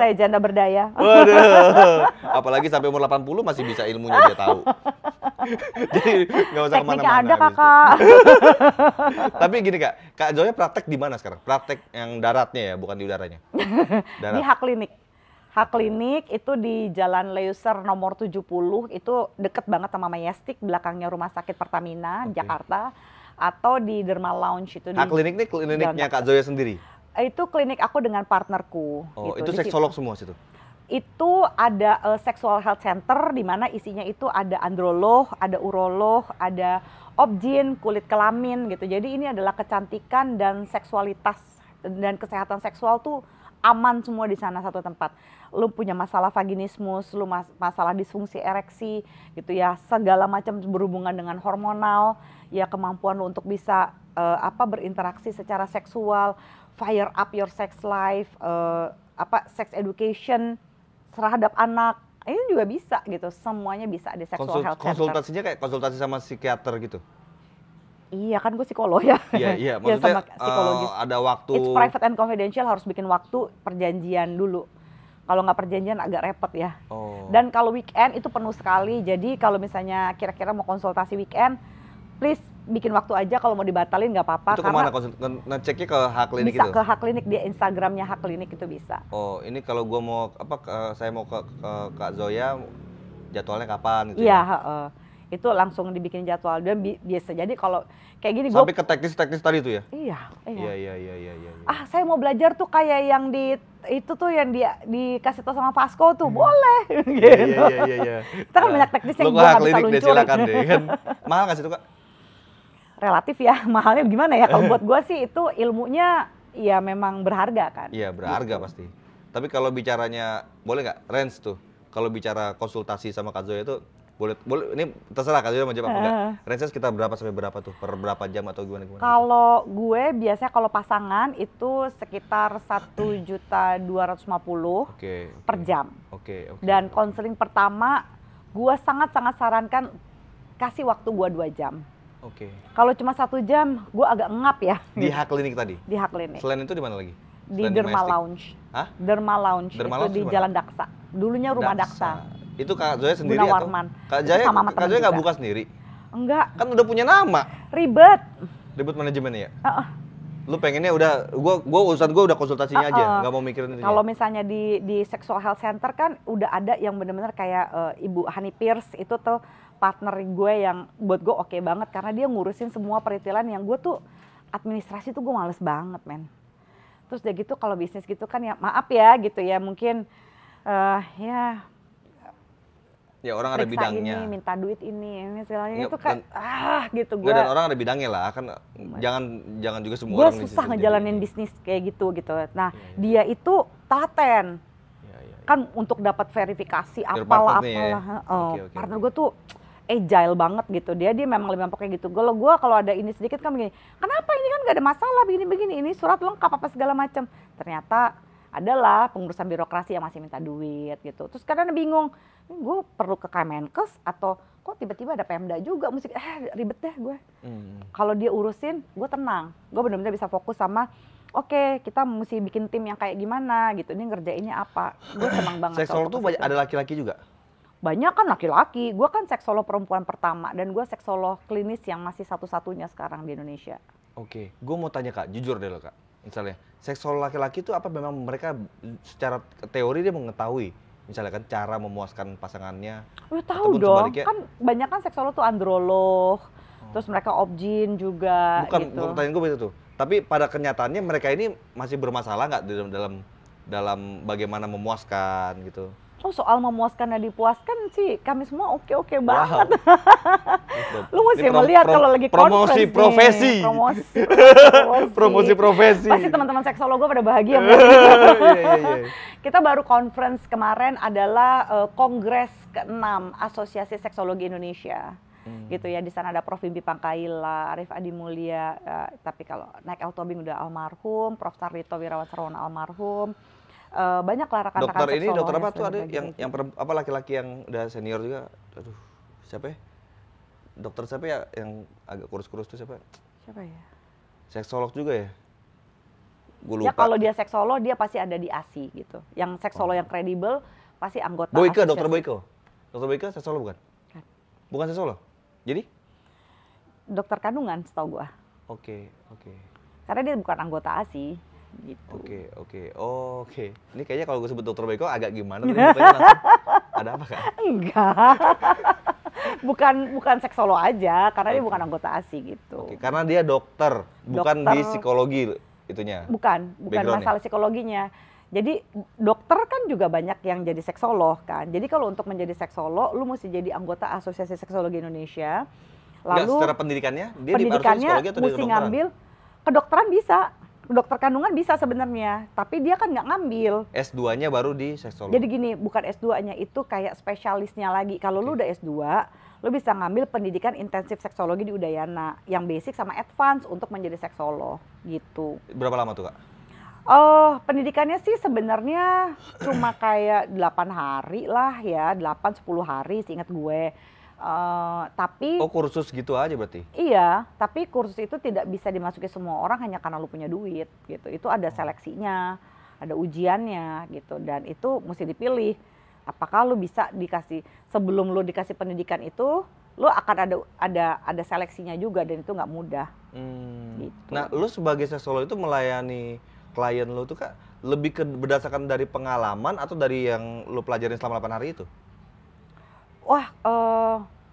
saya janda berdaya. Waduh. Apalagi sampai umur 80 masih bisa ilmunya dia tahu. Jadi nggak usah kemana-mana. Tekniknya ada Kakak. Tapi gini Kak Zoya praktek di mana sekarang? Praktek yang daratnya ya, bukan di udaranya? Darat. Di Haklinik. Haklinik itu di Jalan Leuser nomor 70, itu deket banget sama Majestic, belakangnya Rumah Sakit Pertamina, Jakarta. Atau di Derma Lounge itu. Haklinik ini kliniknya Kak Zoya sendiri? Itu klinik aku dengan partnerku. Oh, gitu. Itu seksolog semua situ? Itu ada sexual health center di mana isinya itu ada androlog, ada urolog, ada obgyn, kulit kelamin gitu. Jadi ini adalah kecantikan dan seksualitas dan kesehatan seksual tuh aman semua di sana satu tempat. Lu punya masalah vaginismus, lu masalah disfungsi ereksi gitu ya, segala macam berhubungan dengan hormonal, ya kemampuan lu untuk bisa berinteraksi secara seksual, fire up your sex life, sex education terhadap anak, ini juga bisa gitu, semuanya bisa di sexual health center. Konsultasinya kayak konsultasi sama psikiater gitu? Iya kan gue psikolog ya. Iya maksudnya psikologis. Ada waktu. It's private and confidential, harus bikin waktu perjanjian dulu. Kalau nggak perjanjian agak repot ya. Oh. Dan kalau weekend itu penuh sekali. Jadi kalau misalnya kira-kira mau konsultasi weekend, please bikin waktu aja. Kalau mau dibatalin nggak apa-apa. Itu kemana ngeceknya ke Haklinik bisa gitu? Bisa ke Haklinik, di Instagramnya Haklinik itu bisa. Oh ini kalau gue mau saya mau ke Kak Zoya jadwalnya kapan gitu Iya, ya? itu langsung dibikin jadwal dan biasa jadi kalau kayak gini Sampai ke teknis-teknis tadi tuh ya? Iya. Iya. Iya. Saya mau belajar tuh kayak yang itu tuh yang dikasih tau sama Vasco tuh, boleh gitu. Iya. Kita kan banyak teknisnya yang Lu gue nggak bisa klinik deh, luncurin. silakan deh kan. Mahal nggak sih itu Kak? Relatif ya, mahalnya gimana ya, kalau buat gue sih itu ilmunya ya memang berharga kan. Iya berharga gitu. pasti. Tapi kalau bicaranya, boleh nggak range tuh? Kalau bicara konsultasi sama Kak Zoya itu, boleh, ini terserah Kak Zoya mau jawab apa enggak. Range-nya sekitar berapa sampai berapa tuh? Per berapa jam atau gimana? Kalau gue biasanya kalau pasangan itu sekitar 1.250.000 per jam. Oke. Dan konseling pertama, gue sangat-sangat sarankan kasih waktu gue 2 jam. Oke. Kalau cuma 1 jam, gue agak ngap ya. Di H-Klinik tadi? Di H-Klinik. Selain itu di mana lagi? Di Derma Lounge. Hah? Derma Lounge, itu di Jalan Daksa. Dulunya rumah Daksa. Itu Kak Zoya sendiri Gunawarman. atau? Kak Zoya nggak buka sendiri? Enggak. Kan udah punya nama. Ribet. Ribet manajemennya ya? Lu pengennya udah, urusan gue udah konsultasinya aja, nggak mau mikirin itu. Kalau misalnya di Sexual Health Center kan udah ada yang benar-benar kayak Ibu Hani Pierce, itu tuh partner gue yang buat gue oke banget karena dia ngurusin semua peritilan yang gue tuh administrasi tuh gue males banget men. Terus udah gitu kalau bisnis gitu kan ya maaf ya gitu ya mungkin ya orang ada bidangnya. Ini, minta duit ini segalanya itu kan gitu gue. Dan orang ada bidangnya lah kan jangan juga semua orang. Gue susah ngejalanin bisnis kayak gitu. Nah dia itu telaten. Kan untuk dapat verifikasi apalah. Partner gue tuh agile banget gitu. Dia memang lebih kayak gitu. Kalau ada ini sedikit kan begini. Kenapa ini kan gak ada masalah begini ini surat lengkap apa segala macam. Ternyata adalah pengurusan birokrasi yang masih minta duit gitu. Terus kadang bingung, gue perlu ke Kemenkes atau kok tiba-tiba ada Pemda juga mesti ribet deh gue. Kalau dia urusin, gue tenang. Gue benar-benar bisa fokus sama oke, kita mesti bikin tim yang kayak gimana gitu. Ini ngerjainnya apa. Gue senang banget. Seksolog tuh ada laki-laki juga? Banyak kan laki-laki. Gue kan seksolog perempuan pertama dan gue seksolog klinis yang masih satu-satunya sekarang di Indonesia. Oke, gue mau tanya Kak, jujur deh lo Kak. Misalnya, seksolog laki-laki itu apa memang mereka secara teori dia mengetahui? Misalnya kan cara memuaskan pasangannya? Tahu dong, kan banyak kan seksolog tuh androlog, terus mereka obgyn juga. Bukan, gitu. Pertanyaan gue itu tuh. Tapi pada kenyataannya mereka ini masih bermasalah nggak dalam bagaimana memuaskan gitu? Oh soal memuaskan dan dipuaskan sih kami semua oke banget. Lu mesti melihat kalau lagi promosi profesi. Promosi profesi. Pasti teman-teman seksolog gue pada bahagia. Kita baru conference kemarin adalah kongres ke-6 Asosiasi Seksologi Indonesia. Gitu ya, di sana ada Prof. Bimbi Pangkaila, Arif Adi Mulia, tapi kalau naik Tobing udah almarhum, Prof. Sarlito Wirawan Sarwono almarhum. Banyak lah rekan-rekan dokter ini dokter apa tuh ada yang gitu. Laki-laki yang udah senior juga, aduh siapa ya, dokter siapa ya yang agak kurus-kurus tuh siapa ya, seksolog juga ya, gue lupa. Ya kalau dia seksolog dia pasti ada di ASI gitu, yang seksolog yang kredibel pasti anggota Boyke, dokter Boyke seksolog bukan seksolog, jadi dokter kandungan setahu gua. Oke. Karena dia bukan anggota ASI. Gitu. Oke. Ini kayaknya kalau gue sebut dokter Boyko agak gimana tuh ada apa Kak? Enggak. bukan seksolog aja, karena dia bukan anggota ASI gitu. Karena dia dokter, bukan di psikologi itunya. Bukan masalah psikologinya. Jadi dokter kan juga banyak yang jadi seksolog kan. Jadi kalau untuk menjadi seksolog, lu mesti jadi anggota Asosiasi Seksologi Indonesia. Lalu secara pendidikannya dia mesti ngambil kedokteran bisa. Dokter kandungan bisa sebenarnya, tapi dia kan nggak ngambil. S2-nya baru di seksologi. Jadi gini, bukan S2-nya itu kayak spesialisnya lagi. Kalau lu udah S2, lu bisa ngambil pendidikan intensif seksologi di Udayana, yang basic sama advance untuk menjadi seksolog gitu. Berapa lama tuh Kak? Pendidikannya sih sebenarnya cuma kayak 8 hari lah ya, 8-10 hari seingat gue. Tapi kursus gitu aja berarti? Iya, tapi kursus itu tidak bisa dimasuki semua orang hanya karena lu punya duit gitu. Itu ada seleksinya, ada ujiannya gitu, dan itu mesti dipilih. Apakah lu bisa dikasih, sebelum lu dikasih pendidikan itu, lu akan ada seleksinya juga, dan itu nggak mudah. Gitu. Nah, lu sebagai seksolog itu melayani klien lu tuh Kak, lebih berdasarkan dari pengalaman atau dari yang lu pelajarin selama 8 hari itu? wah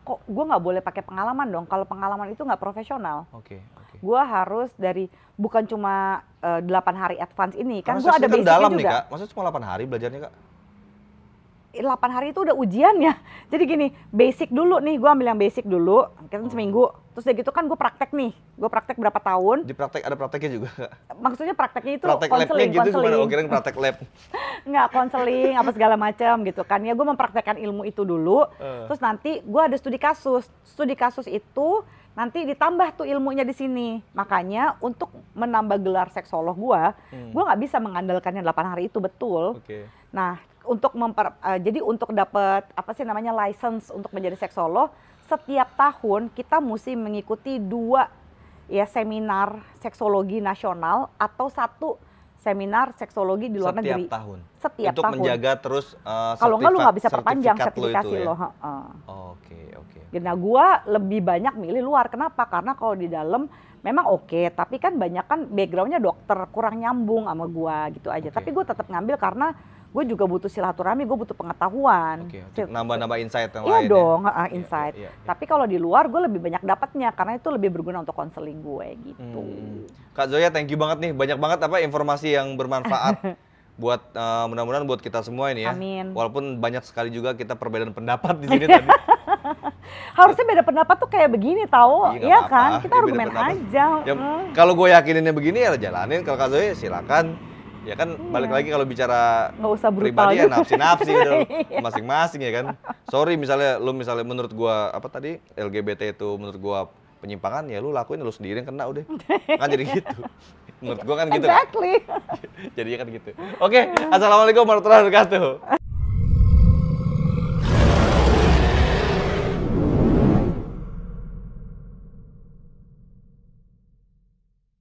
kok gue nggak boleh pakai pengalaman dong, kalau pengalaman itu nggak profesional. Oke. Gue harus dari, bukan cuma 8 hari advance ini, kan gue Karena ada kan basicnya dalam juga. nih Kak, maksudnya cuma 8 hari belajarnya Kak? 8 hari itu udah ujiannya. Jadi gini, basic dulu nih, gue ambil yang basic dulu, kan seminggu. Terus udah gitu kan gue praktek nih, gue praktek berapa tahun. Ada prakteknya juga Kak? Maksudnya prakteknya itu Praktek labnya konseling, gitu gimana? Oh kirain praktek lab. Nggak, konseling apa segala macam gitu kan. Ya gue mempraktekkan ilmu itu dulu, terus nanti gue ada studi kasus. Studi kasus itu nanti ditambah tuh ilmunya di sini. Makanya untuk menambah gelar seksolog gue nggak bisa mengandalkannya 8 hari itu betul. Nah, untuk jadi untuk dapat apa sih namanya license untuk menjadi seksolog, setiap tahun kita mesti mengikuti 2 ya seminar seksologi nasional atau 1 seminar seksologi di luar negeri. Setiap tahun? Setiap untuk tahun. menjaga terus kalau nggak lu nggak bisa perpanjang sertifikasi ya? lo. Oke. Nah gua lebih banyak milih luar. Kenapa? Karena kalau di dalam memang oke, tapi kan banyak kan backgroundnya dokter, kurang nyambung sama gua gitu aja. Tapi gue tetap ngambil karena gue juga butuh silaturahmi, gue butuh pengetahuan. Nambah-nambah insight yang iya lain. Dong, ya? Insight. Tapi kalau di luar gue lebih banyak dapatnya karena itu lebih berguna untuk konseling gue gitu. Kak Zoya, thank you banget nih, banyak banget informasi yang bermanfaat buat mudah-mudahan buat kita semua ini ya. Amin. Walaupun banyak sekali juga kita perbedaan pendapat di sini tadi. Harusnya beda pendapat tuh kayak begini tahu, iya kan? Kita argumen aja. Ya, kalau gue yakininnya begini ya jalanin. Kalau Kak Zoya silakan. Ya kan balik lagi kalau bicara nggak usah pribadi ya nafsi-nafsi gitu masing-masing ya kan. Sorry misalnya menurut gua apa tadi LGBT itu menurut gua penyimpangan, ya lu lakuin lu sendiri yang kena udah. Kan jadi gitu. Menurut gua kan gitu. Exactly. Jadinya kan gitu. Oke, assalamualaikum warahmatullahi wabarakatuh.